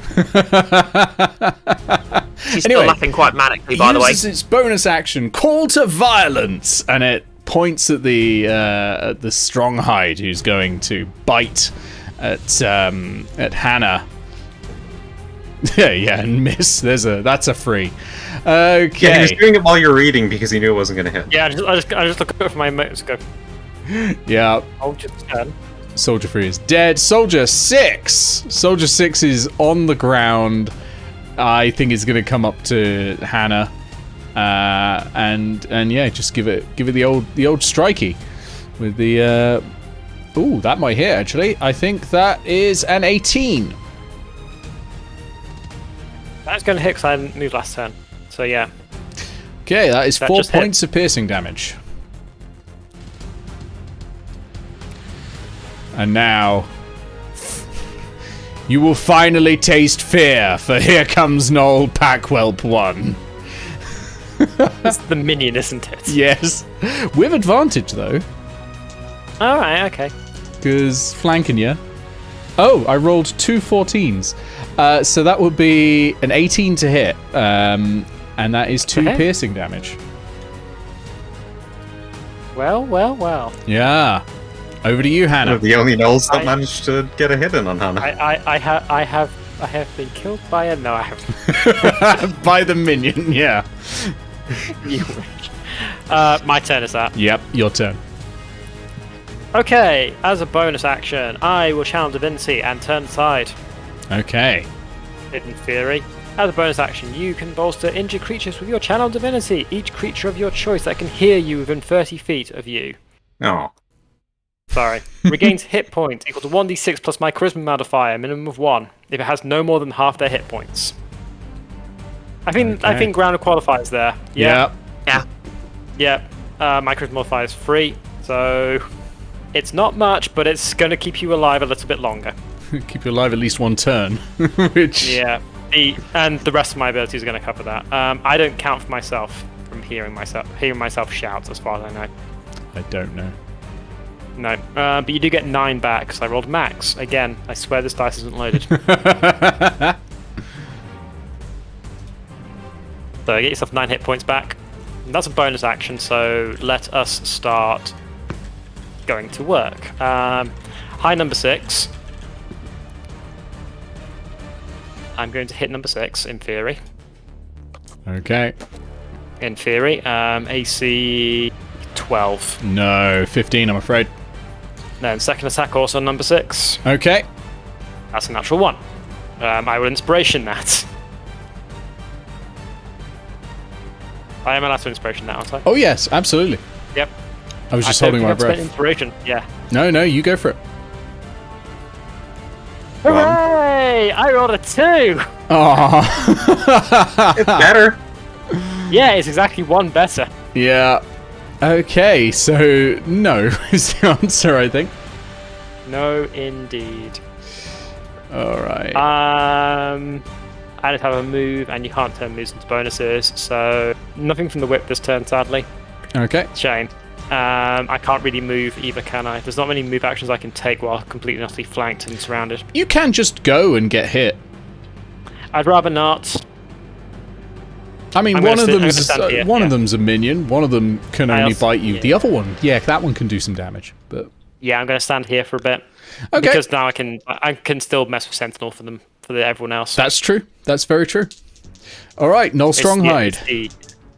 She's Anyway, still laughing quite manically, by the way. Uses its bonus action, call to violence, and it points at the strong hide who's going to bite at Hannah. yeah, and miss. That's a free. Okay. Yeah, he was doing it while you're reading because he knew it wasn't going to hit. Yeah, I just look up for my moves and go. Yeah. Hold your turn. Soldier 3 is dead. Soldier 6! Soldier 6 is on the ground. I think it's going to come up to Hannah. And yeah, just give it the old strikey. With the... Ooh, that might hit, actually. I think that is an 18. That's going to hit because I didn't move last turn. So yeah. Okay, that is That 4 just hit. points of piercing damage. And now, you will finally taste fear, for here comes Gnoll Packwhelp 1. It's the minion, isn't it? Yes. With advantage, though, Alright, okay. because flanking you. Oh, I rolled 2 14s. So that would be an 18 to hit, and that is 2 Okay. piercing damage. Well. Yeah. Over to you, Hannah. The only gnolls that I- managed to get a hit in on Hannah. I have been killed by a... No, I haven't. By the minion, yeah. You wish. My turn is that. Yep, your turn. Okay, as a bonus action, I will channel Divinity and turn aside. Okay. In theory. As a bonus action, you can bolster injured creatures with your channel Divinity. Each creature of your choice that can hear you within 30 feet of you. Oh. Sorry. Regains hit points equal to 1d6 plus my charisma modifier, minimum of 1, if it has no more than half their hit points. I think ground qualifies there. Yep. Yeah. Yeah. My charisma modifier is 3, so it's not much, but it's going to keep you alive a little bit longer. Keep you alive at least 1 turn. Which... Yeah. And the rest of my abilities are going to cover that. I don't count for myself from hearing myself shout, as far as I know. I don't know. No. But you do get 9 back, because I rolled max. Again, I swear this dice isn't loaded. So get yourself 9 hit points back. And that's a bonus action, so let us start going to work. High number 6. I'm going to hit number 6, in theory. Okay. In theory. AC 12. No, 15, I'm afraid. Then second attack also on number 6. Okay. That's a natural 1. I will inspiration that. I am allowed to inspiration that, aren't I? Oh, yes, absolutely. Yep. I was just don't holding think my I've spent breath. Inspiration. Yeah. No, you go for it. Hooray! I rolled a 2! Oh. It's better. Yeah, it's exactly 1 better. Yeah. Okay, so no is the answer, I think. No, indeed. Alright. I just have a move, and you can't turn moves into bonuses, so nothing from the whip this turn, sadly. Okay. Shame. I can't really move either, can I? There's not many move actions I can take while completely and utterly flanked and surrounded. You can just go and get hit. I'd rather not. I mean, I'm one of gonna them stand here, one of yeah. them's a minion. One of them can I only also- bite you. yeah. The other one, yeah, that one can do some damage. But Yeah, I'm going to stand here for a bit. okay, Because now I can still mess with Sentinel for everyone else. that's true. That's very true. All right, Gnoll It's Stronghide. the-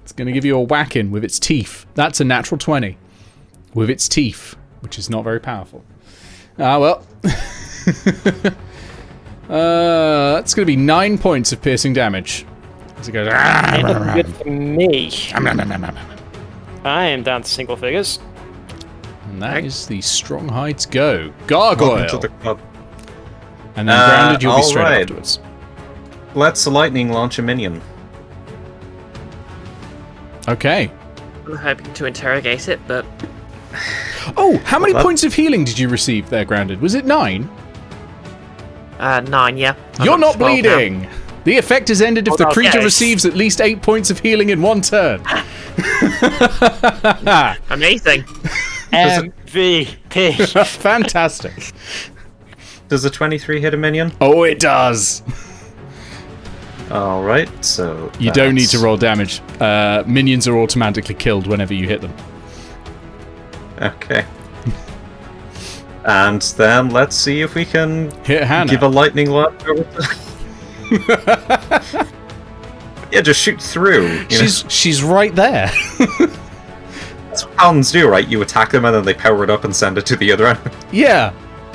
It's going to give you a whack-in with its teeth. That's a natural 20 with its teeth, which is not very powerful. Ah, well. That's going to be 9 points of piercing damage. As it goes. Ain't good for me. And I am down to single figures. that is the Stronghide's go. Welcome Gargoyle. to the club. And then grounded, you'll be straight alright. afterwards. Let's lightning launch a minion. Okay. I'm hoping to interrogate it, but Oh, how many Well, points of healing did you receive there, grounded? Was it 9? 9, yeah. You're I'm not 12 now. bleeding. The effect is ended if Oh, the creature okay. receives at least 8 points of healing in 1 turn. Amazing. MVP. Fantastic. Does a 23 hit a minion? Oh, it does. All right, so You don't need to roll damage. Minions are automatically killed whenever you hit them. Okay. And then let's see if we can Hit Hannah. give a lightning launch over to... Yeah, just shoot through. You know? She's right there. That's what hounds do, right? You attack them and then they power it up and send it to the other end. Yeah.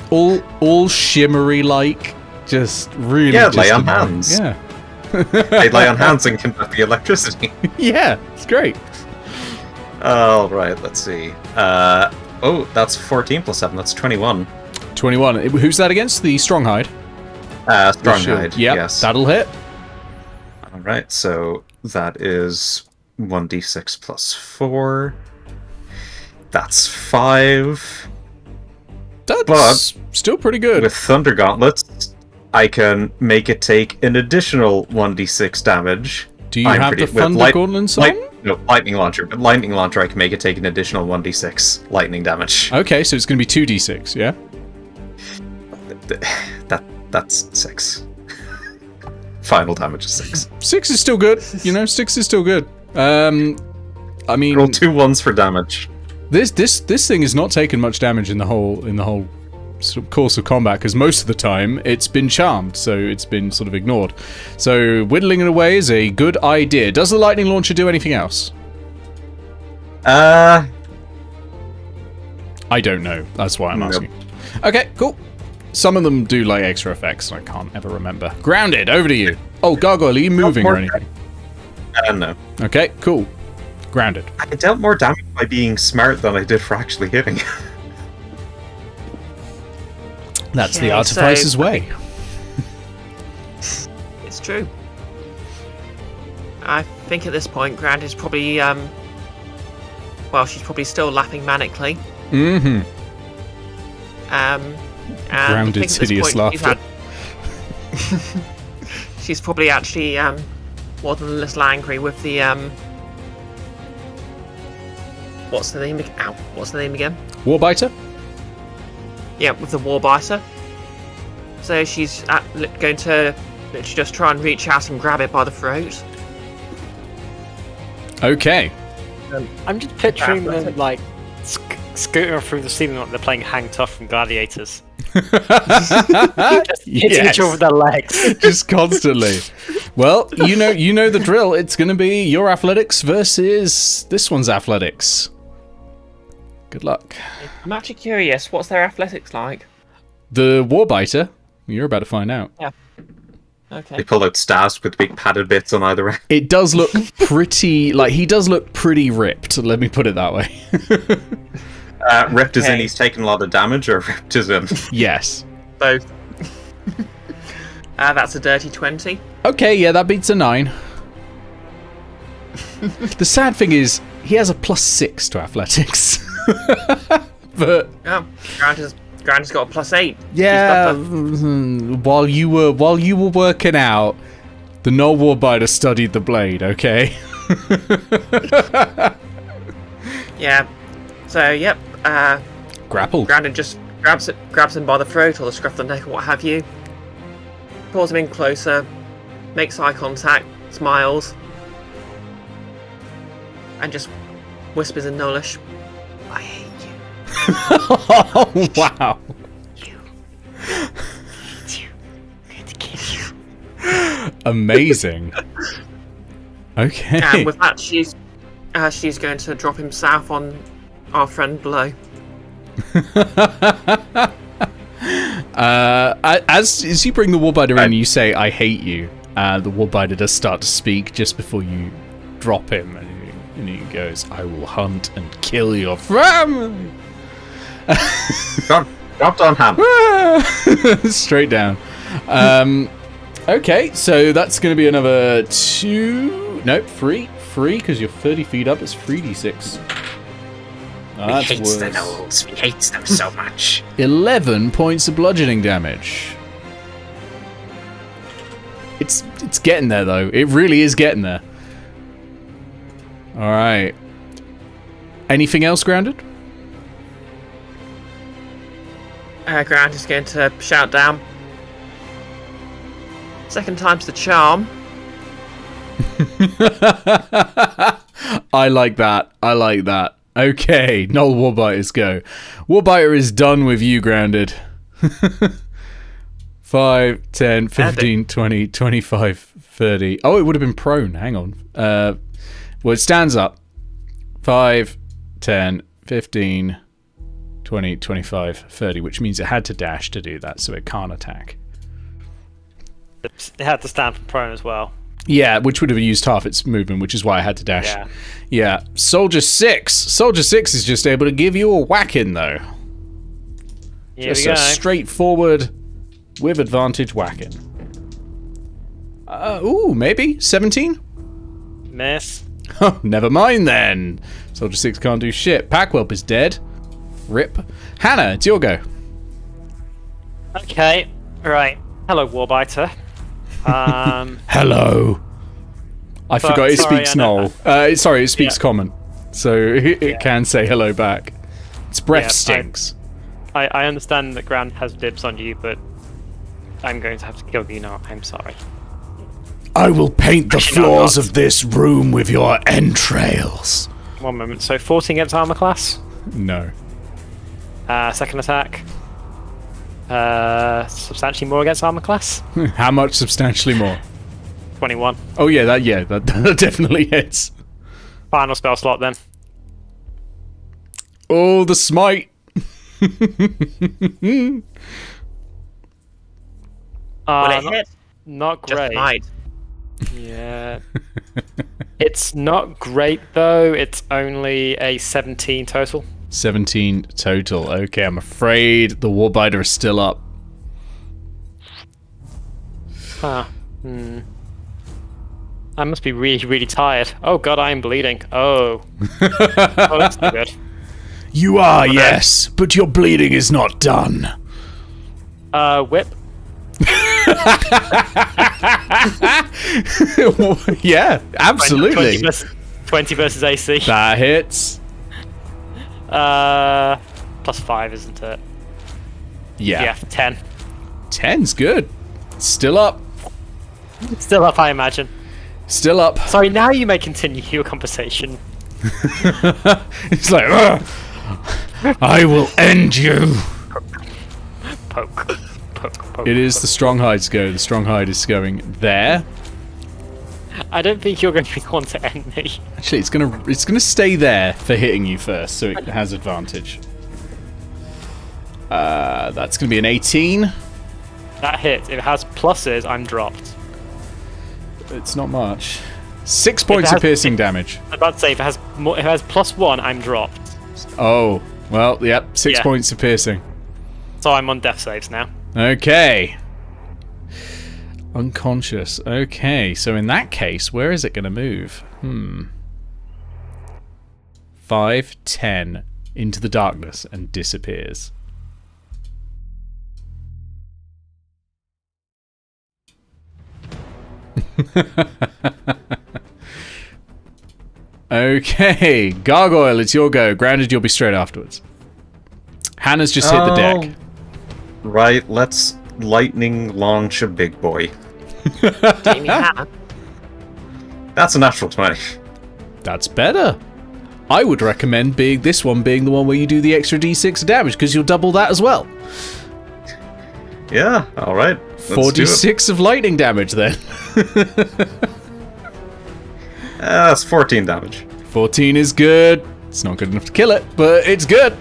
All shimmery like. Just really. Yeah, just lay on annoying. hands. Yeah. They lay on hands and conduct the electricity. Yeah, it's great. All right, let's see. Oh, that's 14 plus 7. That's 21. 21. Who's that against? The Stronghide? Stronghide, Yep, yes. that'll hit. All right, so that is 1d6 plus 4. That's 5. That's still pretty good. With Thunder Gauntlets, I can make it take an additional 1d6 damage. Do you have the Thunder Gauntlets on? No, Lightning Launcher. But Lightning Launcher, I can make it take an additional 1d6 lightning damage. Okay, so it's going to be 2d6, yeah? That's 6. Final damage is 6. 6 is still good. 6 is still good. I mean, Roll 2 1s for damage. This thing has not taken much damage in the whole sort of course of combat, because most of the time it's been charmed, so it's been sort of ignored. So whittling it away is a good idea. Does the lightning launcher do anything else? I don't know. That's why I'm asking. Okay, cool. Some of them do like extra effects. I can't ever remember. Grounded. Over to you. Oh, Gargoyle, are you moving or anything? No. Okay, cool. Grounded. I dealt more damage by being smart than I did for actually hitting. That's the Okay, artificer's so- way. It's true. I think at this point, Grand is probably, well, she's probably still laughing manically. Mm-hmm. And Grounded, I think at this hideous point laughter. She's probably actually more than a little angry with the what's the name? Ow! What's the name again? Warbiter? Yeah, with the Warbiter. So she's going to literally just try and reach out and grab it by the throat. Okay. I'm just picturing them like scooting through the ceiling like they're playing Hang Tough from Gladiators. Just hitting each other with their legs. Just constantly. Well, you know the drill. It's going to be your athletics versus this one's athletics. Good luck. I'm actually curious, what's their athletics like? The Warbiter, you're about to find out. Yeah. Okay. They pull out staffs with big padded bits on either end. It does look pretty, like, he does look pretty ripped, let me put it that way. Ripped as in Okay. he's taken a lot of damage, or ripped as in... Yes. Both. That's a dirty 20. Okay, yeah, that beats a 9. The sad thing is, he has a +6 to athletics. But Oh, Grant has got a +8. yeah, He's while you were working out, the Gnoll Warbiter studied the blade. Okay. Yeah. So, yep. Grappled. Grandin just grabs him by the throat or the scruff of the neck or what have you. Pulls him in closer, makes eye contact, smiles, and just whispers in Gnollish, "I hate you." Oh wow. Amazing. Okay. And with that, she's going to drop him south on our friend below. As you bring the Warbiter in and you say, "I hate you," the Warbiter does start to speak just before you drop him, and he goes, "I will hunt and kill your family." Dropped on hand. Straight down. Okay, so that's going to be another 3, because you're 30 feet up. It's 3d6. That's hates the worse. gnolls. He hates them so much. 11 points of bludgeoning damage. It's getting there, though. It really is getting there. All right. Anything else grounded? Grant is going to shout down. Second time's the charm. I like that. I like that. Okay, Gnoll Warbiters go. Warbiter is done with you, Grounded. 5, 10, 15, 20, 25, 30. Oh, it would have been prone. Hang on. Well, it stands up. 5, 10, 15, 20, 25, 30, which means it had to dash to do that, so it can't attack. It had to stand from prone as well. Yeah, which would have used half its movement, which is why I had to dash. Yeah. Soldier 6. Soldier 6 is just able to give you a whacking, though. Here Just we a go. straightforward, with advantage whacking. Ooh, maybe? 17? Miss. Oh, never mind then. Soldier 6 can't do shit. Packwhelp is dead. Rip. Hannah, it's your go. Okay, right. Hello, Warbiter. Hello. I forgot it sorry, speaks I know Gnoll. Sorry, it speaks Yeah. Common. So it can say hello back. Its breath Yeah, stinks. I understand that Grant has dibs on you, but I'm going to have to kill you now. I'm sorry. I will paint the Actually, no, floors not. of this room with your entrails. One moment. So 14 against armor class. No. Second attack. Substantially more against armor class. How much substantially more? 21. Oh yeah, that definitely hits. Final spell slot then. Oh, the smite. Will it hit? Not Just great. might. Yeah. It's not great though. It's only a 17 total. 17 total. Okay, I'm afraid the Warbiter is still up. Huh. I must be really, really tired. Oh god, I am bleeding. Oh. Oh, that's not good. You are, yes, but your bleeding is not done. Whip. Yeah, absolutely. 20 versus AC. That hits. +5, isn't it? Yeah. Yeah, 10. 10's good. Still up. Still up, I imagine. Still up. Sorry, now you may continue your conversation. It's like, "Ugh, I will end you. Poke. Poke. It is the strong hide's go. The strong hide is going there. I don't think you're going to be the one to end me. Actually, it's gonna stay there for hitting you first, so it has advantage. That's gonna be an 18. That hit. If it has pluses, I'm dropped. It's not much. 6 points of piercing damage. I'm about to say, if it has +1, I'm dropped. Oh, well, yep, 6 Yeah. points of piercing. So I'm on death saves now. Okay. Unconscious. Okay, so in that case, where is it going to move? 5, 10, into the darkness and disappears. Okay, Gargoyle, it's your go. Grounded, you'll be straight afterwards. Hannah's just hit the deck. Right, let's lightning launch a big boy. Jamie Hannah. That's a natural 20. That's better. I would recommend this one being the one where you do the extra d6 of damage, because you'll double that as well. Yeah, alright. 4d6 of lightning damage then. That's 14 damage. 14 is good. It's not good enough to kill it, but it's good.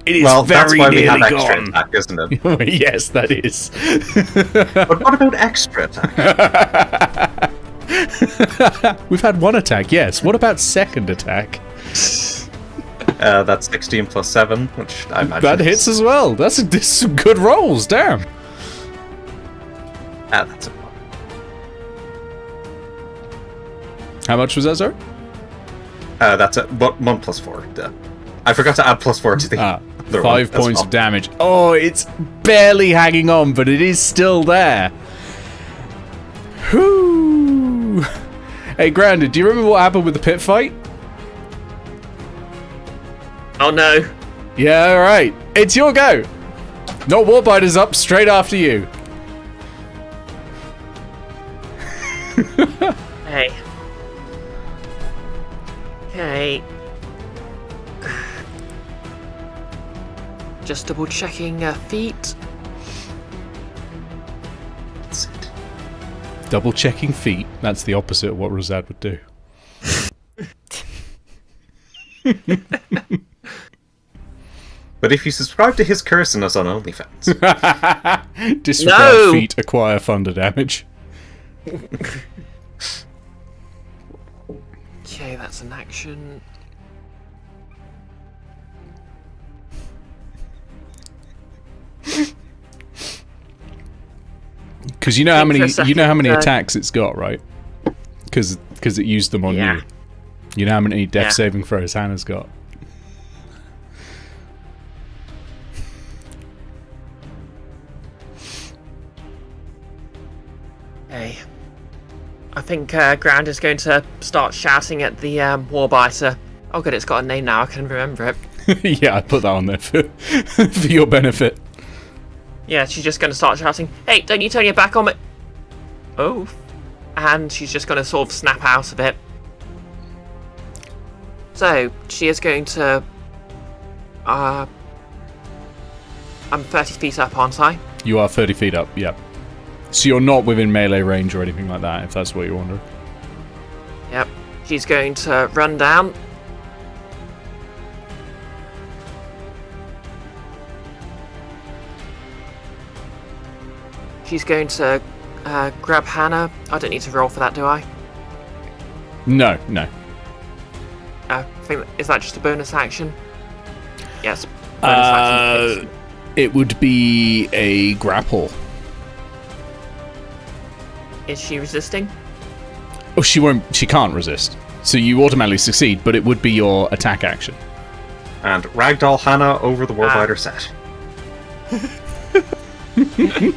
It is Well, that's very why we nearly have extra gone. attack, isn't it? Yes, that is. But what about extra attack? We've had one attack, yes. What about second attack? That's 16 plus 7, which I imagine That hits as well. That's some good rolls, damn. That's it. How much was that, sorry? That's it. But 1 plus 4. Duh. I forgot to add +4 to the other 5 one as points well. of damage. Oh, it's barely hanging on, but it is still there. Whoo! Hey, Grounded, do you remember what happened with the pit fight? Oh no. Yeah, alright. It's your go. No, Warbider's up straight after you. Hey. Okay. Just double checking feet. That's it. Double checking feet. That's the opposite of what Rosad would do. But if you subscribe to his cursing us on OnlyFans, Disregard No! feet, acquire thunder damage. Okay, that's an action. Because you know how many Second, attacks it's got, right? Because it used them on Yeah. you. You know how many death Yeah. saving throws Hannah's got. Hey. I think Grand is going to start shouting at the Warbiter. Oh good, it's got a name now, I can remember it. Yeah, I put that on there for for your benefit. Yeah, she's just going to start shouting, "Hey, don't you turn your back on me!" Oh. And she's just going to sort of snap out of it. So, she is going to... I'm 30 feet up, aren't I? You are 30 feet up, yep. So you're not within melee range or anything like that, if that's what you're wondering. Yep. She's going to run down. She's going to grab Hannah. I don't need to roll for that, do I? No. I think is that just a bonus action? Yes. Bonus action. It would be a grapple. Is she resisting? Oh, she can't resist. So you automatically succeed, but it would be your attack action. and ragdoll Hannah over the Warbider set.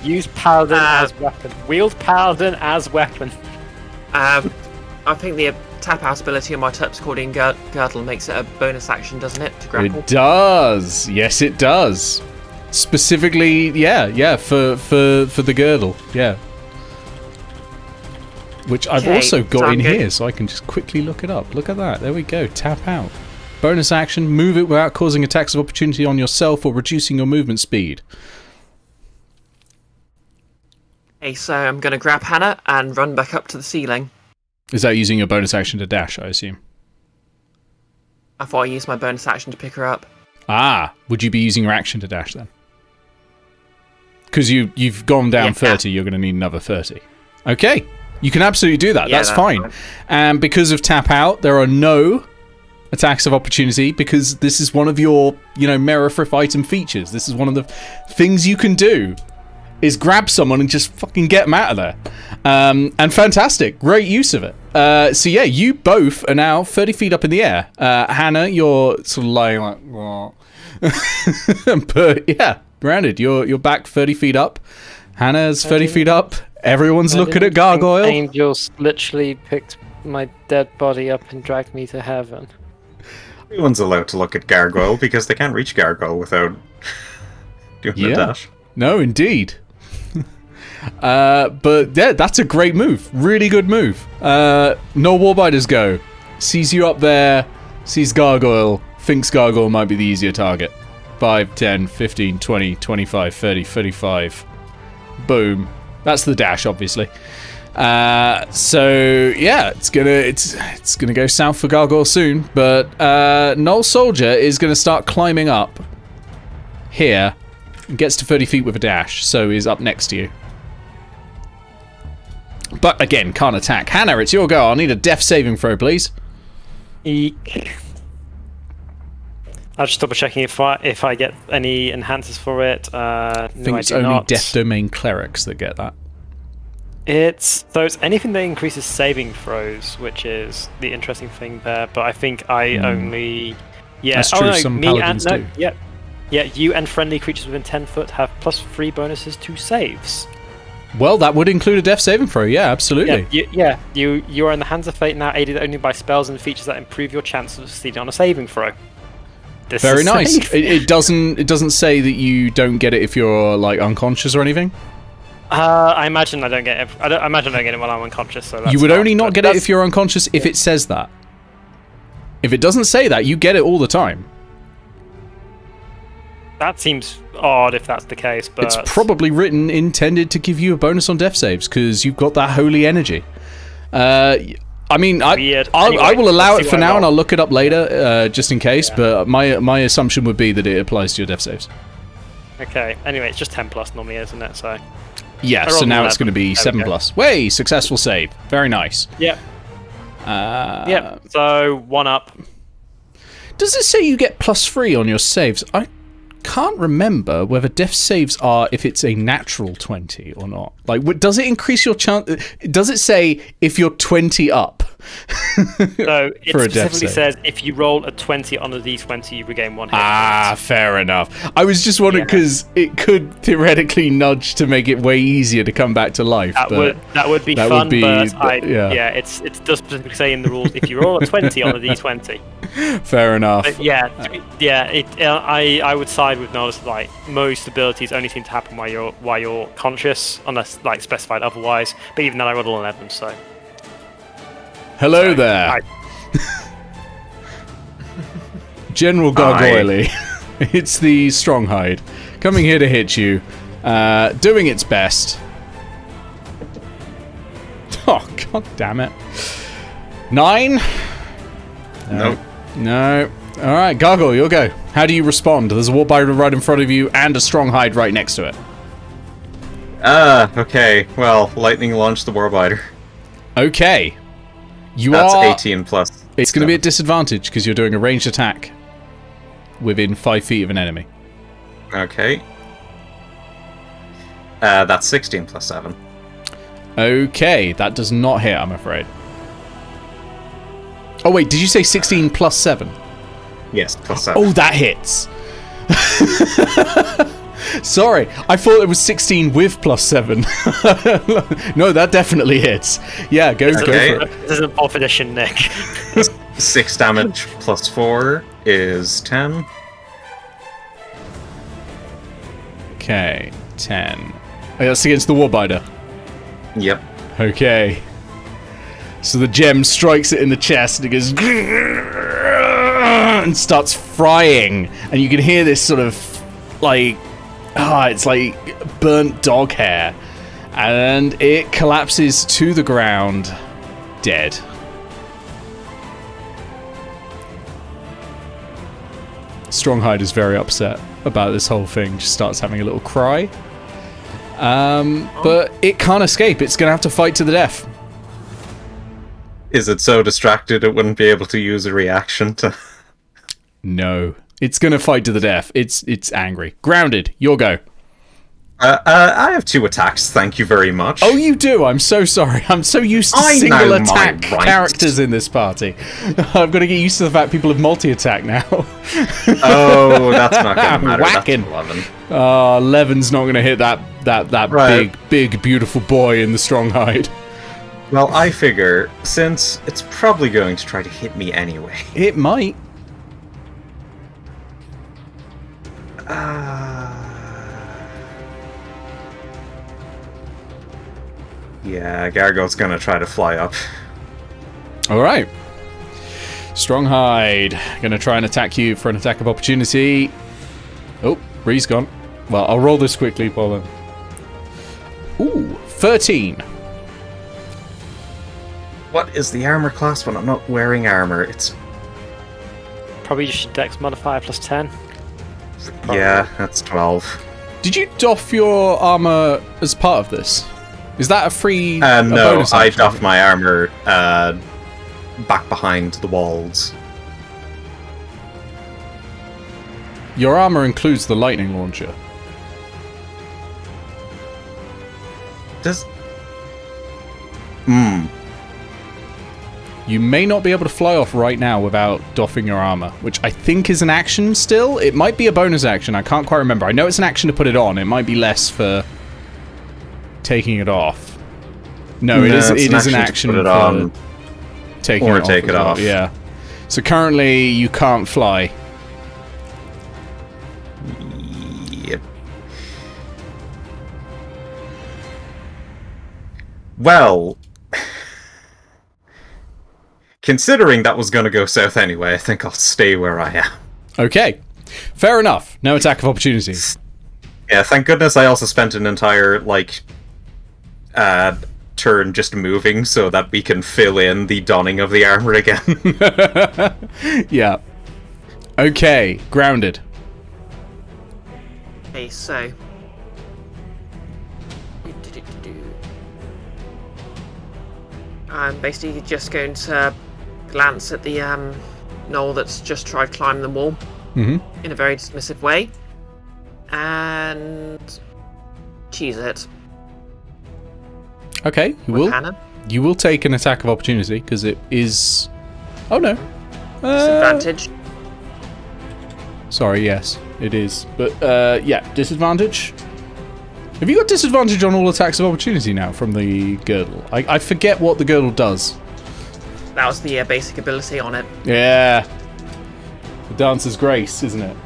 Use Paladin as weapon. Wield Paladin as weapon. I think the tap out ability on my Turps Cording Girdle makes it a bonus action, doesn't it? To grapple. It does. Yes, it does. Specifically, yeah, for the girdle, yeah. Which I've Okay, also got so in I'm good. here, so I can just quickly look it up. Look at that. There we go. Tap out. Bonus action, move it without causing attacks of opportunity on yourself or reducing your movement speed. Okay, so I'm going to grab Hannah and run back up to the ceiling. Is that using your bonus action to dash, I assume? I thought I used my bonus action to pick her up. Ah, would you be using your action to dash then? Because you've gone down Yeah. 30, you're going to need another 30. Okay, you can absolutely do that. Yeah, that's that's fine. fine. And because of tap out, there are no attacks of opportunity because this is one of your, Merifrith item features. This is one of the things you can do is grab someone and just fucking get them out of there. And fantastic. Great use of it. So yeah, you both are now 30 feet up in the air. Hannah, you're sort of lying like, "Whoa." But yeah, granted, you're back 30 feet up. Hannah's 30 feet up. Everyone's looking at Gargoyle. Angels literally picked my dead body up and dragged me to heaven. Everyone's allowed to look at Gargoyle because they can't reach Gargoyle without doing the dash. No, indeed. But yeah, that's a great move. Really good move. No Warbiters go. Sees you up there, sees Gargoyle, thinks Gargoyle might be the easier target. 5, 10, 15, 20, 25, 30, 35. Boom. That's the dash, obviously. So yeah, it's gonna go south for Gargoyle soon. But Gnoll Soldier is gonna start climbing up here. And gets to 30 feet with a dash, so he's up next to you. But again, can't attack. Hannah, it's your go. I'll need a death saving throw, please. Eek. I'll just double checking if I get any enhancers for it. I think it's only Death Domain clerics that get that. It's anything that increases saving throws, which is the interesting thing there. But I think I only That's true, some paladins do. Yeah, you and friendly creatures within 10 foot have +3 bonuses to saves. Well, that would include a death saving throw. Yeah, absolutely. You are in the hands of fate now, aided only by spells and features that improve your chance of succeeding on a saving throw. This Very is nice. safe. It doesn't say that you don't get it if you're like unconscious or anything. I imagine I don't get it. I imagine I don't get it while I'm unconscious. So that's You would only not get it that's- if you're unconscious if it says that. If it doesn't say that, you get it all the time. That seems odd if that's the case, but It's probably written intended to give you a bonus on death saves because you've got that holy energy. I mean, Weird. I Anyway, will allow let's it see for what I now, and roll. I'll look it up later, just in case. But my assumption would be that it applies to your death saves. Okay. Anyway, it's just 10 plus normally, isn't it? So Yeah. I So rolled now 11. it's going to be There we 7 go. plus. Way successful save. Very nice. yeah, Yeah. So 1 up. Does it say you get +3 on your saves? I can't remember whether death saves are if it's a natural 20 or not. Like, does it increase your chance? Does it say if you're 20 up? So it For a death specifically save. says if you roll a 20 on a d20, you regain 1 hit. Ah, point. fair enough. I was just wondering because it could theoretically nudge to make it way easier to come back to life. That would be that fun, would be- but yeah. it does specifically say in the rules if you roll a 20 on a d20. Fair enough. But I would side with Noah's. Like most abilities only seem to happen while you're conscious, unless like specified otherwise. But even then, I rolled an 11, so. Hello there, General Gargoyle. It's the Stronghide, coming here to hit you, doing its best. Oh, god damn it. 9? Nope. No. Alright, Gargoyle, you'll go. How do you respond? There's a Warbider right in front of you and a Stronghide right next to it. Okay. Well, lightning launched the Warbider. Okay. That's 18 plus. It's going to be at disadvantage because you're doing a ranged attack within 5 feet of an enemy. Okay. That's 16 plus 7. Okay, that does not hit, I'm afraid. Oh wait, did you say 16 plus 7? Yes, plus 7. Oh, that hits. Sorry, I thought it was 16 with plus 7. No, that definitely hits. Yeah, go Okay. for it. This isn't 4th edition, Nick. 6 damage plus 4 is 10. Okay, 10. Oh, that's against the Warbider. Yep. Okay. So the gem strikes it in the chest and it goes and starts frying, and you can hear this sort of like it's like burnt dog hair, and it collapses to the ground dead. Stronghide is very upset about this whole thing, just starts having a little cry. But it can't escape. It's gonna have to fight to the death. Is it so distracted it wouldn't be able to use a reaction to... No. It's gonna fight to the death. It's angry. Grounded, your go. I have 2 attacks, thank you very much. Oh, you do? I'm so sorry. I'm so used to I single know my attack rights. characters in this party. I've got to get used to the fact people have multi-attack now. Oh, that's not going to matter. Whacking. That's 11. 11's not going to hit that Right. big, beautiful boy in the Stronghide. Well, I figure, since it's probably going to try to hit me anyway... It might. Yeah, Gargoyle's gonna try to fly up. Alright. Stronghide. Gonna try and attack you for an attack of opportunity. Oh, Bree's gone. Well, I'll roll this quickly, Paula. Ooh, 13. What is the armor class when I'm not wearing armor? It's... Probably just your dex modifier plus 10. Yeah, that's 12. Did you doff your armor as part of this? Is that a free No, bonus I action? doffed my armor back behind the walls. Your armor includes the lightning launcher. Does... You may not be able to fly off right now without doffing your armor, which I think is an action still. It might be a bonus action. I can't quite remember. I know it's an action to put it on. It might be less for taking it off. No, it is an action to put it for on taking or it off. take as it well, off. Yeah. So currently you can't fly. Well, considering that was going to go south anyway, I think I'll stay where I am. Okay. Fair enough. No attack of opportunity. Yeah, thank goodness I also spent an entire, turn just moving so that we can fill in the donning of the armor again. Yeah. Okay. Grounded. Okay, so. I'm basically just going to glance at the gnoll that's just tried climbing the wall in a very dismissive way and cheese it. Okay, Hannah. you will take an attack of opportunity because it is. Oh no. Disadvantage. Sorry, yes, it is. But yeah, disadvantage. Have you got disadvantage on all attacks of opportunity now from the girdle? I forget what the girdle does. That was the basic ability on it. Yeah. The Dancer's Grace, isn't it?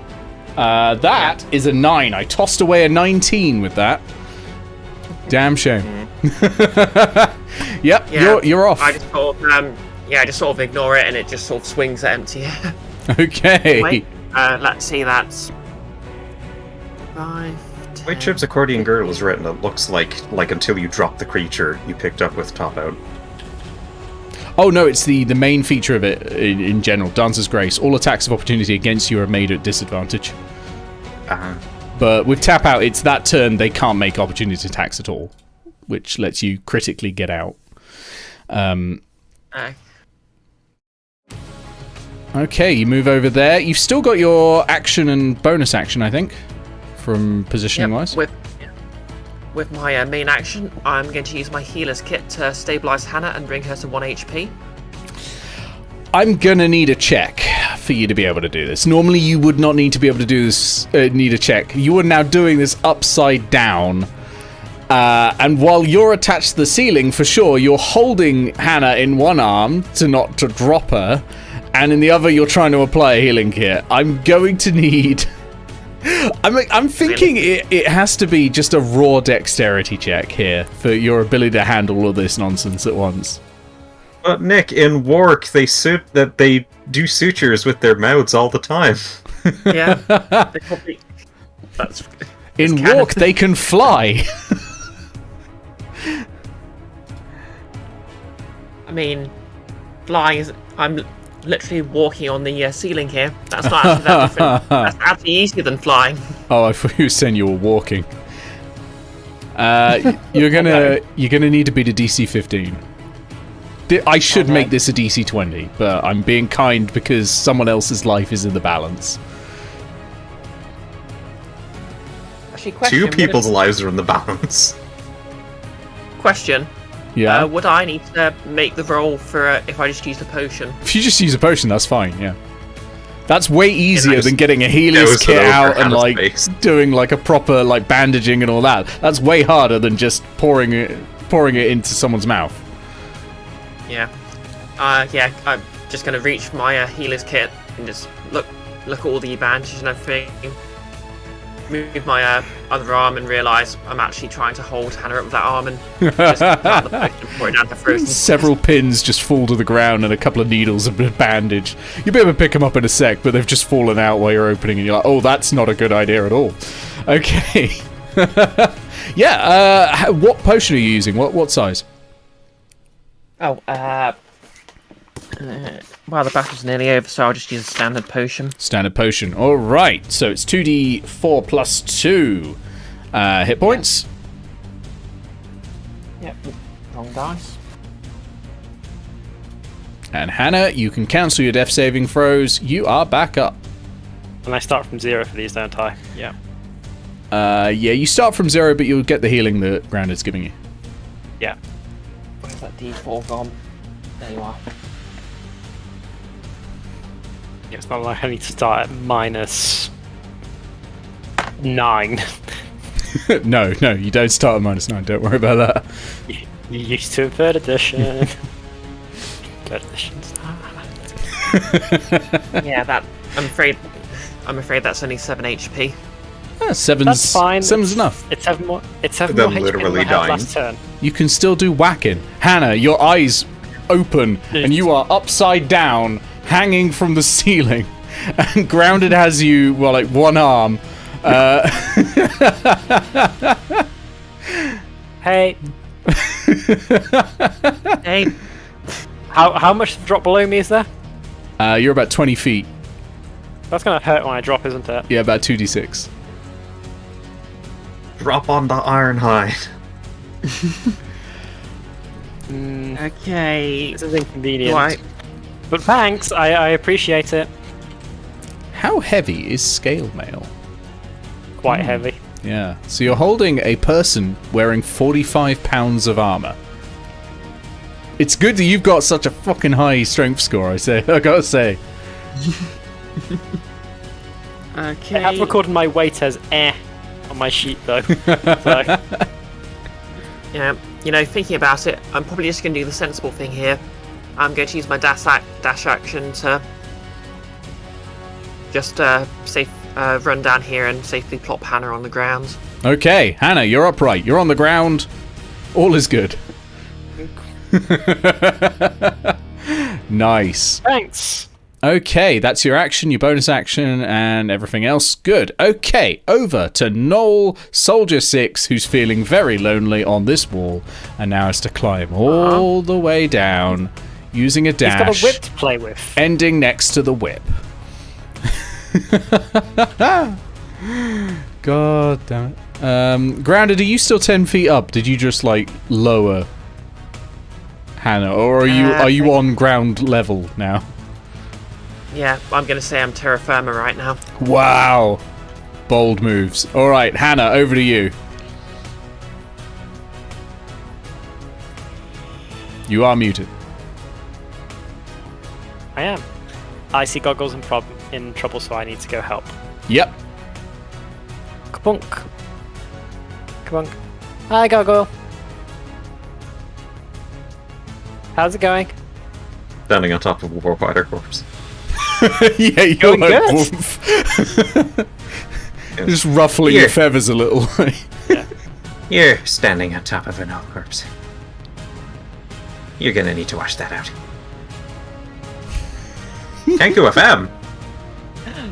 That is a 9. I tossed away a 19 with that. Damn shame. Yep, Yeah, you're off. I just sort of, I just sort of ignore it and it just sort of swings at empty air. Okay. Wait, let's see, that's 5. White Chip's accordion girdle is written, it looks like until you drop the creature you picked up with top out. Oh no, it's the main feature of it in general. Dancer's Grace. All attacks of opportunity against you are made at disadvantage. But with tap out, it's that turn they can't make opportunity attacks at all, which lets you critically get out. Okay, you move over there. You've still got your action and bonus action, I think, from positioning wise. With my main action, I'm going to use my healer's kit to stabilize Hannah and bring her to 1 HP. I'm gonna need a check for you to be able to do this. Normally you would not need to be able to do this, need a check. You are now doing this upside down. And while you're attached to the ceiling, for sure, you're holding Hannah in one arm to not to drop her, and in the other you're trying to apply a healing kit. I'm going to need... I'm thinking it has to be just a raw dexterity check here for your ability to handle all of this nonsense at once. But Nick, in Wark, they do sutures with their mouths all the time. Yeah, they probably... In Wark, they can fly. I mean, flying is... I'm literally walking on the ceiling here. That's not actually that different. That's actually easier than flying. Oh, I thought you were saying you were walking. You're gonna need to beat a DC 15. I should make this a DC 20, but I'm being kind because someone else's life is in the balance. Actually, question, 2 people's lives are in the balance. Question. Yeah. Would I need to make the roll for if I just use the potion? If you just use a potion, that's fine, yeah. That's way easier than getting a healer's kit out and doing a proper bandaging and all that. That's way harder than just pouring it into someone's mouth. Yeah. Yeah, I'm just gonna reach my healer's kit and just look at all the bandages and everything. Move my other arm and realise I'm actually trying to hold Hannah up with that arm and just put the potion and pour it down her throat. Several pins just fall to the ground and a couple of needles have been bandaged. You'll be able to pick them up in a sec, but they've just fallen out while you're opening and you're like, oh, that's not a good idea at all. Okay. Yeah, what potion are you using? What size? Oh, well, the battle's nearly over, so I'll just use a standard potion. Standard potion. All right. So it's 2d4 plus 2 hit points. Yep. Wrong dice. And Hannah, you can cancel your death saving throws. You are back up. And I start from 0 for these, don't I? Yeah. Yeah, you start from 0, but you'll get the healing that Grounded's giving you. Yeah. Where's that D4 gone? There you are. It's not like I need to start at -9. No, you don't start at -9. Don't worry about that. You used to in 3rd edition. 3rd edition's Yeah, that I'm afraid that's only 7 HP. Seven's, That's fine. Seven's enough. It's 7 more. It's 7 They're more HP than literally I had dying. last turn. You can still do whacking. Hannah, your eyes open, and you are upside down, hanging from the ceiling. And Grounded has you, well, like one arm. Hey, Hey, how much drop below me is there? You're about 20 feet. That's gonna hurt when I drop, isn't it? Yeah, about 2d6. Drop on the Ironhide. okay. This is inconvenient. Right. But thanks, I appreciate it. How heavy is scale mail? Quite heavy. Yeah. So you're holding a person wearing 45 pounds of armor. It's good that you've got such a fucking high strength score, I gotta say. Okay. I have recorded my weight as on my sheet though. So, Yeah, you know, thinking about it, I'm probably just going to do the sensible thing here. I'm going to use my dash action to just run down here and safely plop Hannah on the ground. Okay, Hannah, you're upright. You're on the ground. All is good. Nice. thanks. Okay, that's your action, your bonus action, and everything else. Good. Okay, over to Gnoll, Soldier 6, who's feeling very lonely on this wall, and now has to climb all the way down, using a He's dash, got a whip to play with. ending next to the whip. God damn it. Grounded, are you still 10 feet up? Did you just, like, lower Hannah, or are you on ground level now? Yeah, I'm going to say I'm terra firma right now. Wow. Bold moves. All right, Hannah, over to you. You are muted. I am. I see Goggles in trouble, so I need to go help. Yep. Kabunk. Kabunk. Hi, Goggle. How's it going? Standing on top of a warfighter corpse. Yeah, you're Going like good. woof. Just ruffling your feathers a little. You're standing on top of an old corpse. You're gonna need to wash that out. Kenku FM!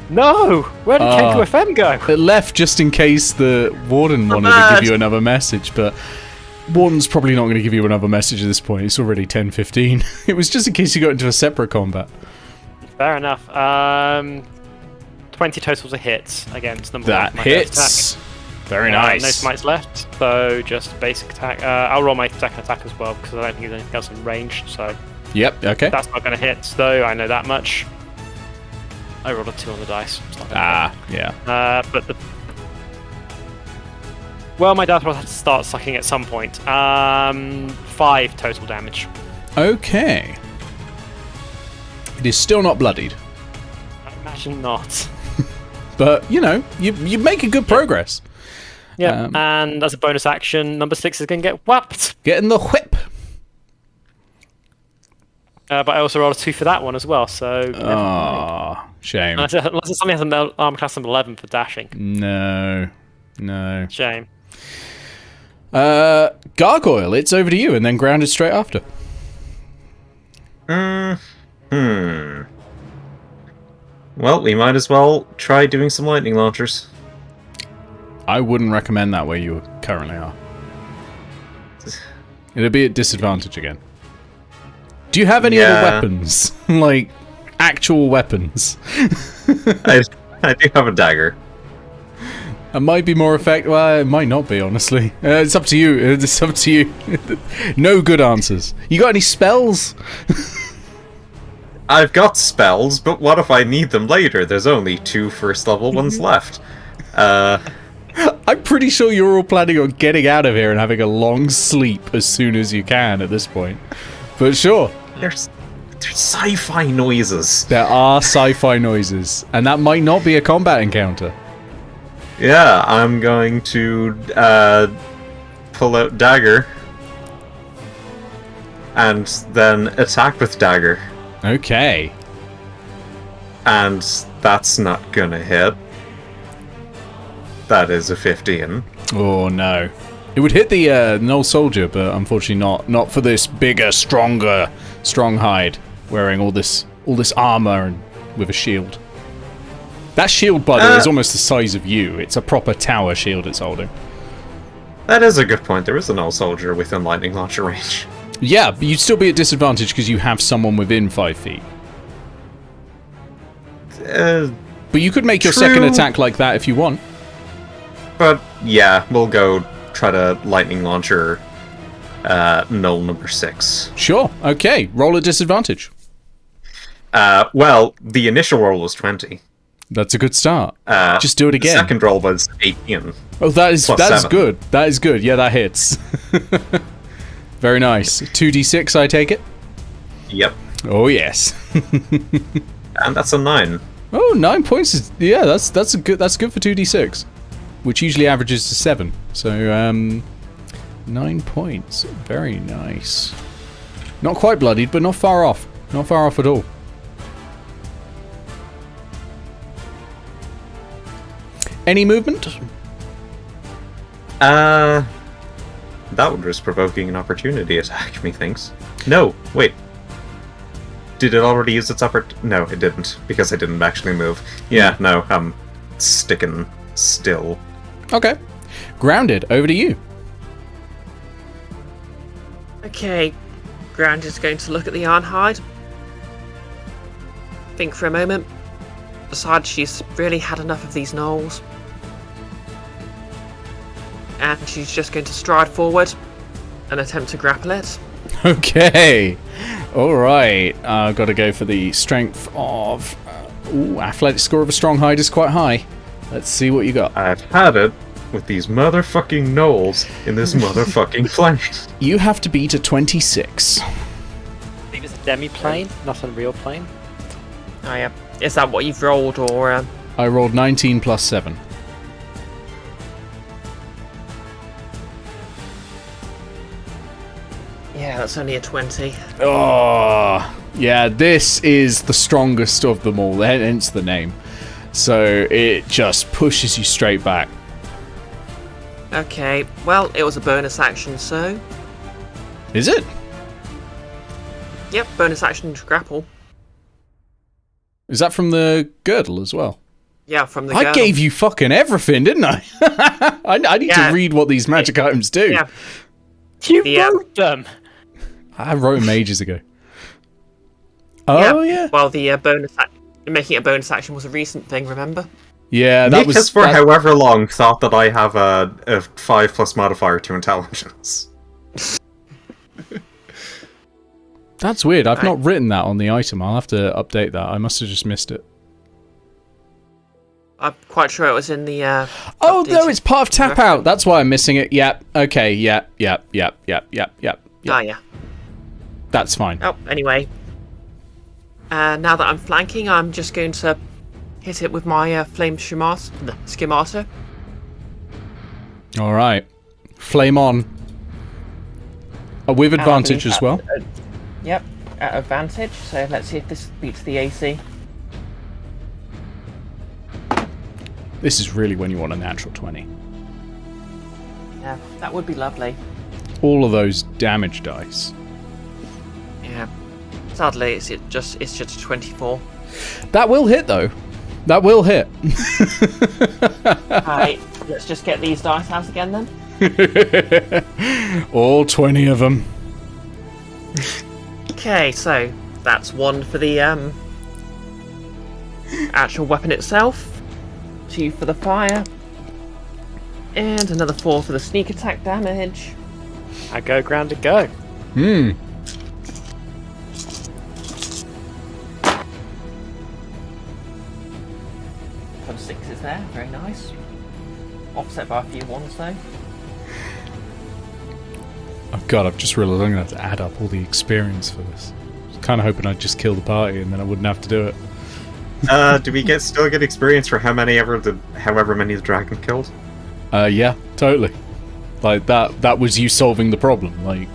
No! Where did Kenku FM go? It left just in case the warden wanted to give you another message, but warden's probably not going to give you another message at this point. It's already 10:15. It was just in case you got into a separate combat. Fair enough. 20 totals of hits against number one. That for my first hits. attack. Very No nice. smites left, so just basic attack. I'll roll my second attack as well because I don't think there's anything else in range. So Yep, okay. that's not going to hit, though. I know that much. I rolled a 2 on the dice. It's not gonna hit. Yeah. But the well, my dice will have to start sucking at some point. 5 total damage. Okay. It is still not bloodied, I imagine not. but you know, you making good progress. Yeah, and as a bonus action, number 6 is going to get whapped. Getting the whip. But I also rolled a 2 for that one as well, so... never mind. Ah, shame. Unless it suddenly has an armor class number 11 for dashing. No. Shame. Gargoyle, it's over to you, and then Grounded straight after. Well, we might as well try doing some lightning launchers. I wouldn't recommend that where you currently are. It'll be at disadvantage again. Do you have any other weapons? Like, actual weapons? I do have a dagger. It might be more effective. Well, it might not be, honestly. It's up to you. It's up to you. No good answers. You got any spells? I've got spells, but what if I need them later? There's only 2 first level ones left. I'm pretty sure you're all planning on getting out of here and having a long sleep as soon as you can at this point. But sure. There's sci-fi noises. There are sci-fi noises, and that might not be a combat encounter. Yeah, I'm going to pull out dagger and then attack with dagger. Okay. And that's not gonna hit. That is a 15. Oh no. It would hit the gnoll soldier, but unfortunately not for this bigger, stronger, strong hide, wearing all this armor and with a shield. That shield, by the way, is almost the size of you. It's a proper tower shield it's holding. That is a good point. There is a gnoll soldier within lightning launcher range. Yeah, but you'd still be at disadvantage because you have someone within 5 feet. But you could make your second attack like that if you want. But yeah, we'll go try to lightning launcher gnoll number 6. Sure. Okay. Roll at disadvantage. Well, the initial roll was 20. That's a good start. Just do it again. The second roll was 18. Oh, that's 7. good. That is good. Yeah, that hits. Very nice. 2d6, I take it? Yep. Oh, yes. And that's a 9. Oh, 9 points is... Yeah, that's good for 2d6. Which usually averages to 7. So, 9 points. Very nice. Not quite bloodied, but not far off. Not far off at all. Any movement? That would risk provoking an opportunity attack, methinks. No, wait. Did it already use its upper... No, it didn't, because I didn't actually move. Yeah, no, I'm sticking still. Okay. Grounded, over to you. Okay, Grounded's going to look at the Arnhide. Think for a moment. Decide she's really had enough of these gnolls. And she's just going to stride forward and attempt to grapple it. Okay. Alright. I've got to go for the strength of... athletic score of a strong hide is quite high. Let's see what you got. I've had it with these motherfucking gnolls in this motherfucking planet. You have to beat a 26. I think it's a demi-plane, not a real plane. Oh yeah. Is that what you've rolled, or... I rolled 19 plus 7. Yeah, that's only a 20. Oh, yeah, this is the strongest of them all, hence the name. So it just pushes you straight back. Okay, well, it was a bonus action, so... Is it? Yep, bonus action to grapple. Is that from the girdle as well? Yeah, from the I girdle. gave you fucking everything, didn't I? I need to read what these magic items do. Yeah. You wrote them! I wrote them ages ago. Oh, yeah. Well, the making it a bonus action was a recent thing, remember? Yeah, that Nick was... has for however long thought that I have a 5+ modifier to intelligence. That's weird. I've not written that on the item. I'll have to update that. I must have just missed it. I'm quite sure it was in the... Oh, updated no, it's part of Tap reference. Out. That's why I'm missing it. Yep. Okay, yep. Ah, yeah. That's fine. Oh, anyway. Now that I'm flanking, I'm just going to hit it with my flame schemata. All right. Flame on. With advantage as well. Yep, at advantage. So let's see if this beats the AC. This is really when you want a natural 20. Yeah, that would be lovely. All of those damage dice. Yeah. Sadly, it's just 24. That will hit, though. That will hit. Alright, let's just get these dice out again then. All 20 of them. Okay, so that's 1 for the actual weapon itself, 2 for the fire, and another 4 for the sneak attack damage. I go grounded, go. Hmm. Some 6s there, very nice. Offset by a few 1s though. Oh god, I've just realised I'm going to have to add up all the experience for this. I was kind of hoping I'd just kill the party and then I wouldn't have to do it. Do we still get experience for however many the dragon killed? Yeah, totally. Like, that was you solving the problem. Like,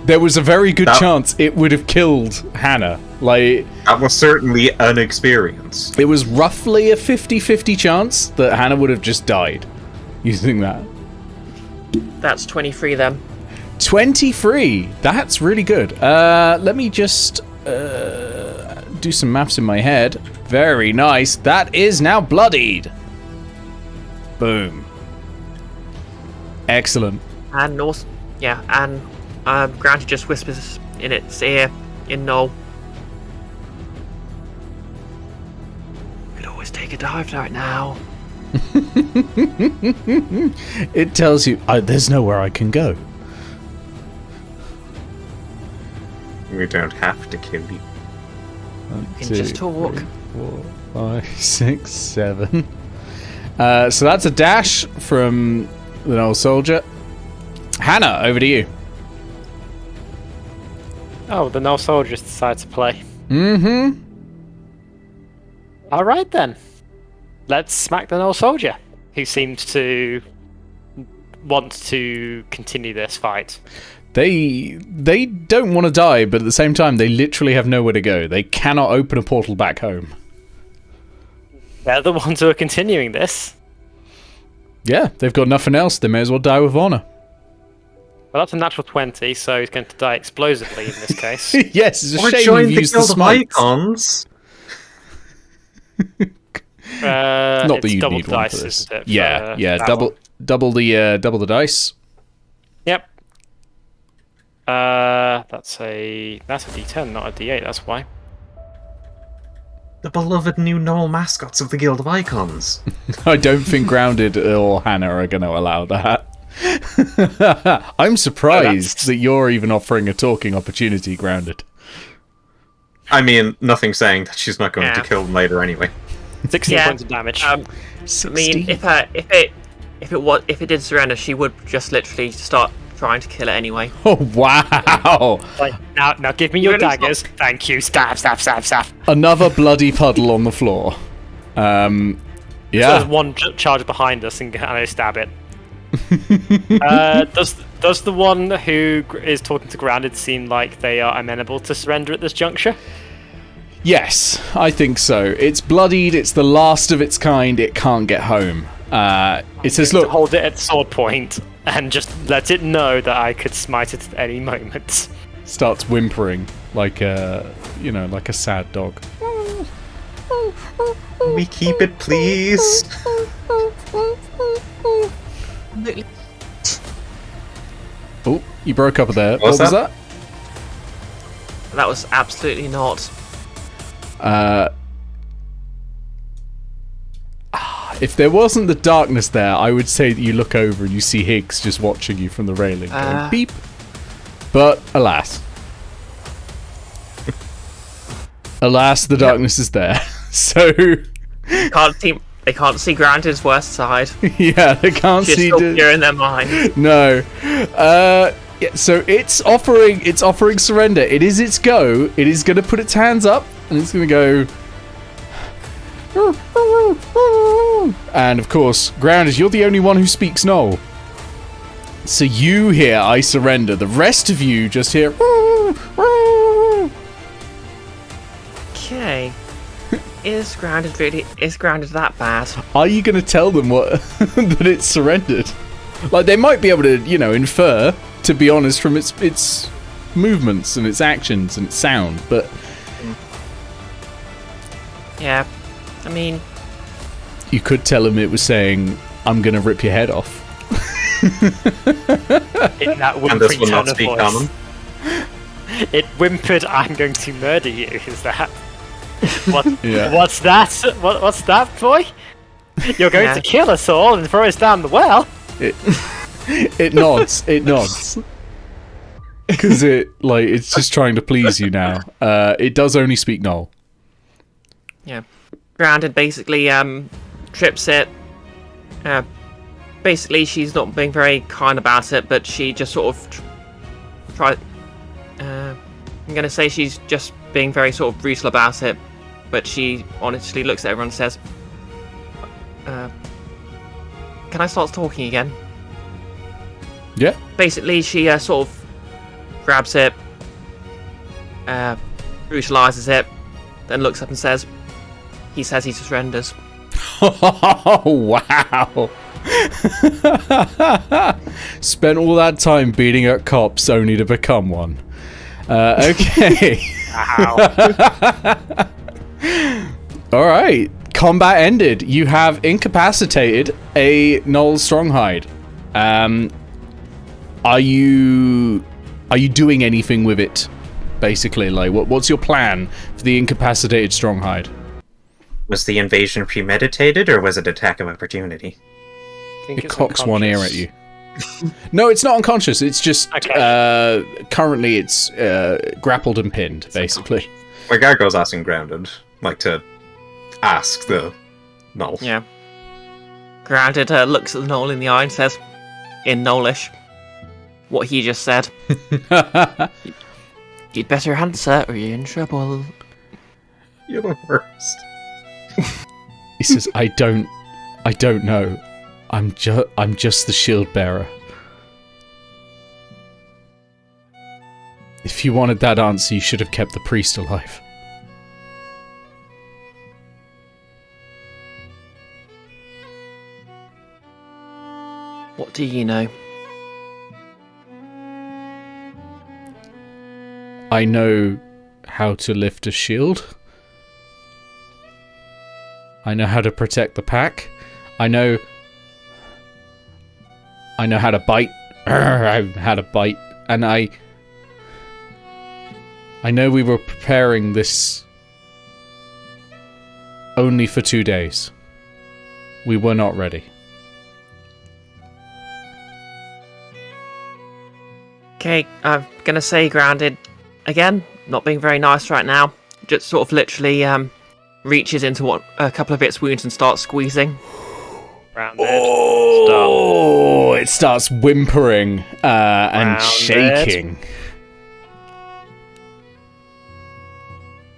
There was a very good chance it would have killed Hannah. Like, that was certainly an experience. it was roughly a 50-50 chance that Hannah would have just died using that. That's 23 then. 23. That's really good. Let me just do some maths in my head. Very nice. That is now bloodied. Boom. Excellent. And also, yeah, and Granted just whispers in its ear in gnoll. Could always take a dive right now. It tells you, there's nowhere I can go. We don't have to kill you. One, You can just talk. 3, 4, 5, 6, 7. So that's a dash from the gnoll soldier. Hannah, over to you. Oh, the gnoll soldiers decide to play. Mm-hmm. Alright then. Let's smack the gnoll soldier, who seems to want to continue this fight. They don't want to die, but at the same time, they literally have nowhere to go. They cannot open a portal back home. They're the ones who are continuing this. Yeah, they've got nothing else. They may as well die with honor. Well, that's a natural 20, so he's going to die explosively in this case. Yes, it's a Or shame join you've the used the Guild of smites. Icons. Not that it's you double need one dice, for this. isn't it? Yeah, for yeah. that Double one? double the dice. Yep. That's a D10, not a D8. That's why. The beloved new gnoll mascots of the Guild of Icons. I don't think Grounded or Hannah are going to allow that. I'm surprised that you're even offering a talking opportunity, Grounded. I mean, nothing saying that she's not going to kill them later anyway. 16 Yeah. points of damage. I mean, if it did surrender, she would just literally start trying to kill it anyway. Oh, wow. Now give me your Really daggers. Thank you. Stab, stab, stab, stab. Another bloody puddle on the floor. So Yeah. there's one charge behind us, and I stab it. Does the one who is talking to Grounded seem like they are amenable to surrender at this juncture? Yes, I think so. It's bloodied. It's the last of its kind. It can't get home. It says, To look, hold it at sword point and just let it know that I could smite it at any moment. starts whimpering like a sad dog. We keep it, please. Oh, you broke up there. What What's was that? That was absolutely not. If there wasn't the darkness there, I would say that you look over and you see Higgs just watching you from the railing going beep. But alas. Alas, the darkness is there. So They can't see Grandad's worst side. yeah, they can't She's see still pure in their mind. No. Yeah, so it's offering surrender. It is its go. It is going to put its hands up and it's going to go. And of course, Grounded, you're the only one who speaks gnoll. So you hear I surrender. The rest of you just hear. Okay. Is Grounded that bad? Are you going to tell them what that it's surrendered? Like they might be able to, infer. To be honest, from its movements and its actions and its sound, but Yeah. I mean, you could tell them it was saying, "I'm going to rip your head off." In that And this whimpering will tone not of speak voice. common. It whimpered, "I'm going to murder you." Is that? What? Yeah. What's that? What's that, boy? You're going to kill us all and throw us down the well? It nods. It nods. Because it's just trying to please you now. It does only speak gnoll. yeah. Grounded basically trips it. Basically, she's not being very kind about it, but she just sort of try. I'm gonna say she's just being very sort of brutal about it, but she honestly looks at everyone and says, "Can I start talking again?" Yeah. Basically, she sort of grabs it, brutalizes it, then looks up and says, he says he surrenders. Oh, wow. Spent all that time beating up cops only to become one. Okay. Wow. Alright. Combat ended. You have incapacitated a gnoll stronghide. Are you doing anything with it? Basically, like, what's your plan for the incapacitated stronghide? Was the invasion premeditated, or was it attack of opportunity? It cocks one ear at you. No, it's not unconscious. It's just currently it's grappled and pinned, basically. My Gargoyle's asking grounded, like to ask the gnoll. Yeah. Grounded looks at the gnoll in the eye and says, in gnollish, what he just said. You'd better answer or you're in trouble. You're the worst. He says, I don't know. I'm just the shield bearer. If you wanted that answer, you should have kept the priest alive. What do you know? I know how to lift a shield. I know how to protect the pack. I know how to bite. I how to bite, and I know we were preparing this only for 2 days. We were not ready. Okay, I'm gonna say grounded again. Not being very nice right now. Just sort of literally reaches into a couple of its wounds and starts squeezing. Rounded. Oh, it starts whimpering and Rounded. shaking.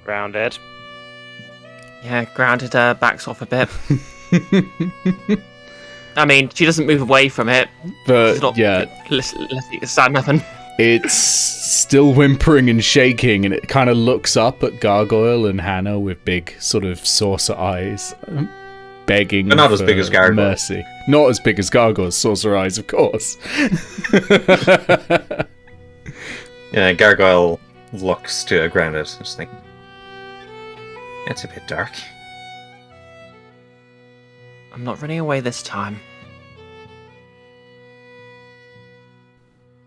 Grounded. Yeah, grounded backs off a bit. I mean, she doesn't move away from it. But She's not, yeah, let's stand nothing. it's still whimpering and shaking, and it kind of looks up at Gargoyle and Hannah with big sort of saucer eyes, begging But not as for big as Gargoyle. mercy. Not as big as Gargoyle's saucer eyes, of course. Yeah, Gargoyle looks to grounded. Just like, it's a bit dark. I'm not running away this time.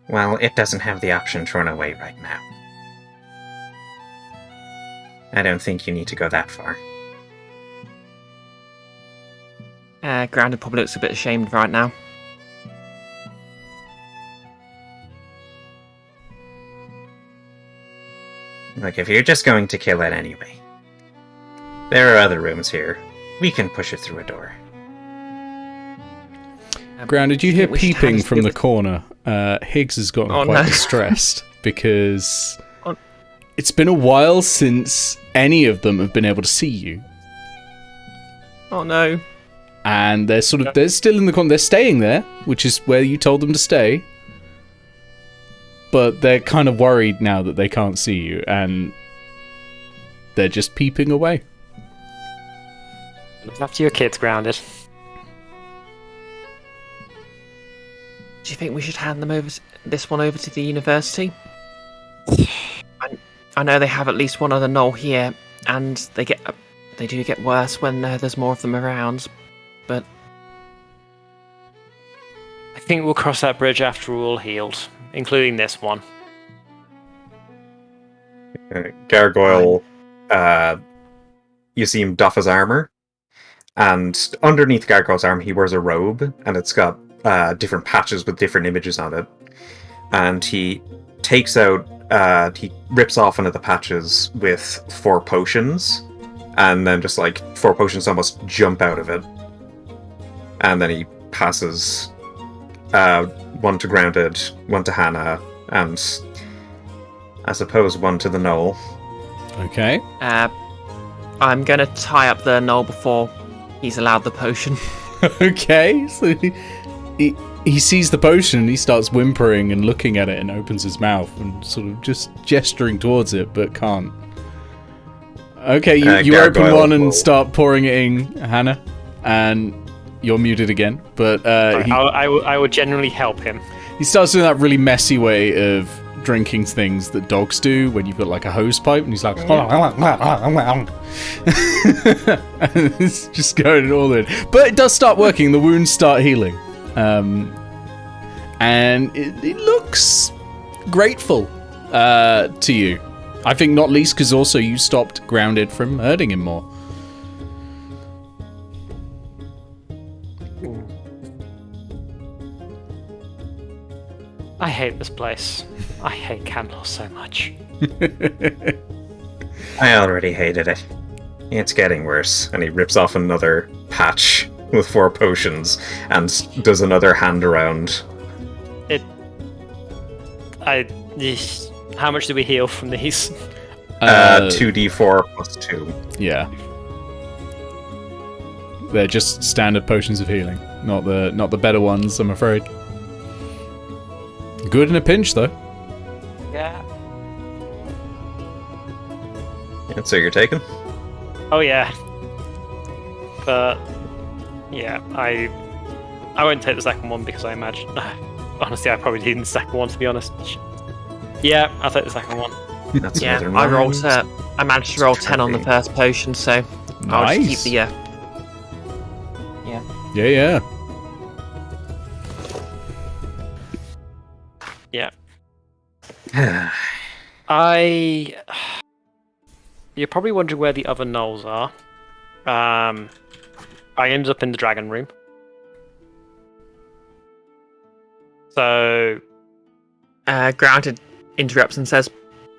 Well, it doesn't have the option to run away right now. I don't think you need to go that far. Grounded probably looks a bit ashamed right now. Like, if you're just going to kill it anyway, there are other rooms here. We can push it through a door. Grounded, you hear we should peeping have from the this- corner. Higgs has gotten Oh, quite no. distressed because Oh. it's been a while since any of them have been able to see you. Oh no. And they're they're still in the corner. They're staying there, which is where you told them to stay. But they're kind of worried now that they can't see you, and they're just peeping away. Look after your kids, Grounded. Do you think we should hand them this one over to the university? I know they have at least one other gnoll here, and they do get worse when there's more of them around. But I think we'll cross that bridge after we're all healed, including this one. Gargoyle, you see him doff his armor, and underneath Gargoyle's armor he wears a robe, and it's got different patches with different images on it. And he takes out, he rips off one of the patches with 4 potions, and then just like 4 potions almost jump out of it. And then he passes one to Grounded, one to Hannah, and I suppose one to the gnoll. Okay. I'm gonna tie up the gnoll before he's allowed the potion. Okay. So he sees the potion and he starts whimpering and looking at it and opens his mouth and sort of just gesturing towards it, but can't. Okay, you open one and start pouring it in, Hannah, and you're muted again. But I would generally help him. He starts doing that really messy way of drinking things that dogs do when you've got like a hose pipe, and he's like, and it's just going all in. But it does start working. The wounds start healing, and it looks grateful to you. I think not least because also you stopped Grounded from hurting him more. I hate this place. I hate Cantlore so much. I already hated it. It's getting worse. And he rips off another patch with 4 potions and does another hand around. How much do we heal from these? 2d4 plus 2. Yeah. They're just standard potions of healing, not the better ones, I'm afraid. Good in a pinch, though. Yeah. And so you're taken? Oh yeah. But yeah, I won't take the second one because I imagine. Honestly, I probably need the second one to be honest. Yeah, I'll take the second one. That's I managed to roll 10 on the first potion, so I'll just keep the Yeah. Yeah. You're probably wondering where the other gnolls are. I ended up in the dragon room. So Grounded interrupts and says,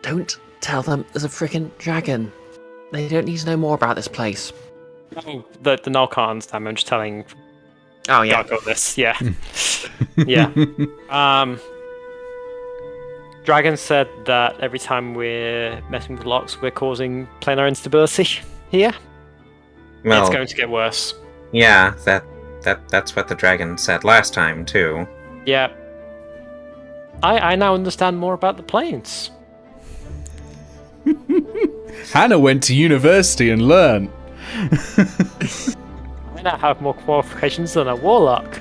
"Don't tell them there's a freaking dragon. They don't need to know more about this place." the gnoll can't understand me. I'm just telling. Oh yeah, I got this. Yeah, yeah. Dragon said that every time we're messing with locks, we're causing planar instability here. Well, it's going to get worse. Yeah, that's what the dragon said last time too. Yeah. I now understand more about the planes. Hannah went to university and learned. I now have more qualifications than a warlock.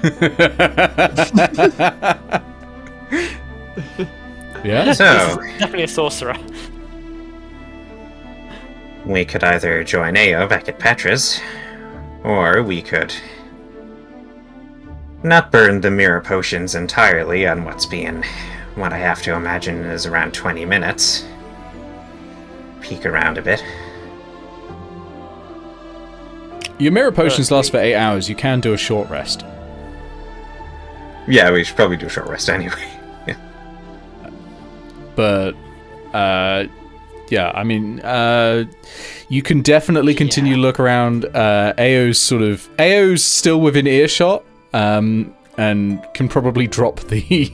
Yeah. So Definitely a sorcerer. we could either join Eao back at Petra's, or we could not burn the mirror potions entirely on what I have to imagine is around 20 minutes. Peek around a bit. Your mirror potions last for 8 hours. You can do a short rest. Yeah, we should probably do a short rest anyway. But, yeah, I mean, you can definitely continue to look around. Eao's still within earshot, and can probably drop the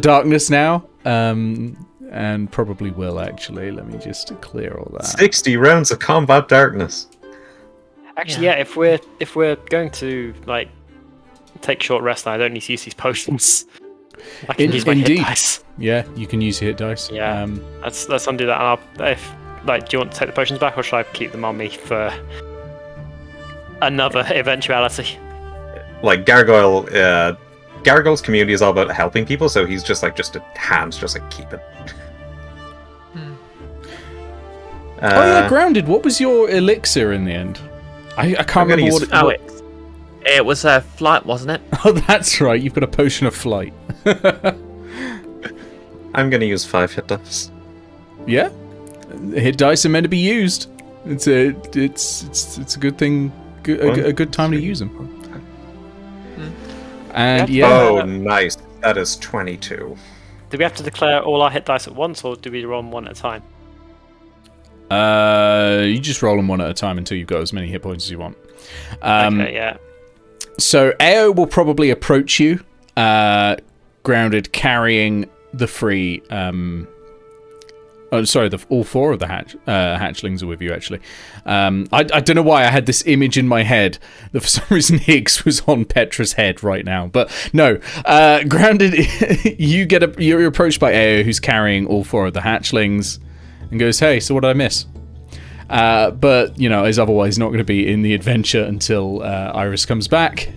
darkness now, and probably will actually. Let me just clear all that. 60 rounds of combat darkness. Actually, yeah. If we're going to like take short rest, I don't need to use these potions. I can use my hit dice. Yeah, you can use your hit dice. Yeah, let's undo that. And do you want to take the potions back, or should I keep them on me for another eventuality? Like Gargoyle's community is all about helping people, so he's just a hand, just like keep it. Oh yeah, Grounded. What was your elixir in the end? I can't remember what it was a flight, wasn't it? Oh, that's right. You've got a potion of flight. I'm gonna use 5 hit dice. Yeah, hit dice are meant to be used. It's a good thing. A good time to use them. And yeah. Oh, nice. That is 22. Do we have to declare all our hit dice at once, or do we roll them one at a time? You just roll them one at a time until you've got as many hit points as you want. Okay, yeah. So Eao will probably approach you, Grounded, carrying the free Oh, sorry, all 4 of the hatchlings are with you, actually. I don't know why I had this image in my head that for some reason Higgs was on Petra's head right now. But no, Grounded, you're approached by Eao, who's carrying all 4 of the hatchlings, and goes, hey, so what did I miss? But, is otherwise not going to be in the adventure until Iris comes back.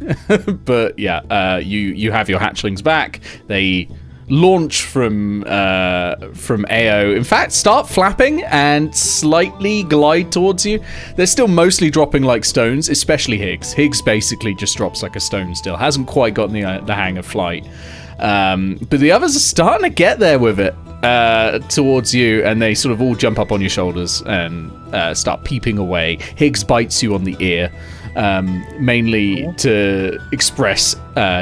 But yeah, you have your hatchlings back. They launch from Eao. In fact, start flapping and slightly glide towards you. They're still mostly dropping like stones, especially Higgs. Higgs basically just drops like a stone still. Hasn't quite gotten the hang of flight. But the others are starting to get there with it towards you, and they sort of all jump up on your shoulders and start peeping away. Higgs bites you on the ear. Mainly to express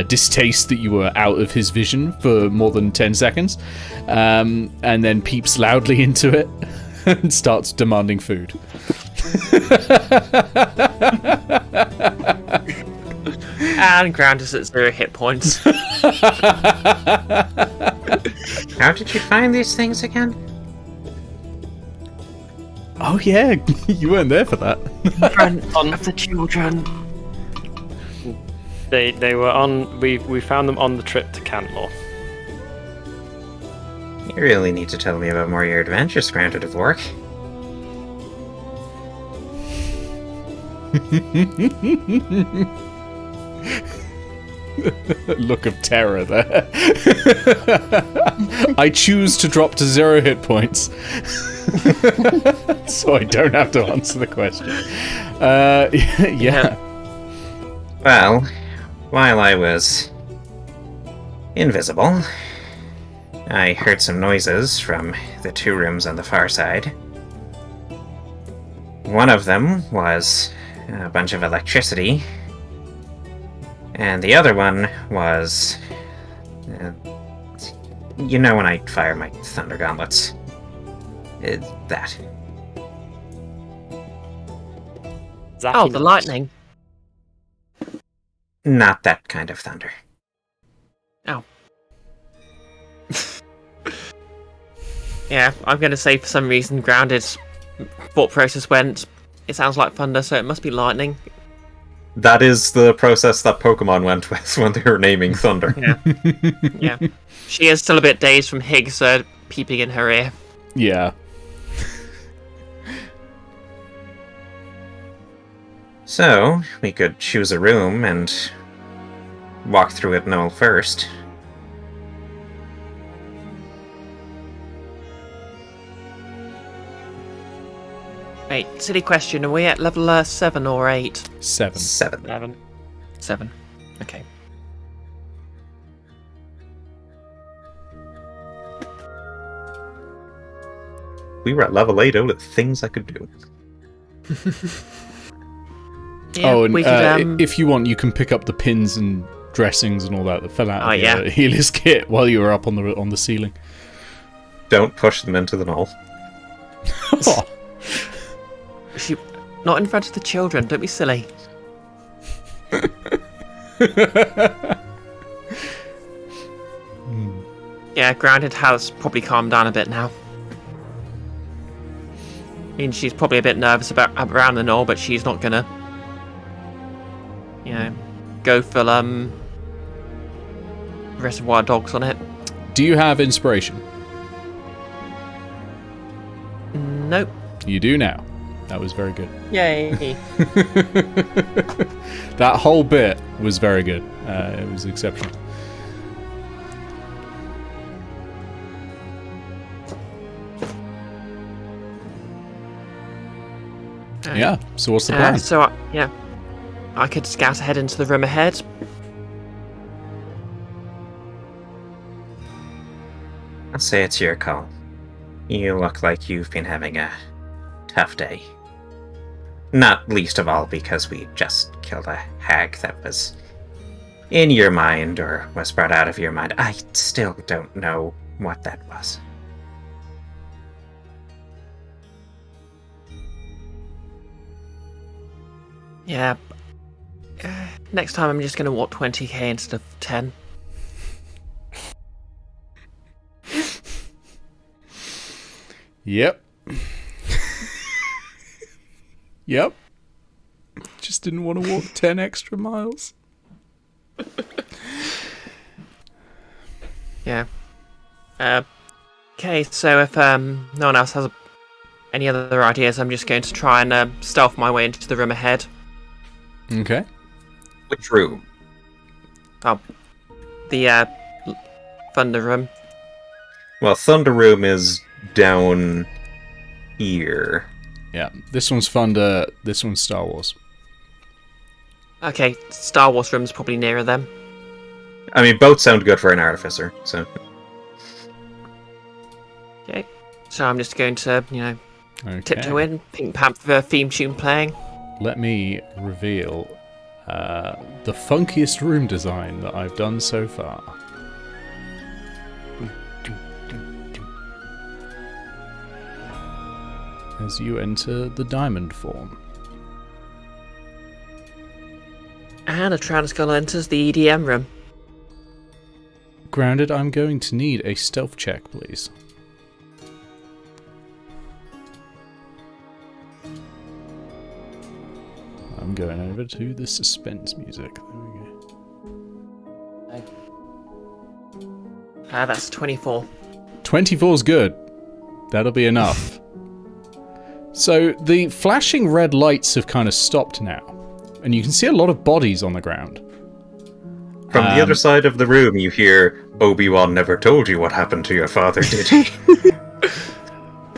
distaste that you were out of his vision for more than 10 seconds, and then peeps loudly into it and starts demanding food. And Ground is at 0 hit points. How did you find these things again? Oh yeah, you weren't there for that. Of the children. They were on. We found them on the trip to Cantlore. You really need to tell me about more of your adventures, Grounded of Work. Look of terror there. I choose to drop to 0 hit points. So I don't have to answer the question. Yeah. Well, while I was invisible, I heard some noises from the 2 rooms on the far side. One of them was a bunch of electricity, and the other one was... when I fire my thunder gauntlets. That. Oh, the lightning. Not that kind of thunder. Oh. Yeah, I'm going to say for some reason Grounded's thought process went, it sounds like thunder, so it must be lightning. That is the process that Pokemon went with when they were naming thunder. Yeah. She is still a bit dazed from Higgs peeping in her ear. Yeah. So, we could choose a room and walk through it gnoll first. Wait, silly question, are we at level 7 or 8? 7. 7. 7. Okay. We were at level 8 out of things I could do. Yeah, and we could, if you want, you can pick up the pins and dressings and all that fell out of yeah. the healer's kit while you were up on the ceiling. Don't push them into the gnoll. Oh. Not in front of the children, don't be silly. Yeah, Grounded has probably calmed down a bit now. I mean, she's probably a bit nervous around the gnoll, but she's not gonna, go full Reservoir Dogs on it. Do you have inspiration? Nope. You do now. That was very good. Yay. That whole bit was very good. It was exceptional. Yeah, so what's the plan? I could scout ahead into the room ahead. I'll say it's your call. You look like you've been having a tough day. Not least of all because we just killed a hag that was in your mind or was brought out of your mind. I still don't know what that was. Yeah. Next time I'm just going to walk 20k instead of 10. Yep. Yep. Just didn't want to walk 10 extra miles. Yeah. Okay, so if no one else has any other ideas, I'm just going to try and stealth my way into the room ahead. Okay. Which room? Oh, the thunder room. Well, Thunder Room is down here. Yeah, this one's Thunder, this one's Star Wars. Okay, Star Wars room's probably nearer them. I mean, both sound good for an artificer, so... Okay, so I'm just going to, Okay. tiptoe in, Pink Panther theme tune playing. Let me reveal the funkiest room design that I've done so far. As you enter the diamond form. And a Transgull enters the EDM room. Grounded, I'm going to need a stealth check, please. I'm going over to the suspense music. There we go. That's 24. 24's good. That'll be enough. So the flashing red lights have kind of stopped now, and you can see a lot of bodies on the ground. From the other side of the room, you hear, Obi-Wan never told you what happened to your father, did he?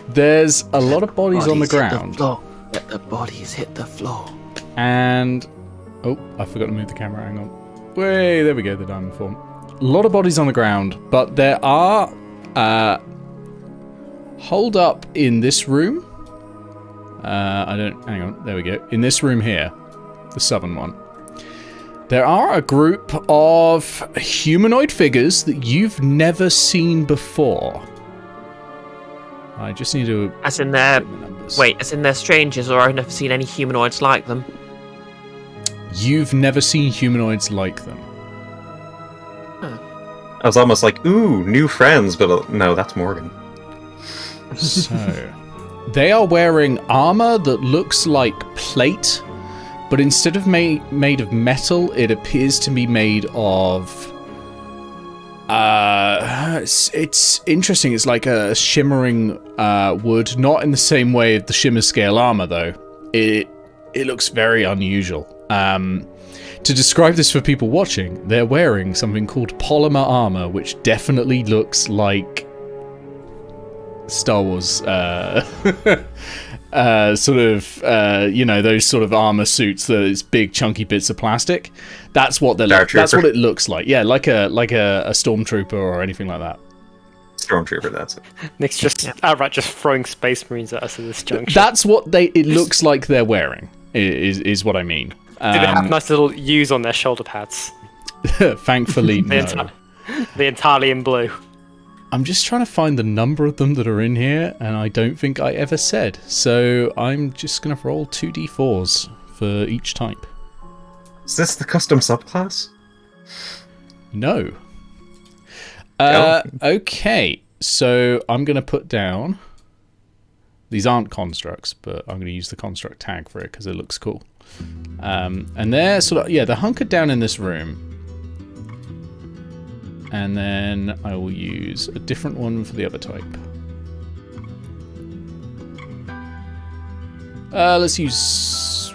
There's a lot of bodies on the ground. Let the bodies hit the floor. And... oh, I forgot to move the camera, hang on. Way, there we go, the diamond form. A lot of bodies on the ground, but there are... hold up in this room. Hang on, there we go. In this room here, the southern one, there are a group of humanoid figures that you've never seen before. I just need to... As in they're... Wait, as in they're strangers, or I've never seen any humanoids like them? You've never seen humanoids like them. I was almost like, ooh, new friends, but no, that's Morgan. So... they are wearing armor that looks like plate, but instead of made of metal, it appears to be made of... it's interesting. It's like a shimmering wood, not in the same way of the shimmer scale armor, though. It looks very unusual. To describe this for people watching, they're wearing something called polymer armor, which definitely looks like Star Wars, sort of, those sort of armor suits, those big chunky bits of plastic. That's what that's what it looks like. Yeah, like a stormtrooper or anything like that. Stormtrooper, that's it. Nick's just outright just throwing space marines at us at this junction. That's what it looks like they're wearing. Is what I mean. Do they have nice little U's on their shoulder pads? Thankfully, no. The entirely in blue. I'm just trying to find the number of them that are in here, and I don't think I ever said. So I'm just going to roll 2d4s for each type. Is this the custom subclass? No. Okay, so I'm going to put down... these aren't constructs, but I'm going to use the construct tag for it because it looks cool. And they're they're hunkered down in this room. And then I will use a different one for the other type. Let's use...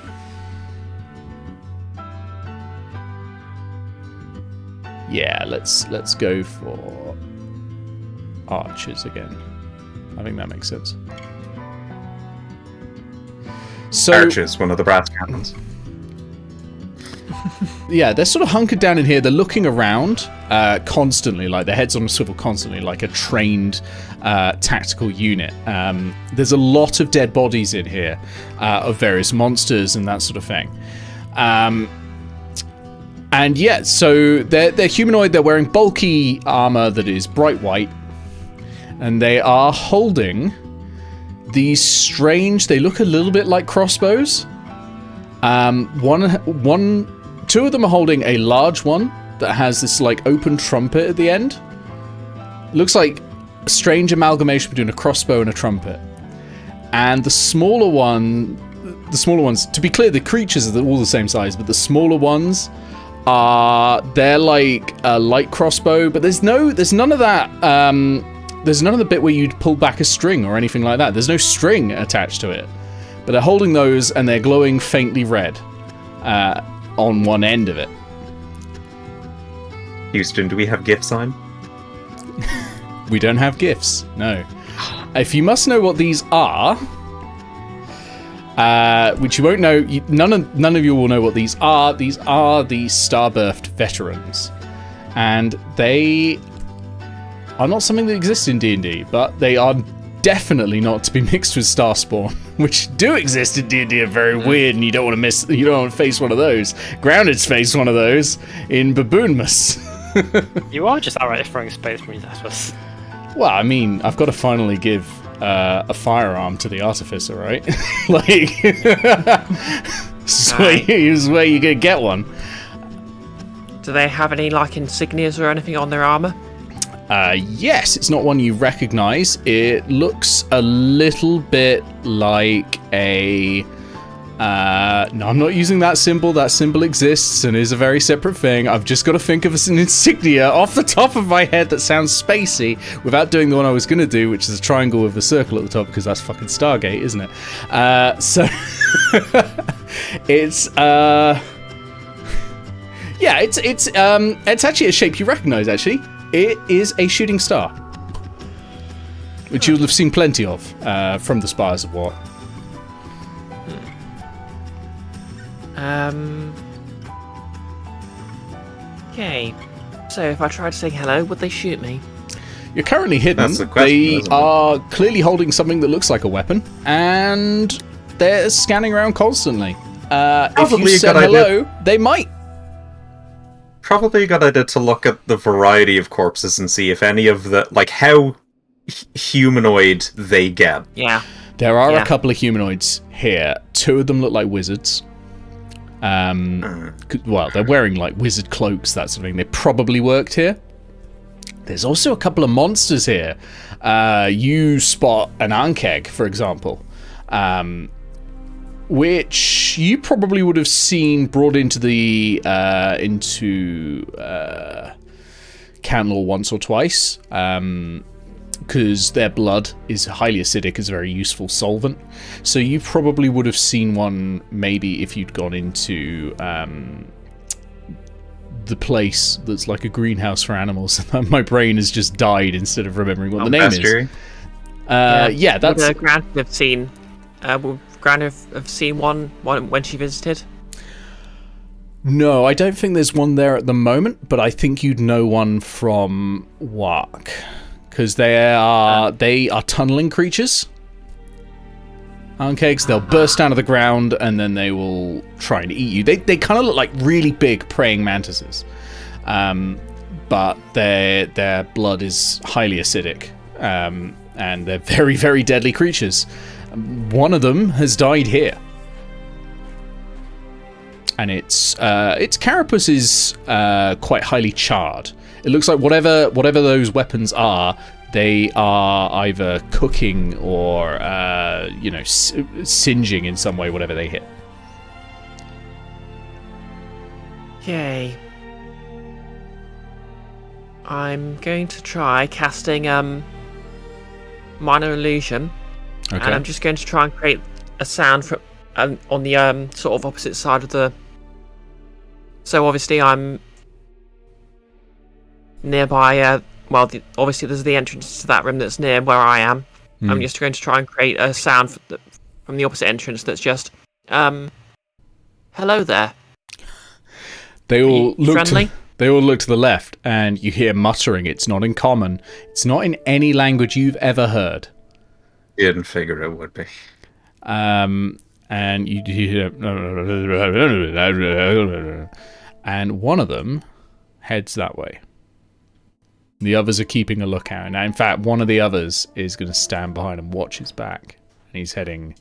yeah, let's go for archers again. I think that makes sense. So, Archers, one of the brass cannons. Yeah, they're sort of hunkered down in here. They're looking around constantly, like their heads on a swivel constantly, like a trained tactical unit. There's a lot of dead bodies in here of various monsters and that sort of thing. And yeah, so they're humanoid. They're wearing bulky armor that is bright white, and they are holding these strange... they look a little bit like crossbows. Two of them are holding a large one that has this like open trumpet at the end. Looks like a strange amalgamation between a crossbow and a trumpet. And the smaller ones, to be clear, the creatures are all the same size, but the smaller ones they're like a light crossbow, but there's none of that, there's none of the bit where you'd pull back a string or anything like that. There's no string attached to it. But they're holding those and they're glowing faintly red on one end of it. Houston, do we have gift sign? We don't have gifts, no. If you must know what these are, which you won't know, none of you will know what these are. These are the Starbirth veterans, and they are not something that exists in D&D, but they are definitely not to be mixed with Starspawn, which do exist in D&D and very weird, and you don't want to face one of those. Grounded's faced one of those in Baboonmas. You are just outright throwing space marines at us. Well, I mean, I've got to finally give a firearm to the artificer, right? Like, is where you're gonna get one. Do they have any like insignias or anything on their armor? Yes, it's not one you recognize. It looks a little bit like a... no, I'm not using that symbol. That symbol exists and is a very separate thing. I've just got to think of an insignia off the top of my head that sounds spacey without doing the one I was going to do, which is a triangle with a circle at the top, because that's fucking Stargate, isn't it? So it's yeah, it's actually a shape you recognize. Actually, it is a shooting star, which you'll have seen plenty of from the Spires of War. Okay. So if I tried to say hello, would they shoot me? You're currently hidden. That's the question, they are clearly holding something that looks like a weapon, and they're scanning around constantly. If you said hello, they might. Probably a good idea to look at the variety of corpses and see if any of the, like, how humanoid they get. Yeah. There are a couple of humanoids here. Two of them look like wizards. Well, they're wearing like wizard cloaks, that sort of thing. They probably worked here. There's also a couple of monsters here. You spot an Ankeg, for example, which you probably would have seen brought into the Cantlore once or twice, because their blood is highly acidic, is a very useful solvent. So you probably would have seen one maybe if you'd gone into the place that's like a greenhouse for animals. My brain has just died instead of remembering what the name is. Yeah, that's... Would Grant have seen... would Grant have seen one when she visited? No, I don't think there's one there at the moment, but I think you'd know one from Wark. Because they are tunneling creatures. Ankegs, they'll burst out of the ground and then they will try and eat you. They kind of look like really big praying mantises, but their blood is highly acidic, and they're very, very deadly creatures. One of them has died here, and its carapace is quite highly charred. It looks like whatever those weapons are, they are either cooking or singeing in some way whatever they hit. Okay. I'm going to try casting minor illusion, Okay. and I'm just going to try and create a sound for on the sort of opposite side of the. So obviously I'm nearby. Obviously there's the entrance to that room that's near where I am. I'm just going to try and create a sound from the opposite entrance that's just, hello there. They all look friendly? They all look to the left, and you hear muttering. It's not in common. It's not in any language you've ever heard. Didn't figure it would be. And you hear, and one of them heads that way. The others are keeping a lookout. Now, in fact, one of the others is going to stand behind and watch his back. And he's heading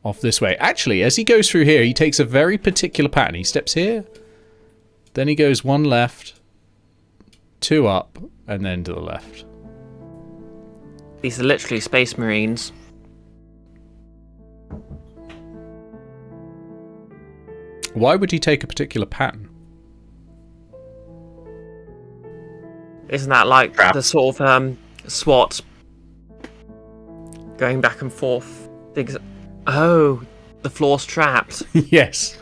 off this way. Actually, as he goes through here, he takes a very particular pattern. He steps here, then he goes one left, two up, and then to the left. These are literally space marines. Why would he take a particular pattern? Isn't that like Trap. the sort of SWAT going back and forth? Things. Oh, the floor's trapped. Yes.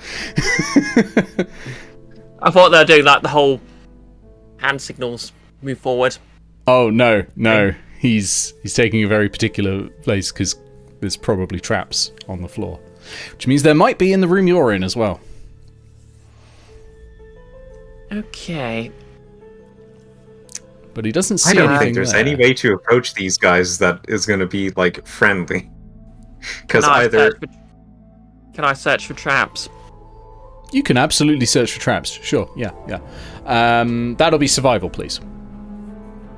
I thought they were doing like the whole hand signals, move forward. Oh, no. He's taking a very particular place because there's probably traps on the floor. Which means there might be in the room you're in as well. Okay. But he doesn't see I don't anything think there's there. any way to approach these guys that is going to be, like, friendly. Because Can I search for traps? You can absolutely search for traps. Sure, yeah. That'll be survival, please.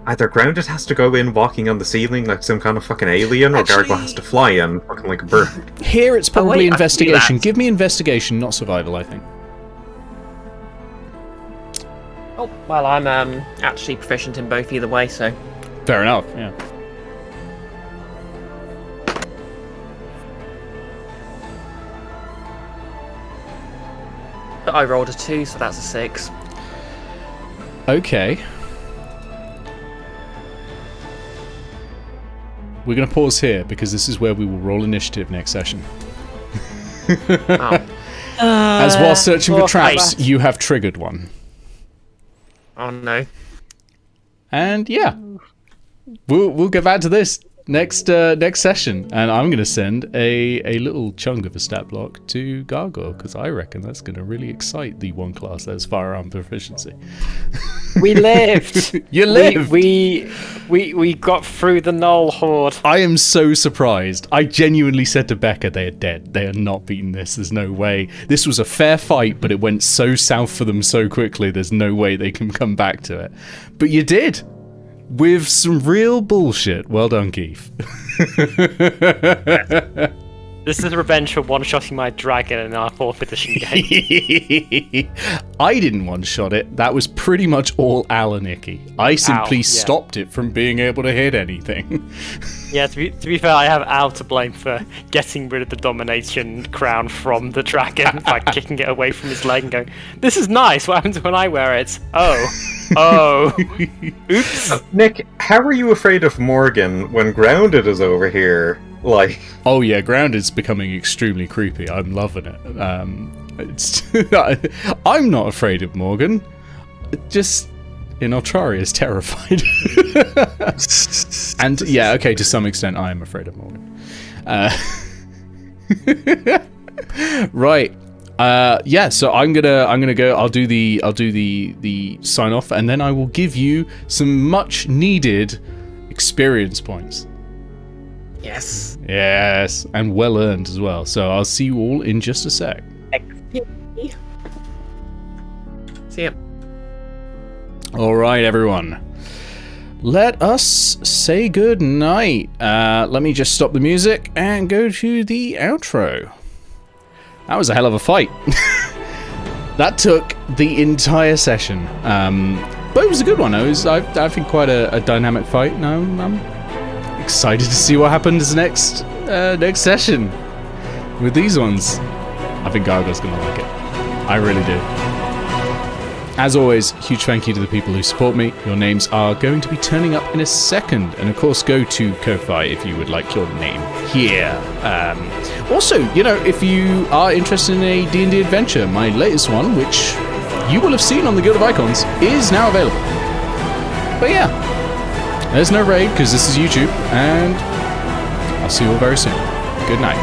Either Grounded has to go in walking on the ceiling like some kind of fucking alien, or Gargoyle has to fly in fucking like a bird. Here it's probably wait, I can do investigation. that. Give me investigation, not survival, I think. Oh, well, I'm actually proficient in both either way, so... Fair enough, yeah. I rolled a 2, so that's a 6. Okay. We're going to pause here because this is where we will roll initiative next session. Oh. As while searching for poor traps, face. you have triggered one. Oh, no. And yeah, we'll get back to this next session, and I'm going to send a little chunk of a stat block to Gargoyle because I reckon that's going to really excite the one class that has firearm proficiency. We lived. You lived. We got through the gnoll horde. I am so surprised. I genuinely said to Becca, they are dead. They are not beating this. There's no way. This was a fair fight, but it went so south for them so quickly. There's no way they can come back to it. But you did. With some real bullshit. Well done, Keith. This is revenge for one-shotting my dragon in our 4th edition game. I didn't one-shot it. That was pretty much all Al and Icky. I simply yeah. stopped it from being able to hit anything. Yeah, to be fair, I have Al to blame for getting rid of the domination crown from the dragon by kicking it away from his leg and going, "This is nice, what happens when I wear it? Oh. Oops." Nick, how are you afraid of Morgan when Grounded is over here? Like, Oh yeah, Grounded's becoming extremely creepy. I'm loving it. I'm not afraid of Morgan. Just Inaltrari is terrified. And yeah, okay, to some extent I am afraid of Morgan. Right. Yeah, so I'm gonna go. I'll do the sign off, and then I will give you some much needed experience points. Yes. Yes, and well earned as well. So I'll see you all in just a sec. See ya. All right, everyone. Let us say good night. Let me just stop the music and go to the outro. That was a hell of a fight. That took the entire session. But it was a good one. I think quite a dynamic fight. And I'm excited to see what happens next session with these ones. I think Gargoyle's gonna like it. I really do. As always, huge thank you to the people who support me. Your names are going to be turning up in a second. And of course, go to Ko-Fi if you would like your name here. Also, if you are interested in a D&D adventure, my latest one, which you will have seen on the Guild of Icons, is now available. But yeah, there's no raid because this is YouTube, and I'll see you all very soon. Good night.